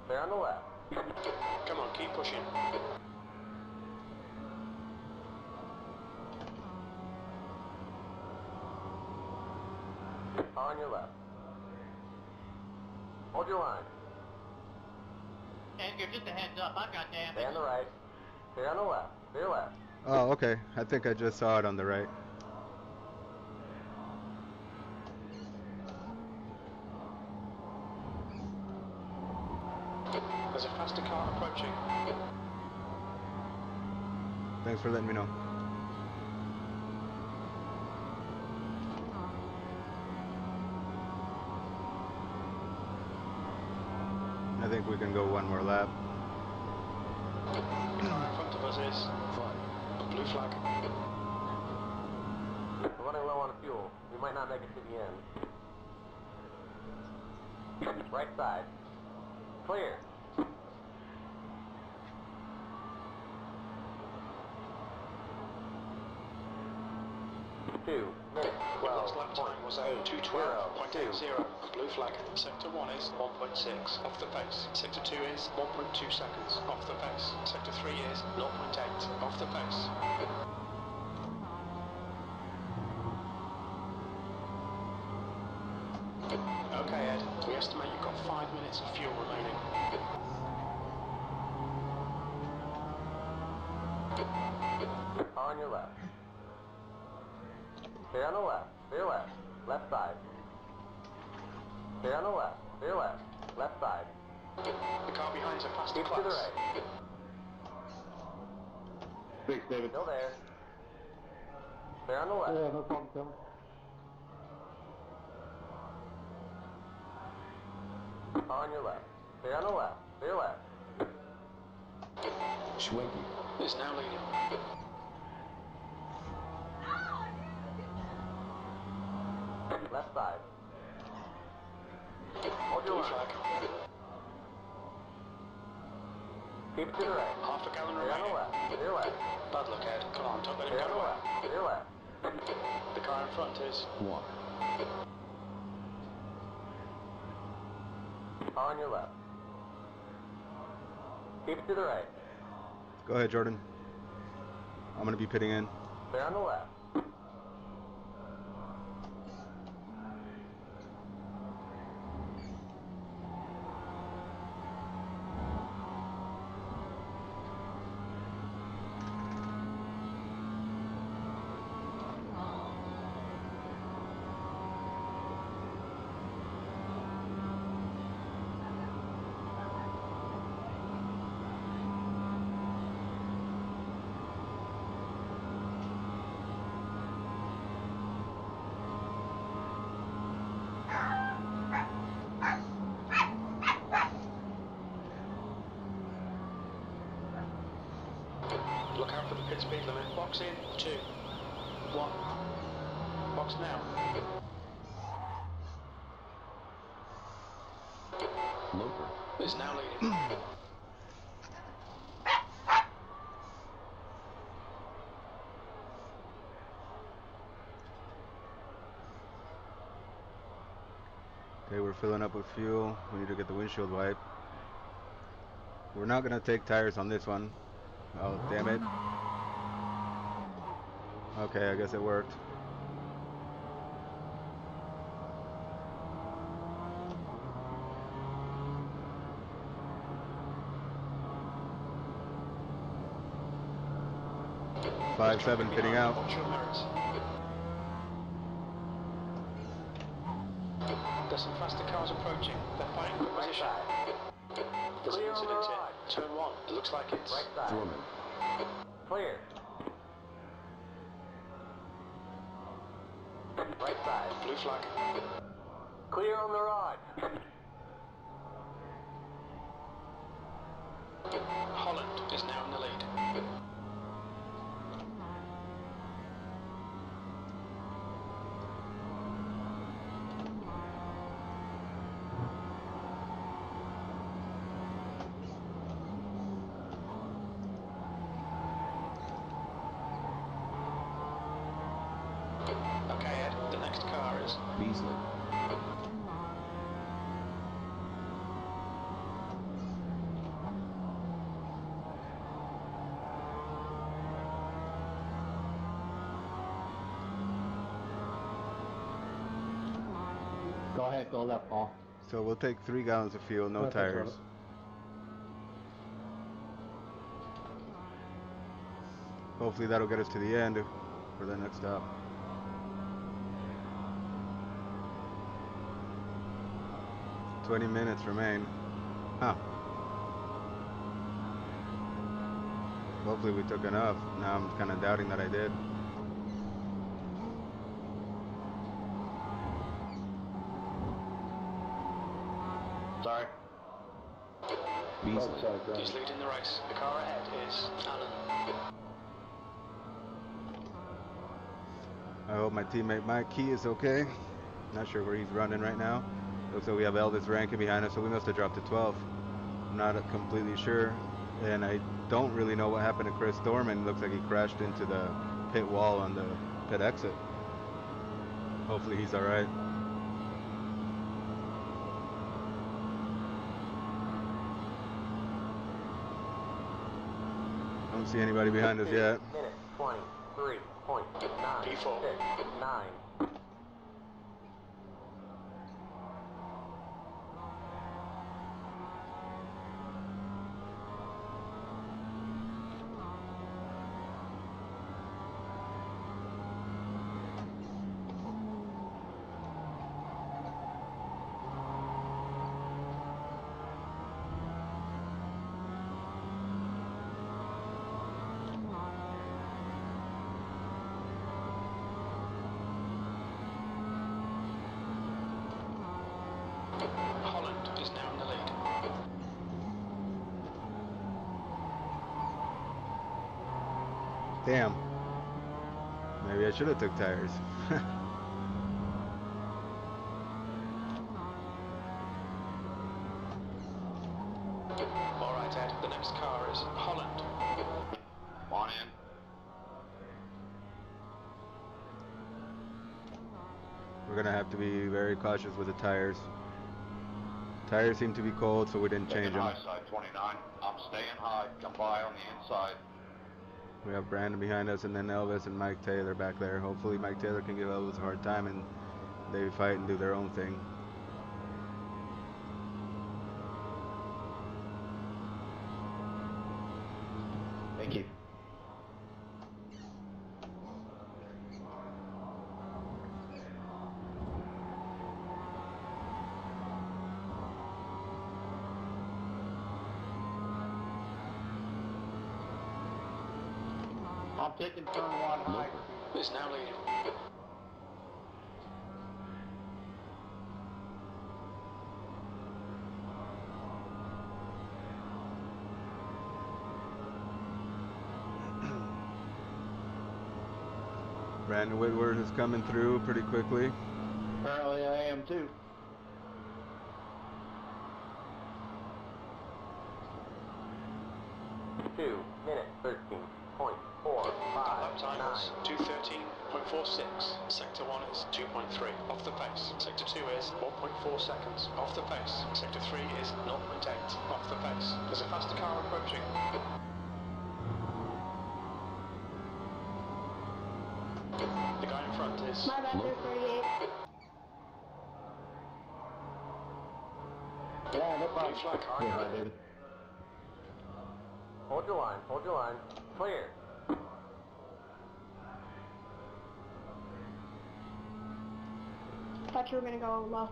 They're on the left. Come on, keep pushing. Car on your left. Hold your line. Edgar, just a heads up, I've got damage. Stay on the right. Stay on the left. Clear left. Oh, okay. I think I just saw it on the right. There's a faster car approaching. Thanks for letting me know. I think we can go one more lap. The car in front of us is fine. Blue flag. We're running low on fuel. We might not make it to the end. Right side. Clear. Two minutes. Last lap time was 2:12.80. Blue flag. Sector 1 is 1.6 off the pace. Sector 2 is 1.2 seconds off the pace. Sector 3 is 0.8 off the pace. Okay, Ed. We estimate you've got 5 minutes of fuel remaining. Car on your left. Stay on the left. Clear left. Left side. Stay on the left. Clear left. Left side. The car behind's a faster Keep class. to the right. Thanks, David. Still there. Stay on the left. Yeah, no problem, Kevin. Car on your left. Stay on the left. Clear left. Schwenky is now leading. Left side. Hold your Blue line. flag. Keep to the right. Half a gallon Stay on the remaining. left. Clear left. Bad luck, Ed. Come on, don't let him Stay on get the away. left. Clear left. The car in front is 1. Car on your left. Keep it to the right. Go ahead, Jordan. I'm going to be pitting in. Stay on the left. 2, 1. Box now. Loper is now leading. Okay, we're filling up with fuel. We need to get the windshield wiped. We're not going to take tires on this one. Oh, damn it. Okay, I guess it worked. Five, 7, pitting out. There's some faster cars approaching. They're fighting for position. There's an incident in turn 1. It looks like it's Foreman. Clear. Right side. Blue flag. Clear on the right. Holland is now in the lead. Okay, Ed, the next car is Beasley. ahead, go left, Paul. So we'll take 3 gallons of fuel, no tires. Hopefully that'll get us to the end for the next stop. "20 minutes remain." Huh. Hopefully we took enough. Now I'm kind of doubting that I did. Sorry. He's leading the race. The car ahead is Alan. I hope my teammate Mike Key is okay. Not sure where he's running right now. Looks like we have Elvis ranking behind us, so we must have dropped to 12. I'm not completely sure. And I don't really know what happened to Chris Thorman. Looks like he crashed into the pit wall on the pit exit. Hopefully he's alright. Don't see anybody behind us yet. Minute 23.969. Holland is now in the lead. Damn. Maybe I should have took tires. Alright, Ed, the next car is Holland. On in. We're gonna have to be very cautious with the tires. Tires seem to be cold, so we didn't change them. High side 29. I'm staying high. Come by on the inside. We have Brandon behind us, and then Elvis and Mike Taylor back there. Hopefully Mike Taylor can give Elvis a hard time and they fight and do their own thing. Thank you. I'm taking turn 1 high. Is now leading. Brandon Whitworth is coming through pretty quickly. Apparently I am too. Two minute 13.45. Lap time is 2:13.46. Sector 1 is 2.3 off the pace. Sector 2 is 1.4 seconds off the pace. Sector 3 is 0.8 off the pace. There's a faster car approaching. The guy in front is... My bad, there's 38. Yeah, no problem. Blue flag car. Yeah, hi, David. Hold your line, hold your line. Clear. Thought you were gonna go low.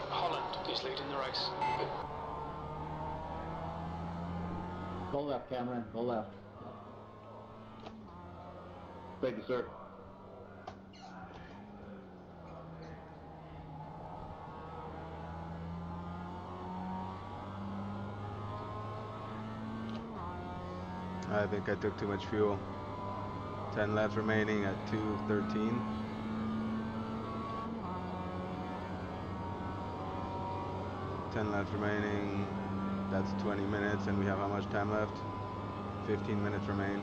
Holland is leading the race. Go left, Cameron, go left. Thank you, sir. I think I took too much fuel. 10 laps remaining at 2:13. Laps remaining. That's 20 minutes, and we have how much time left? 15 minutes remain.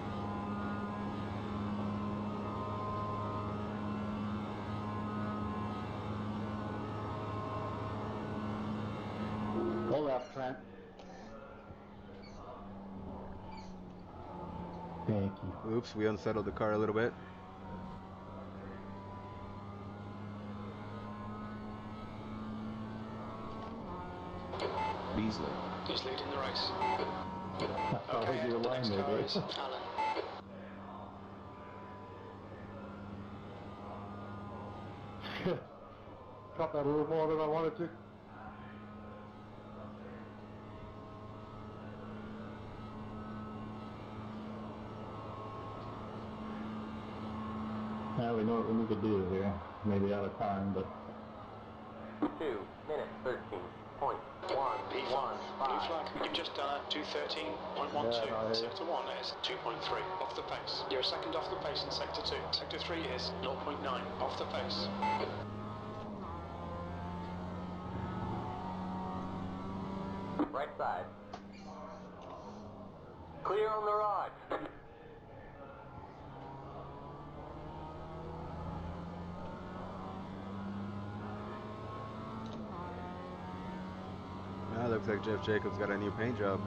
Go left, Trent. Thank you. Oops, we unsettled the car a little bit. Beasley. He's leading the race. I'll Okay, leave you the alone next there, car Dave. is Alan. Dropped that a little more than I wanted to. Now we know what we need to do here. Maybe out of time, but 2 minutes 13.115. Blue flag. You've just done a 2:13.12. Yeah, Sector 1 is 2.3 off the pace. You're a second off the pace in Sector 2. Sector 3 is 0.9 off the pace. Right side. Clear on the right. Now looks like Jeff Jacobs got a new paint job.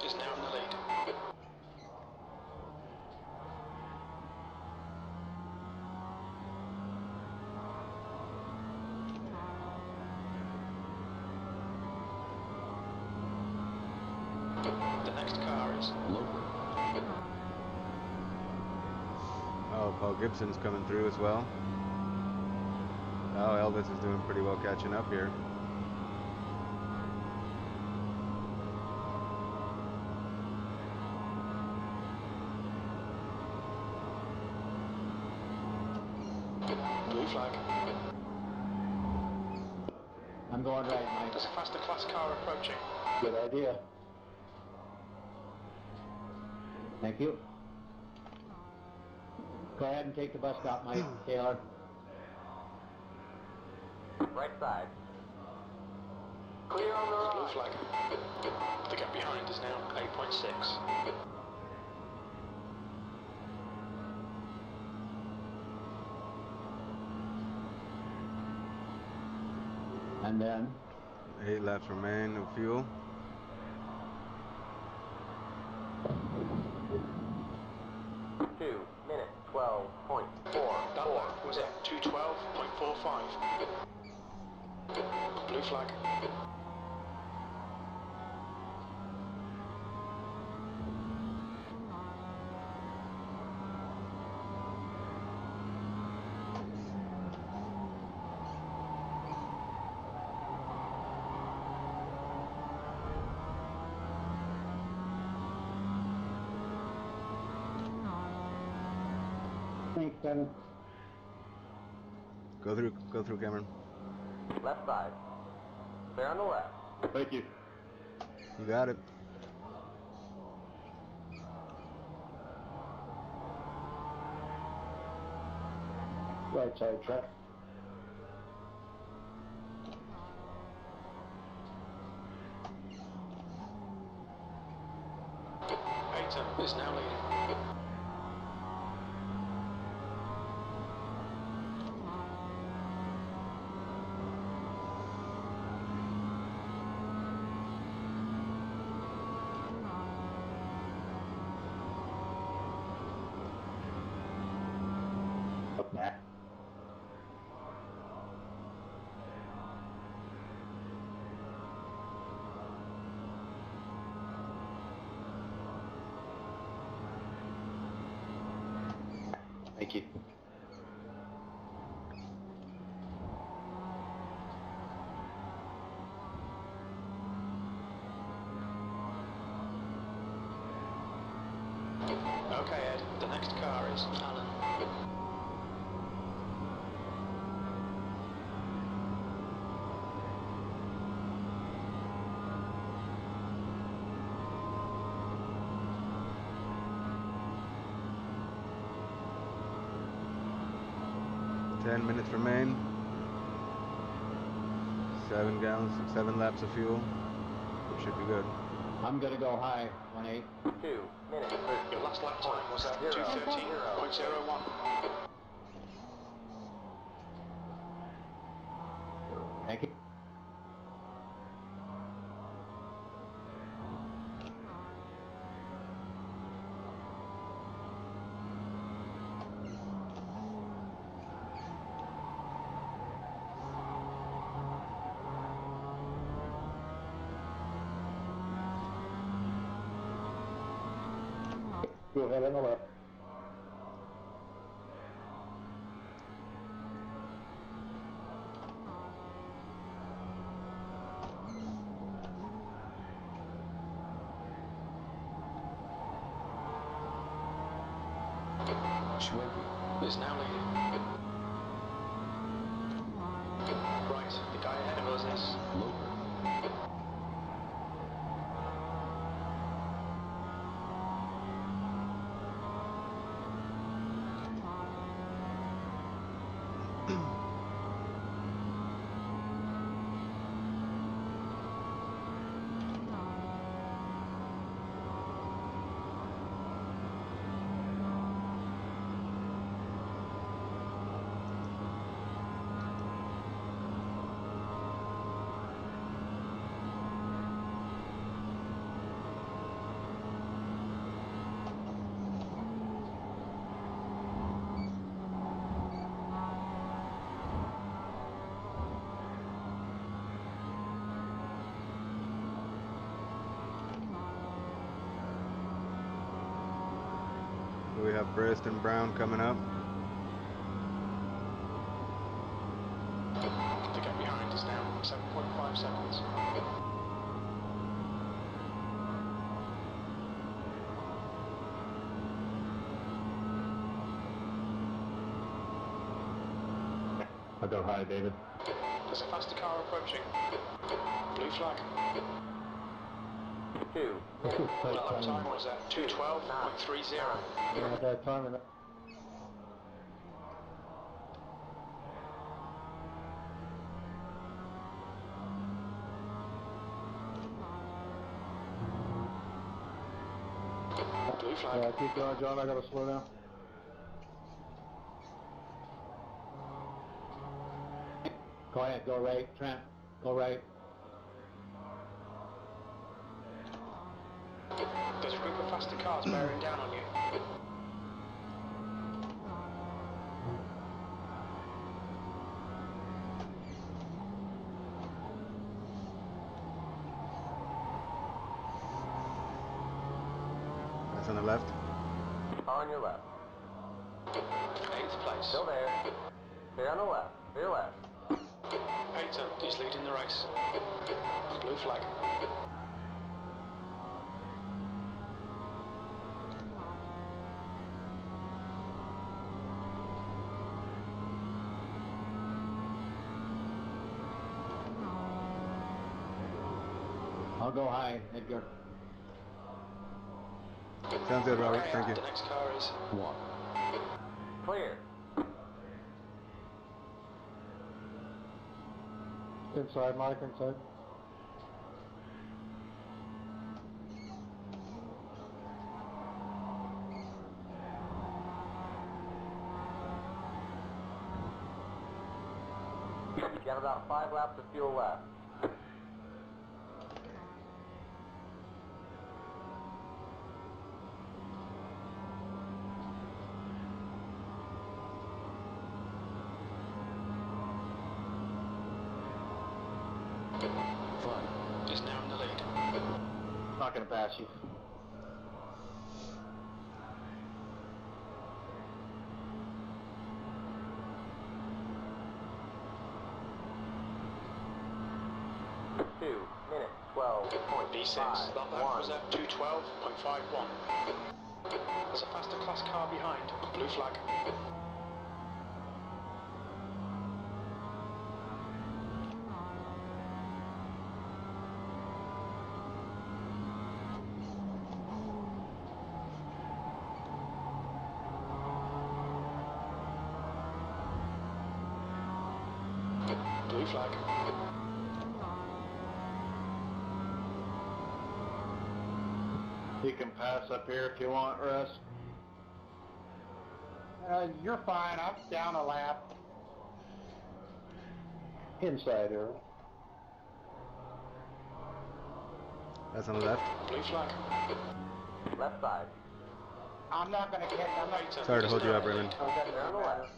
Is now in the lead. The next car is Loper. Oh, Paul Gibson's coming through as well. Oh, Elvis is doing pretty well catching up here. blue flag. I'm going right, Mike. There's a faster class car approaching. Good idea. Thank you. Go ahead and take the bus stop, Mike. Taylor. Right side. Clear on the right. Blue flag. The gap behind is now 8.6. And then 8 laps remain, no fuel. Two minutes 12.4. That lap was at 2:12.45. Blue flag. thanks, Kevin. Go through, Cameron. Left side. Clear on the left. thank you. You got it. Right side track. Aiton is now leading. Up back. Thank you. Okay, Ed. The next car is Alan. Ten minutes remain. 7 laps of fuel. Should be good. I'm gonna go high, 1-8. 2 minutes 13. Your last lap time was at 2:13.01. Thank you. Go ahead on the left. Schwinn is now leading. Right, the guy ahead of us is Loper. We have Preston Brown coming up. The gap behind is now 7.5 seconds. I'll go high, David. There's a faster car approaching. Blue flag. 2. What lap time was that? 2:12.30. Yeah, that time enough. Blue flag. Keep going, John. I gotta slow down. Go ahead, go right, Trent. Go right. There's a group of faster cars bearing down on you. That's on the left. On your left. 8th place. Still there. Stay on the left. Clear left. Peyton is leading the race. Blue flag. I'll go high, Edgar. Sounds good, Robert. Thank you. The next car is 1. Clear. Inside, Mike, inside. Got about 5 laps of fuel left. Is now in the lead. Not gonna pass you. B6, that lap was at 2:12.51. There's a faster class car behind. Blue flag. Blue flag. You can pass up here if you want, Russ. You're fine. I'm down a lap. Inside arrow. That's on the left. Blue flag. Left side. I'm not going to catch. I'm not. Sorry to hold you up, Raymond. They're on the left.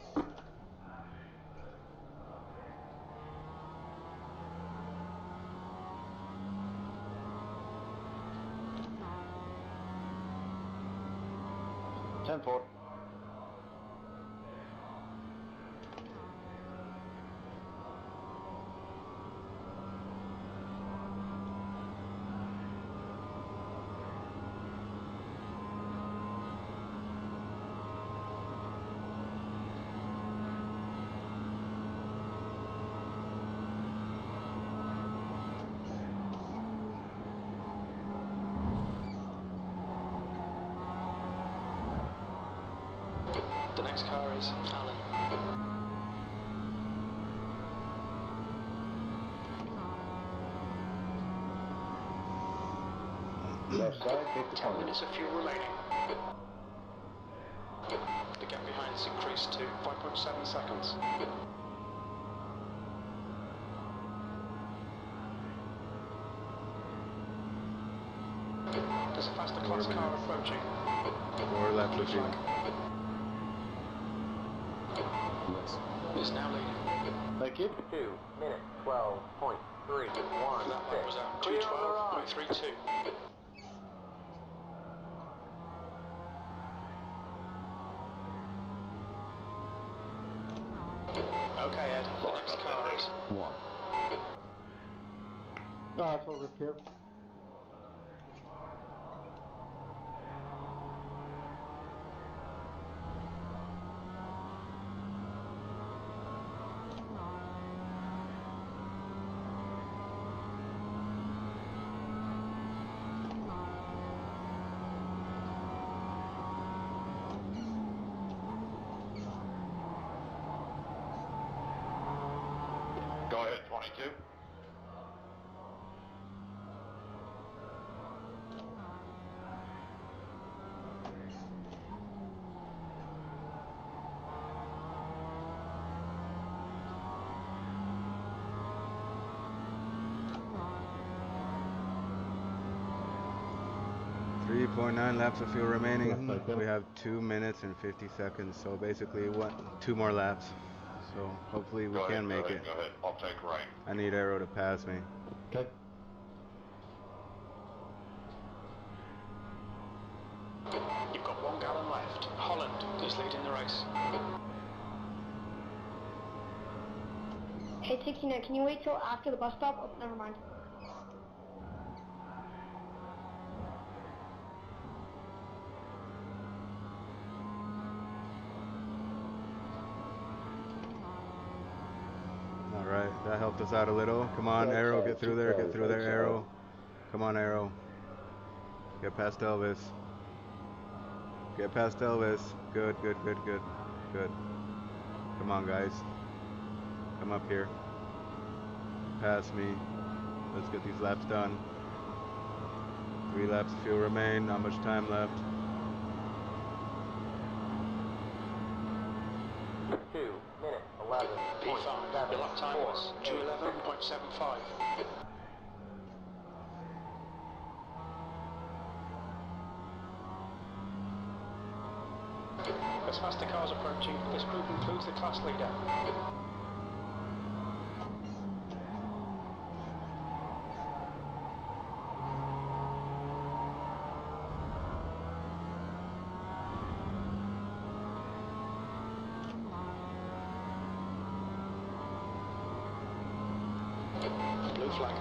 Ten four. The next car is Alan. Left side, take the 10 corner. minutes of fuel remaining. The gap behind is increased to 5.7 seconds. There's a faster class car approaching. 4 left of you. Is now leading. Thank you. 2 minutes, 12.31. That lap was at Clear on the 2:12.32. Okay, Ed, the next car is 1. No, that's over here. Go ahead, 22. .9 laps of fuel remaining. We have 2 minutes and 50 seconds, so basically 2 more laps. So hopefully we can make it. Go ahead, I'll take right. I need Arrow to pass me. Okay. You've got 1 gallon left. Holland is leading the race. Hey, 69, can you wait till after the bus stop? Oh, never mind. Alright, that helped us out a little. Come on, Arrow, get through there, Arrow. Come on, Arrow. Get past Elvis. Get past Elvis. Good, good, good, good, good. Come on, guys. Come up here. Pass me. Let's get these laps done. 3 laps of fuel remain. Not much time left. 2 minutes, 11. P5, your lap time was 2:11.75. As faster cars approaching, this group includes the class leader. Blue flag.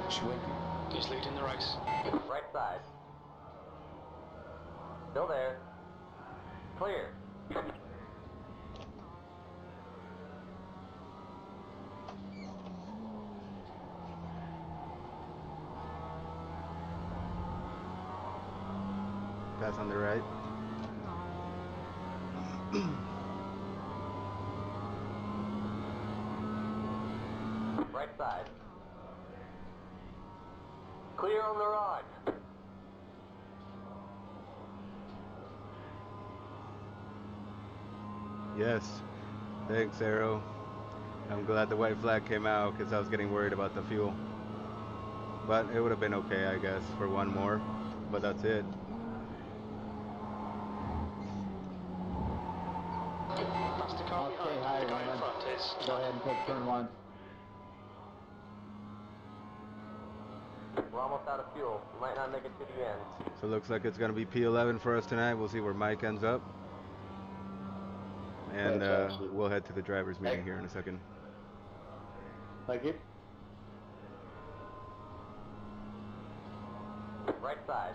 Schwinn is leading the race. Right side. Still there. Clear. Pass on the right. Right side. Clear on the right. Yes. Thanks, Arrow. I'm glad the white flag came out because I was getting worried about the fuel. But it would have been okay, I guess, for one more. But that's it. That's the car behind. Hi, The guy in Raymond. front is... Go ahead and take turn 1. We're almost out of fuel. We might not make it to the end. So it looks like it's going to be P11 for us tonight. We'll see where Mike ends up. And we'll head to the driver's meeting here in a second. Thank you. Right side.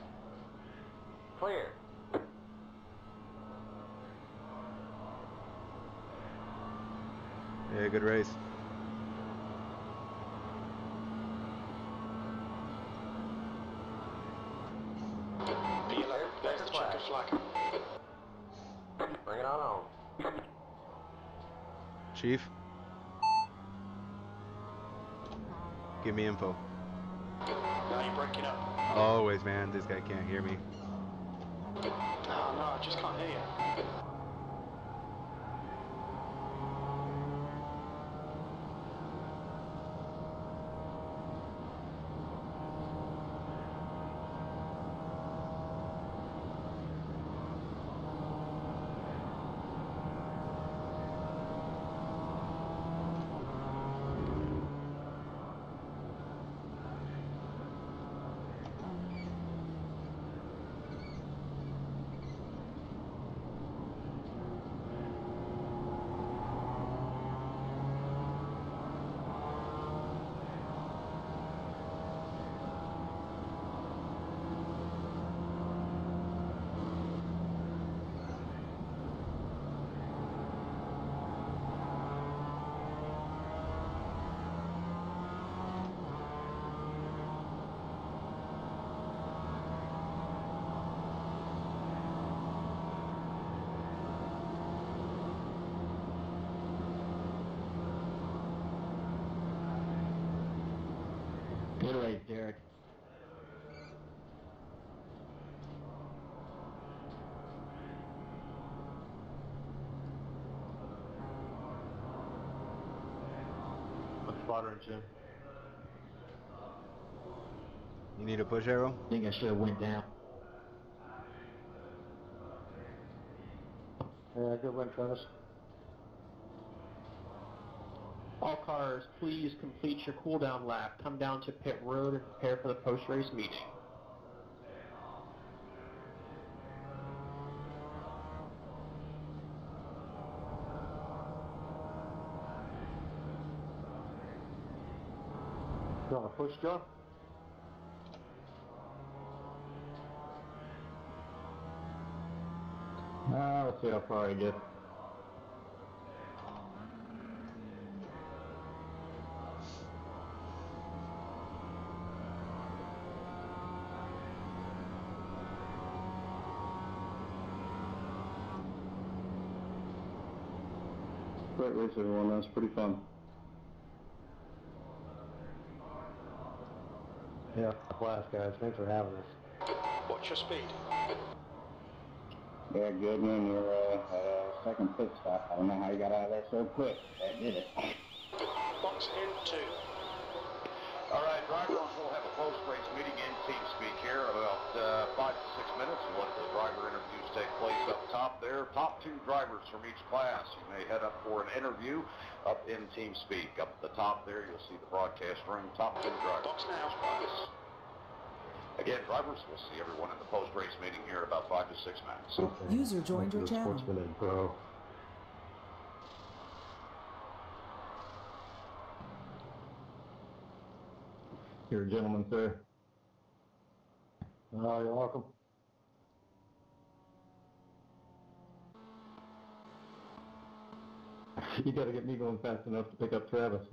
Clear. Yeah, good race. P11, there's the checkered flag. Bring it on home. Chief? Give me info. Now you're breaking up. Always, man. This guy can't hear me. Oh no, I just can't hear you. Good race, Derek. What's spottering, Jim? You need a push arrow? I think I should have went down. Good one, Travis. All cars, please complete your cooldown lap. Come down to pit road and prepare for the post-race meeting. You want to push, Joe? Let's see how far I get. Great race, everyone. That was pretty fun. Yeah, class, guys. Thanks for having us. What's your speed? Yeah, good one. You're second pit stop. I don't know how you got out of there so quick. That did it. Box in 2. All right, drivers, we'll have a post-race meeting in TeamSpeak here in about 5 to 6 minutes. We'll let the driver interviews take place up top there. Top 2 drivers from each class. You may head up for an interview up in TeamSpeak. Up at the top there, you'll see the broadcast room. Top 2 drivers. Box now. Again, drivers, we'll see everyone in the post-race meeting here in about 5 to 6 minutes. Okay. User joined your channel. Sportsman and Pro. You're a gentleman, sir. Oh, you're welcome. You got to get me going fast enough to pick up Travis.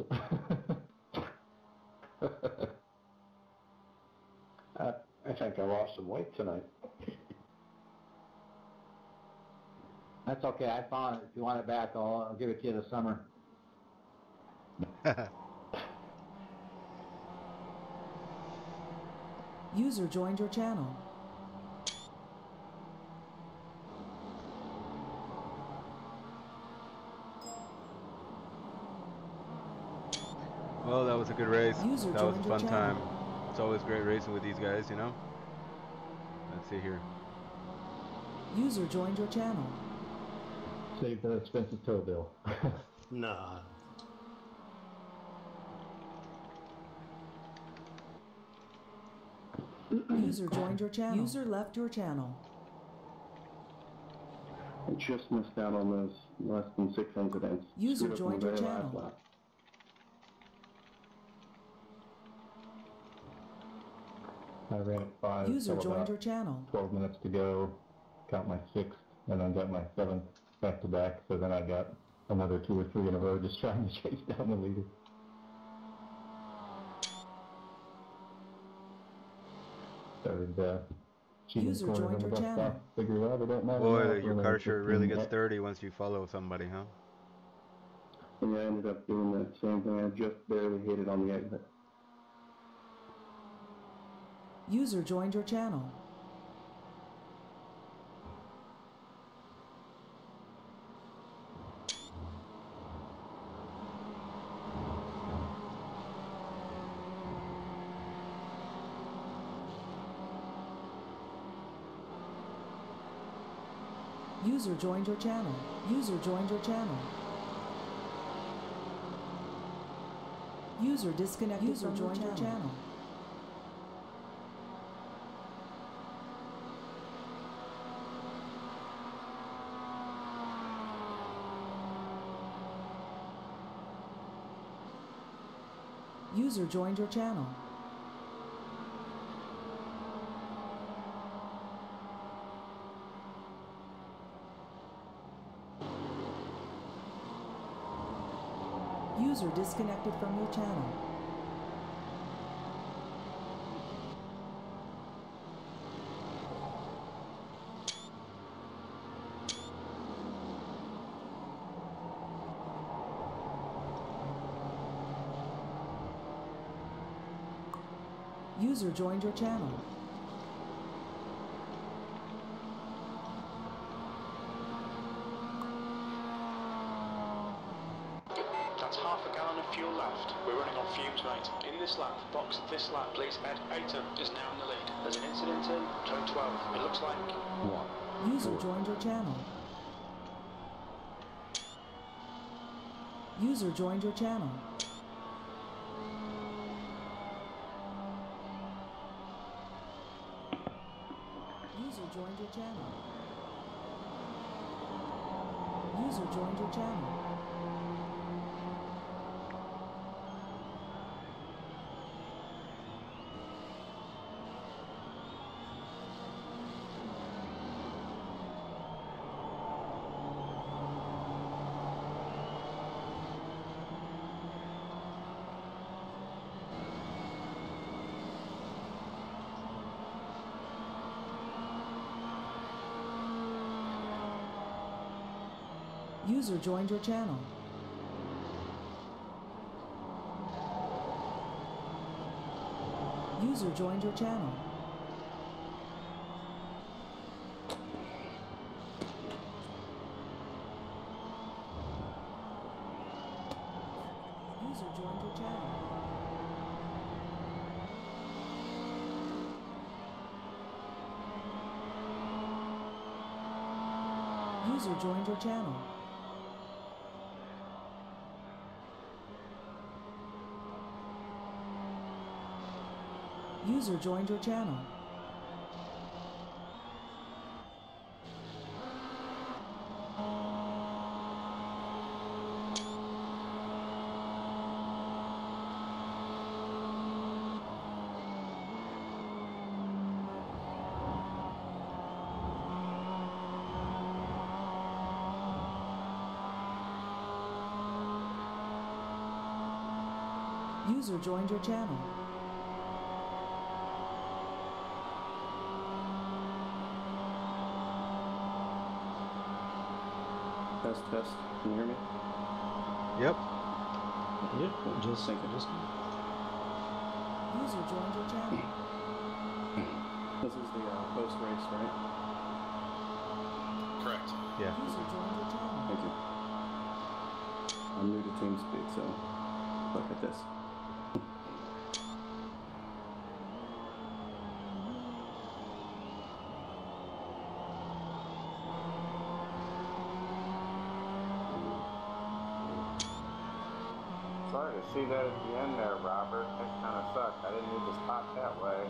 I think I lost some weight tonight. That's okay. I found it. If you want it back, I'll give it to you this summer. User joined your channel. Well, that was a good race. User That was a joined your fun channel. time. It's always great racing with these guys, you know? Let's see here. User joined your channel. Save the expensive tow bill. Nah. User joined your channel. User left your channel. I just missed out on those less than 6 incidents. User Screwed up joined on the your very last channel. lap. I ran at 5. User till joined about your channel. 12 minutes to go. Count my 6th, and then got my 7th back to back. So then I got another 2 or 3 in a row just trying to chase down the leader. Started cheating User corners joined on the your bus channel. stop. Figured out it don't matter. Boy, now, your so car then sure 15 really gets minutes. dirty once you follow somebody, huh? And I ended up doing the same thing. I just barely hit it on the exit. User joined your channel. User joined your channel. User joined your channel. User disconnected from your channel. User joined your channel. User disconnected from your channel. User joined your channel. That's half a gallon of fuel left. We're running on fumes, mate. In this lap, box this lap, please. Ed Ayton is now in the lead. There's an incident in turn 12. It looks like... User joined your channel. User joined your channel. User joined your channel. User joined your channel. User joined your channel. User joined your channel. User joined your channel. User joined your channel. User joined your channel. User joined your channel. Test, test. Can you hear me? Yep. Yeah, just a second. User joined your channel. This is the post race, right? Correct. Yeah. User joined your channel. Thank you. I'm new to TeamSpeak, so look at this. see that at the end there, Robert. That kind of sucked. I didn't need to spot that way.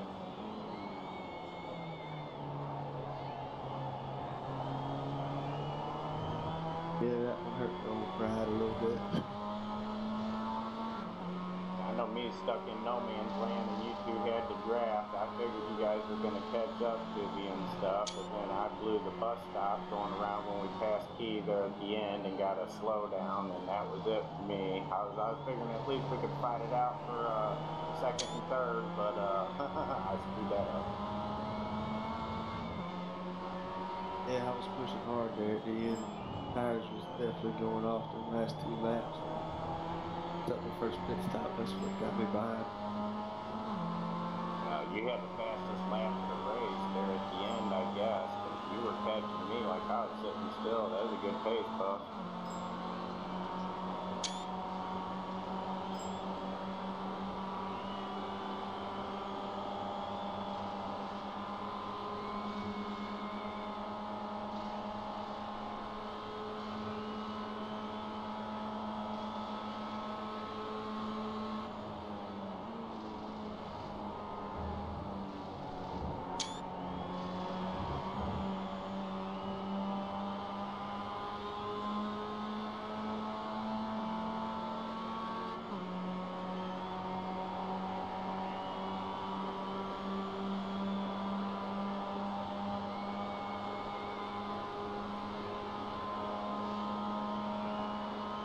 Yeah, that one hurt the old pride a little bit. I know me stuck in no man's land and you two had to draft. I figured you guys were going to catch up to me and stuff, but then I blew the bus stop going around when we passed Key there at the end and got a slowdown, and that was it for me. I was figuring at least we could fight it out for second and third, but I screwed that up. Yeah, I was pushing hard there at the end. Tires was definitely going off the last 2 laps. Up the first pit stop, that's what got me behind. You had the fastest lap of the race there at the end, I guess, but you were catching me like I was sitting still. That was a good pace, Buff.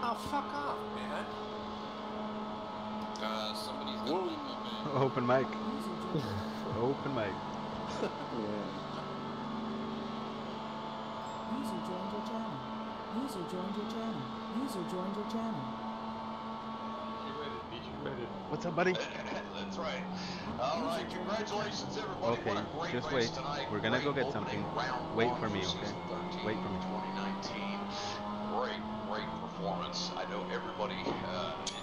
Oh, fuck off, man. Somebody's gonna be moving. Open mic. Open mic. User joined your channel. User joined your channel. User joined your channel. What's up, buddy? That's right. All right, congratulations, everybody. Okay, What a great just race wait. tonight. We're gonna go Great get something. opening round Wait one for me, season okay? 13, Wait for me. 2019. Great performance. I know everybody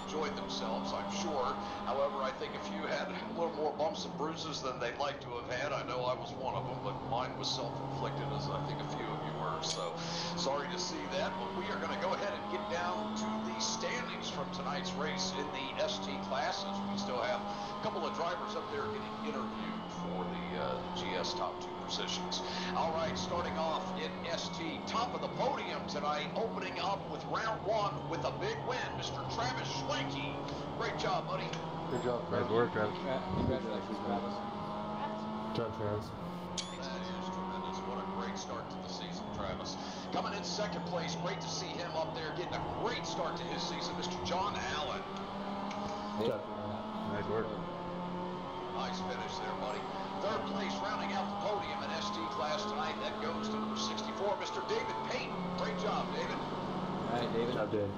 enjoyed themselves, I'm sure. However, I think a few had a little more bumps and bruises than they'd like to have had. I know I was one of them, but mine was self-inflicted, as I think a few of you were. So, sorry to see that, but we are going to go ahead and get down to the standings from tonight's race in the ST classes. We still have a couple of drivers up there getting interviewed for the GS top 2 positions. All right, starting off in ST, top of the podium tonight, opening up with round 1 with a big win, Mr. Travis Schwenke. Great job, buddy. Good job, Nice work, Travis. Congratulations, Travis. Good job, Travis. That is tremendous. What a great start to the season, Travis. Coming in second place, great to see him up there getting a great start to his season, Mr. John Allen. Good job. Nice work. Nice finish there, buddy. Third place, rounding out the podium in ST class tonight, that goes to number 64, Mr. David Payton. Great job, David. All right, David. Good job, Dave.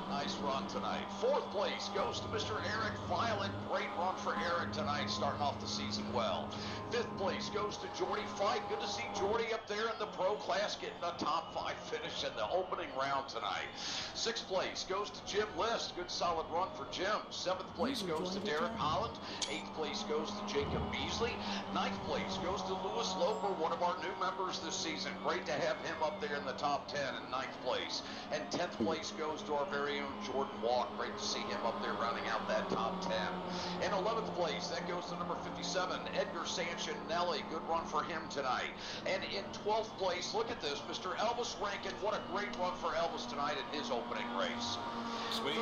Nice run tonight. Fourth place goes to Mr. Eric Violet. Great run for Eric tonight, starting off the season well. Fifth place goes to Jordy Fight. Good to see Jordy up there in the pro class getting a top 5 finish in the opening round tonight. Sixth place goes to Jim List. Good solid run for Jim. Seventh place goes to Derek Holland. Eighth place goes to Jacob Beasley. Ninth place goes to Lewis Loper, one of our new members this season. Great to have him up there in the top 10 in ninth place. And 10th place goes to our very own Jordan Walk. Great to see him up there rounding out that top 10. In 11th place, that goes to number 57, Edgar Sanchinelli. Good run for him tonight. And in 12th place, look at this, Mr. Elvis Rankin. What a great run for Elvis tonight in his opening race. Sweet.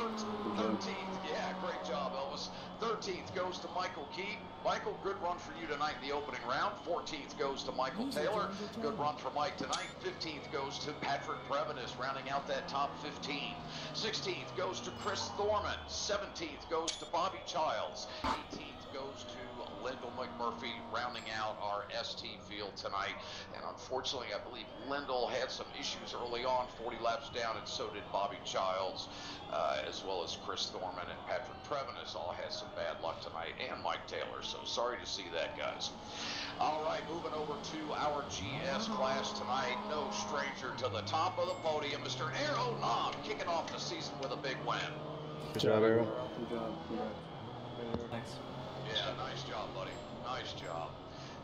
13th, yeah, great job, Elvis. 13th goes to Michael Key. Michael, good run for you tonight in the opening round. 14th goes to Michael Taylor. Good run for Mike tonight. 15th goes to Patrick Prevenis, rounding out that top 15. 16th goes to Chris Thorman. 17th goes to Bobby Childs. 18th goes to Lyndall McMurphy, rounding out our ST field tonight. And unfortunately, I believe Lyndall had some issues early on, 40 laps down, and so did Bobby Childs, as well as Chris Thorman and Patrick Prevenis all had some bad luck tonight, and Mike Taylor. So sorry to see that, guys. All right, moving over to our GS class tonight. No stranger to the top of the podium, Mr. Arrow Nom, kicking off the season with a big win. Good job, Arrow. Good job. Thanks. Yeah, nice job, buddy. Nice job.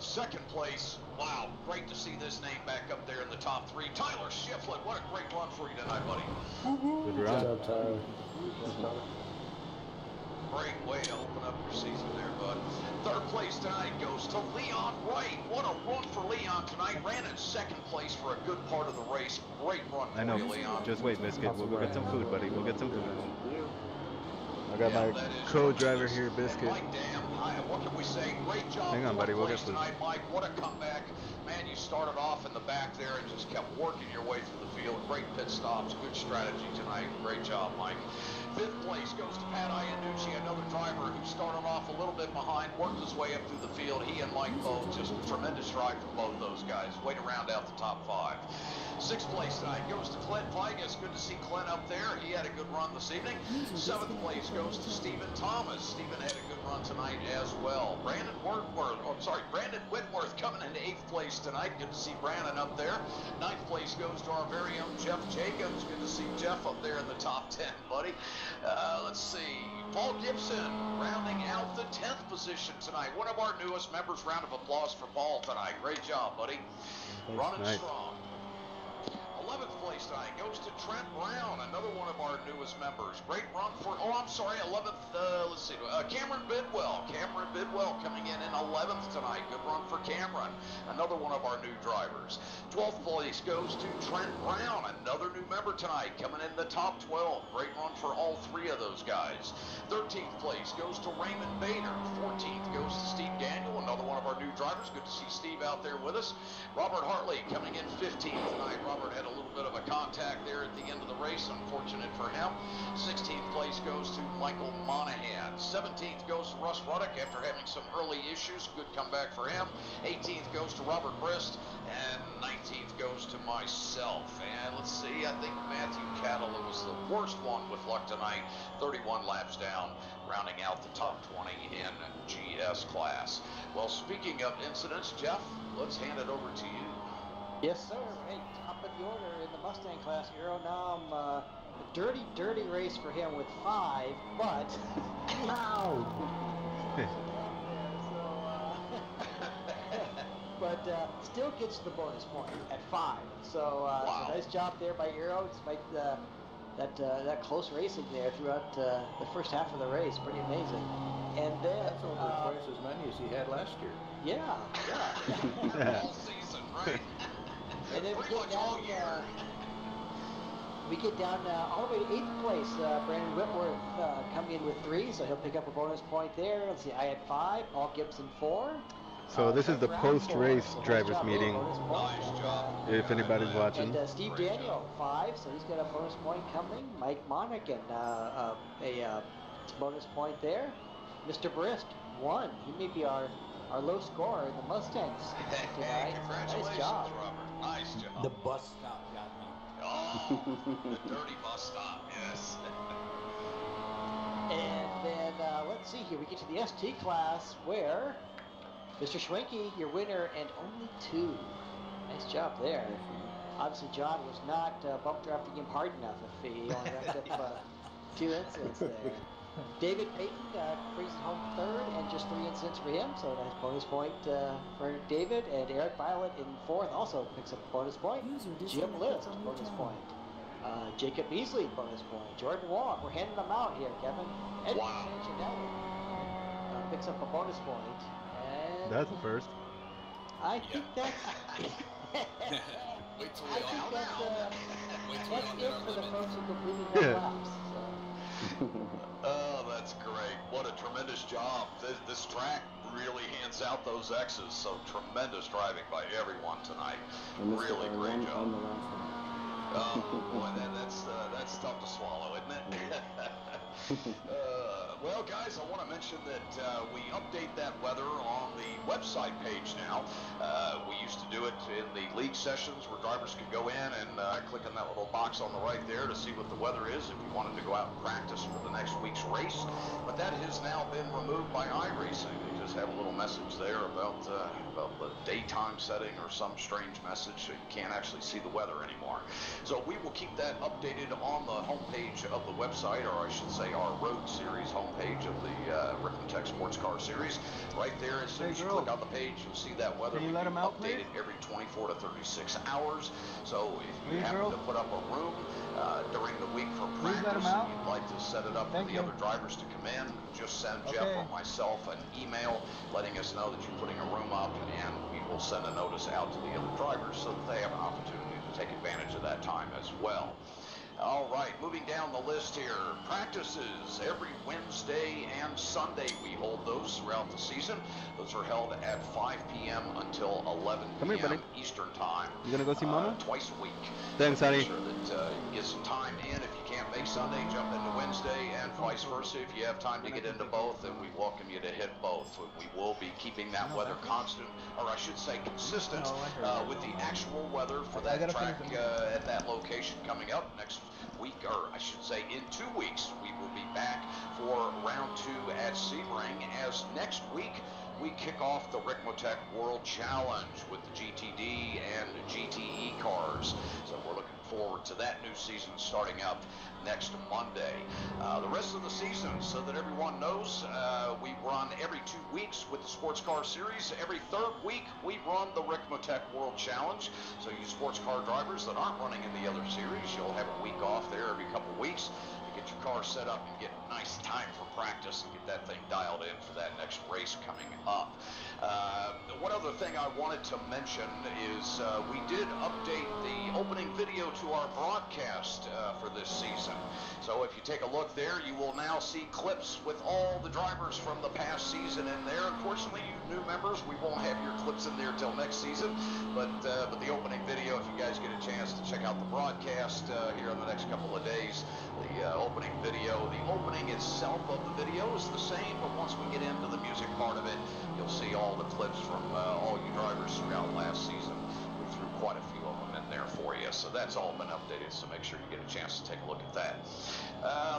Second place, wow, great to see this name back up there in the top 3. Tyler Shiflett, what a great run for you tonight, buddy. Good run. Good job, Tyler. Great way to open up your season there, bud. Third place tonight goes to Leon Wright. What a run for Leon tonight. Ran in second place for a good part of the race. Great run for I know. you, Leon. Just wait, Biscuit. We'll go get some food, buddy. We'll get some food. I got Yeah, my co-driver here, Biscuit. Mike, damn. What can we say? Great job. Hang on, buddy. We'll get food. Tonight, Mike. What a comeback. Man, you started off in the back there and just kept working your way through the field. Great pit stops. Good strategy tonight. Great job, Mike. Fifth place goes to Pat Iannucci, another driver who started off a little bit behind, worked his way up through the field. He and Mike both, just a tremendous drive from both those guys. Way to round out the top 5. Sixth place tonight goes to Clint Vigas. Good to see Clint up there. He had a good run this evening. Seventh place goes to Stephen Thomas. Stephen had a good run tonight as well. Brandon Whitworth coming into 8th place tonight. Good to see Brandon up there. 9th place goes to our very own Jeff Jacobs. Good to see Jeff up there in the top 10, buddy. Let's see. Paul Gibson rounding out the 10th position tonight. One of our newest members. Round of applause for Paul tonight. Great job, buddy. Running strong. 11th place tonight goes to Trent Brown, another one of our newest members. Great run for, 11th, let's see, Cameron Bidwell. Cameron Bidwell coming in 11th tonight. Good run for Cameron, another one of our new drivers. 12th place goes to Trent Brown, another new member tonight, coming in the top 12. Great run for all 3 of those guys. 13th place goes to Raymond Bader. 14th goes to Steve Daniel, another one of our new drivers. Good to see Steve out there with us. Robert Hartley coming in 15th tonight. Robert had a little bit of a contact there at the end of the race. Unfortunate for him. 16th place goes to Michael Monahan. 17th goes to Russ Ruddock after having some early issues. Good comeback for him. 18th goes to Robert Brist. And 19th goes to myself. And let's see, I think Matthew Cattle was the worst one with luck tonight. 31 laps down, rounding out the top 20 in GS class. Well, speaking of incidents, Jeff, let's hand it over to you. Yes, sir. Hey, top of the order in the Mustang class, Aeronam. A dirty race for him with 5, but but still gets the bonus point at 5. So, wow. So nice job there by Aero, despite that close racing there throughout the first half of the race. Pretty amazing. And then that's over twice as many as he had last year. Yeah. All season, right? And then we get down all the way to 8th place. Brandon Whitworth coming in with 3, so he'll pick up a bonus point there. Let's see, I had 5, Paul Gibson 4. So this is the post-race drivers meeting. Nice job. If anybody's watching. And Steve Daniel 5, so he's got a bonus point coming. Mike Monaghan a bonus point there. Mr. Brist 1. He may be our low scorer in the Mustangs tonight. Congratulations, nice job. Robert. Nice job. The bus stop got me. Oh, the dirty bus stop, yes. And then, let's see here, we get to the ST class where Mr. Schwenke, your winner, and only 2. Nice job there. Obviously, John was not bump drafting him hard enough if he only racked up 2 incidents there. David Payton brings it home 3rd, and just 3 incidents for him, so nice bonus point for David. And Eric Violet in 4th also picks up a bonus point. Jim List, bonus point. Jacob Beasley, bonus point. Jordan Wong, we're handing them out here, Kevin. Edwin Sanginelli picks up a bonus point. And That's the first. I think that's... Wait till we all know. That's it for the folks who completed their laps. Oh, that's great. What a tremendous job. This track really hands out those X's, so tremendous driving by everyone tonight. Really great job. Oh, boy, that's tough to swallow, isn't it? Well, guys, I want to mention that we update that weather on the website page now. We used to do it in the league sessions where drivers could go in and click on that little box on the right there to see what the weather is if you wanted to go out and practice for the next week's race. But that has now been removed by iRacing. just have a little message there about the daytime setting or some strange message, so you can't actually see the weather anymore. So we will keep that updated on the homepage of the website, or I should say our Road Series homepage of the Ricmotech Sports Car Series. Right there, as soon as you click on the page, you'll see that weather. Can you let him out, please? Every 24 to 36 hours. So if you happen to put up a room during the week for practice, and you'd like to set it up for the other drivers to come in, just send Jeff or myself an email letting us know that you're putting a room up, and we will send a notice out to the other drivers so that they have an opportunity to take advantage of that time as well. All right, moving down the list here. Practices every Wednesday and Sunday. We hold those throughout the season. Those are held at 5 p.m. until 11 p.m. Eastern Time. You gonna go see Mama? Twice a week. Thanks, honey. Make sure that you get some time in. If you can't make Sunday, jump into Wednesday, and vice versa. If you have time to get into both, then we welcome you to hit both. We will be keeping that weather constant, or I should say consistent, with the actual weather for that track at that location coming up next week, or I should say in 2 weeks. We will be back for round 2 at Sebring, as next week we kick off the Ricmotech World Challenge with the GTD and GTE cars. So we're looking forward to that new season starting up next Monday. The rest of the season, so that everyone knows, we run every 2 weeks with the Sports Car Series. Every 3rd week, we run the Ricmotech World Challenge. So you sports car drivers that aren't running in the other series, you'll have a week off there every couple weeks to get your car set up and get nice time for practice and get that thing dialed in for that next race coming up. One other thing I wanted to mention is we did update the opening video to our broadcast for this season. So if you take a look there, you will now see clips with all the drivers from the past season in there. Unfortunately, you new members, we won't have your clips in there till next season, but the opening video, if you guys get a chance to check out the broadcast here in the next couple of days, the opening video, the opening itself of the video is the same, but once we get into the music part of it, you'll see all the clips from all you drivers throughout last season. We threw quite a few of them in there for you, so that's all been updated, so make sure you get a chance to take a look at that.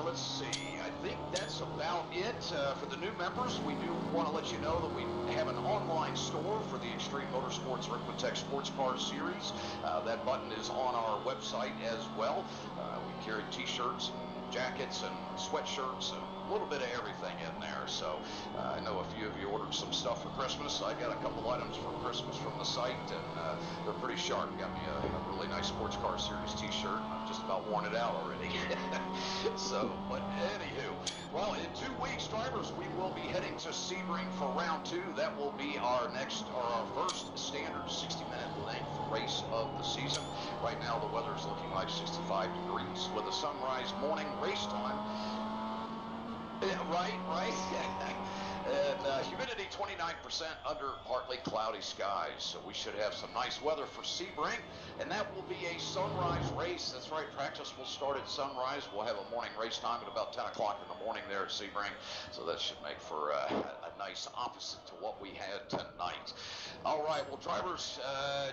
Let's see, I think that's about it. For the new members, we do want to let you know that we have an online store for the Extreme Motorsports Ricmotech Sports Car Series. That button is on our website as well. We carry t-shirts and jackets and sweatshirts and a little bit of everything in there. So I know a few of you ordered some stuff for Christmas. I got a couple items for Christmas from the site, and they're pretty sharp. Got me a really nice Sports Car Series t-shirt. I've just about worn it out already. So, but anywho, well, in 2 weeks, drivers, we will be heading to Sebring for round 2. That will be our first standard 60-minute length race of the season. Right now, the weather is looking like 65 degrees with a sunrise morning race time. Right. And humidity 29% under partly cloudy skies. So we should have some nice weather for Sebring. And that will be a sunrise race. That's right, practice will start at sunrise. We'll have a morning race time at about 10 o'clock in the morning there at Sebring. So that should make for a nice opposite to what we had tonight. All right, well, drivers,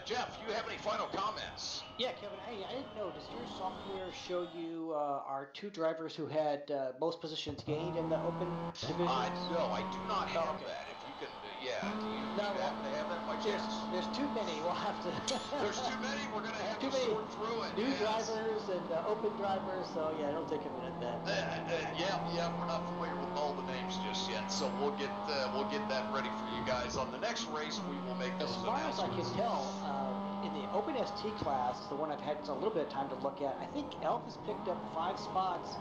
Jeff, you have any final comments? Yeah, Kevin, hey, I didn't know, does your software show you our 2 drivers who had most positions gained in the open division? No, I do not have that. If you can, do you happen to have that by chance? There's too many. We'll have to. There's too many. We're going to have to sort through it. New drivers and open drivers. So yeah, it'll take a minute then. Yeah, we're not familiar with all the names just yet. So we'll get that ready for you guys on the next race. We will make those announcements. As far as I can tell, in the Open ST class, the one I've had a little bit of time to look at, I think Elvis picked up 5 spots,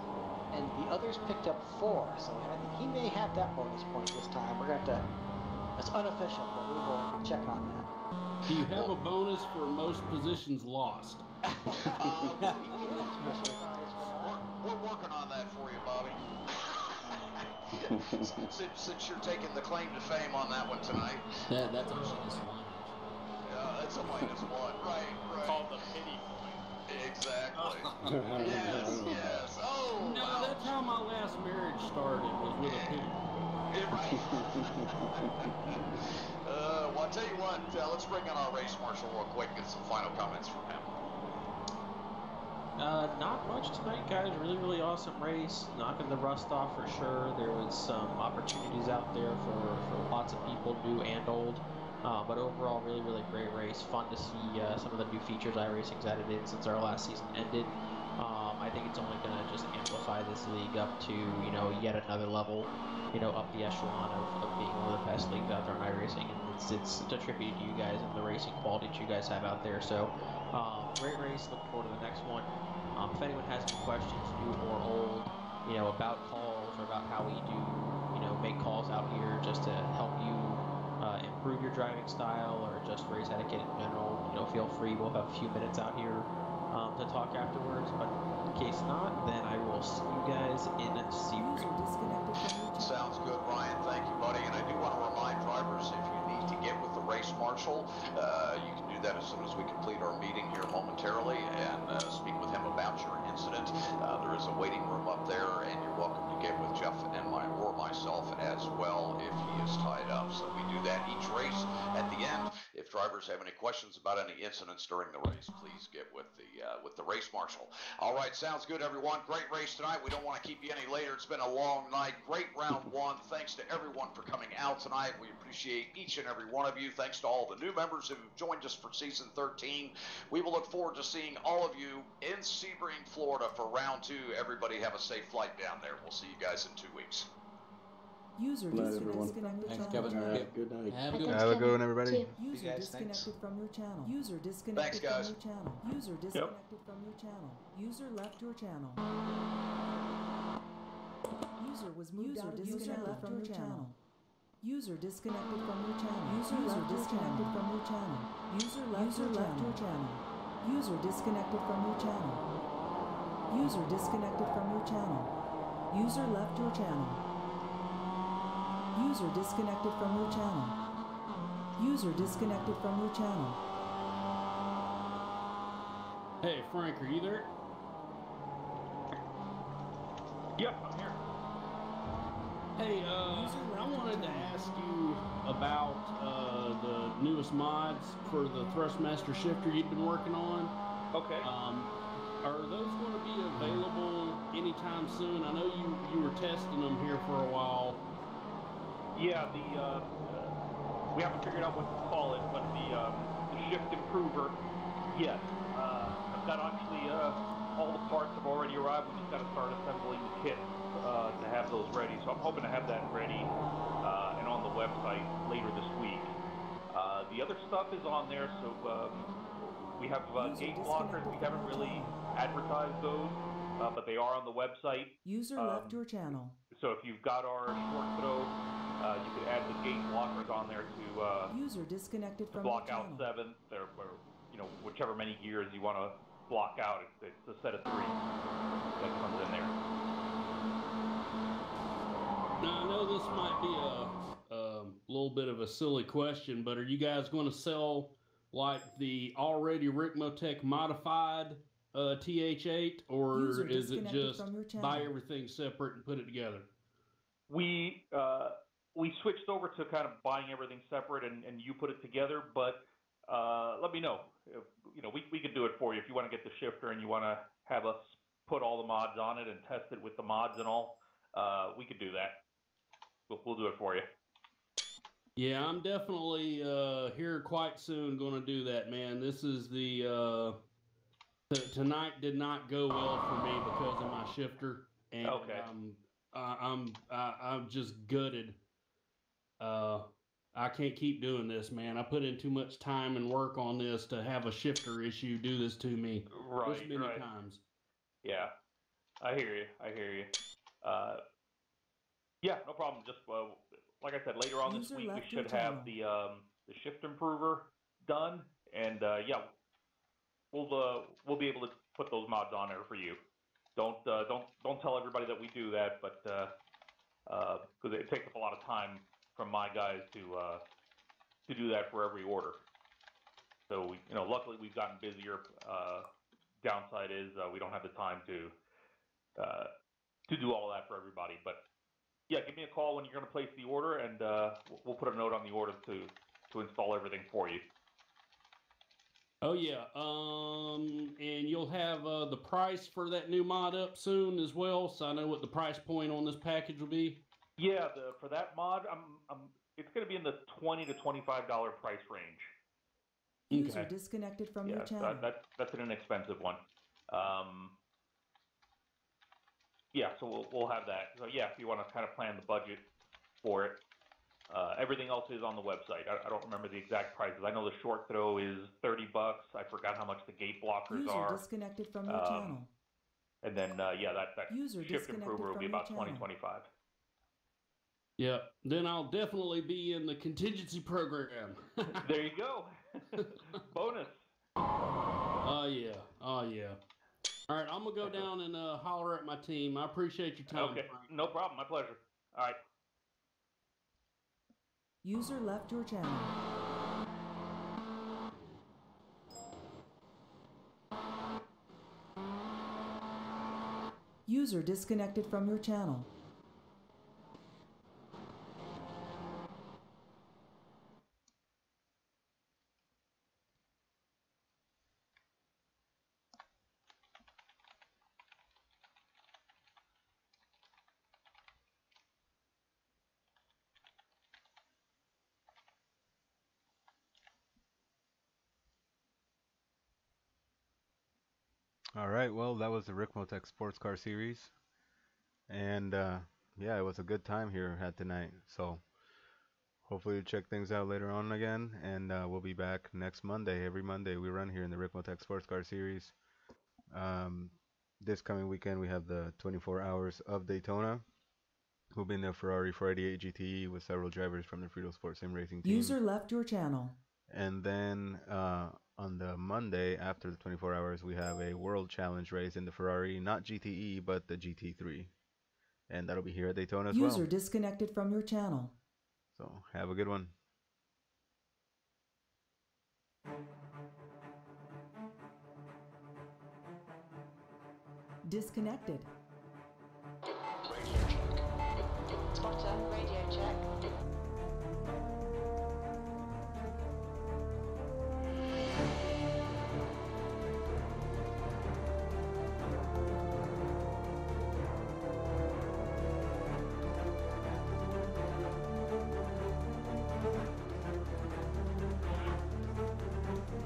and the others picked up 4. So I think he may have that bonus point this time. We're going to have to. It's unofficial, but we will check on that. Do you have a bonus for most positions lost? We're working on that for you, Bobby. since you're taking the claim to fame on that one tonight. That's a -1. That's a -1. Right. Called the pity point. Exactly. Yes. Oh. No, that's how my last marriage started, was with a pity. Right. Well, I'll tell you what, let's bring in our race marshal real quick and get some final comments from him. Not much tonight, guys. Really awesome race. Knocking the rust off for sure. There was some opportunities out there for lots of people, new and old. But overall, really great race. Fun to see some of the new features iRacing's added in since our last season ended. I think it's only going to just amplify this league up to, yet another level, up the echelon of being one of the best leagues out there on iRacing. And it's a tribute to you guys and the racing quality that you guys have out there. So, great race. Look forward to the next one. If anyone has any questions, new or old, about calls or about how we do, make calls out here just to help you improve your driving style or just race etiquette in general, feel free. We'll have a few minutes out here to talk afterwards. But in case not, then I will see you guys in Sebring. Sounds good, Ryan. Thank you, buddy. And I do want to remind drivers, if you need to get with the race marshal, you can do that as soon as we complete our meeting here momentarily and speak with him about your incident. There is a waiting room up there, and you're welcome to get with Jeff and myself as well if he is tied up. So we do that each race. At the end, if drivers have any questions about any incidents during the race, please get with the race marshal. All right, sounds good, everyone. Great race tonight. We don't want to keep you any later. It's been a long night. Great round one. Thanks to everyone for coming out tonight. We appreciate each and every one of you. Thanks to all the new members who have joined us for season 13. We will look forward to seeing all of you in Sebring, Florida for round two. Everybody have a safe flight down there. We'll see you guys in 2 weeks. User disconnected. Thanks, Kevin. Yep. Good night. Have a good Have a good one, everybody. User guys, disconnected from your channel. User Thanks, disconnected guys. from your channel. User disconnected from your channel. User left your channel. User was moved out of disconnected from your channel. User disconnected from your channel. User disconnected from your channel. User left your channel. User disconnected from your channel. User disconnected from your channel. User left your channel. User disconnected from your channel. User disconnected from your channel. Hey, Frank, are you there? Yep, I'm here. Hey, I wanted to ask you about the newest mods for the Thrustmaster shifter you've been working on. Okay. Are those going to be available anytime soon? I know you were testing them here for a while. Yeah, we haven't figured out what to call it, but the shift improver, yes. I've got actually all the parts have already arrived. We just got to start assembling the kit to have those ready. So I'm hoping to have that ready and on the website later this week. The other stuff is on there, so we have gate blockers. We haven't really advertised those, but they are on the website. User left your channel. So if you've got our short throw, you could add the gate blockers on there to User disconnected from block your out channel. 7th or whichever many gears you want to block out. It's a set of 3 that comes in there. Now I know this might be a little bit of a silly question, but are you guys going to sell like the already Ricmotech modified TH8, or User is it disconnected just from your channel. buy everything separate and put it together? We switched over to kind of buying everything separate and you put it together, but let me know. We could do it for you if you want to get the shifter and you want to have us put all the mods on it and test it with the mods and all. We could do that. We'll do it for you. Yeah, I'm definitely here quite soon going to do that, man. This is the tonight did not go well for me because of my shifter, and okay. I'm just gutted. I can't keep doing this, man. I put in too much time and work on this to have a shifter issue do this to me this many times. Yeah, I hear you. Yeah, no problem. Just like I said, later on this week we should have the shift improver done, and yeah, we'll be able to put those mods on there for you. Don't tell everybody that we do that, but because it takes up a lot of time from my guys to do that for every order. So luckily we've gotten busier. Downside is we don't have the time to do all of that for everybody. But yeah, give me a call when you're going to place the order, and we'll put a note on the order to install everything for you. Oh yeah, and you'll you'll have the price for that new mod up soon as well, so I know what the price point on this package will be. Yeah, for that mod, it's going to be in the $20 to $25 price range. User disconnected from your channel. That's an inexpensive one. Yeah, so we'll have that. So yeah, if you want to kind of plan the budget for it. Everything else is on the website. I don't remember the exact prices. I know the short throw is $30. I forgot how much the gate blockers User are. disconnected from your channel. And then yeah, that User shift improver will be about your $20, channel. $25. Yeah, then I'll definitely be in the contingency program. There you go. Bonus. Oh yeah, oh yeah. All right, I'm gonna go down and holler at my team. I appreciate your time. Okay, no problem. My pleasure. All right. User left your channel. User disconnected from your channel. All right, well, that was the Ricmotech Sports Car Series. And yeah, it was a good time here at tonight. So hopefully you check things out later on again. And we'll be back next Monday. Every Monday we run here in the Ricmotech Sports Car Series. This coming weekend we have the 24 Hours of Daytona. We'll be in the Ferrari 488 GTE with several drivers from the FRITOSPORT Sim Racing team. User left your channel. And then on the Monday after the 24 hours, we have a World Challenge race in the Ferrari, not GTE, but the GT3. And that'll be here at Daytona as well. User disconnected from your channel. So have a good one. Disconnected. Radio check. Spotter, radio check.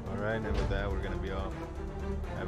All right, and with that, we're going to be off. Have a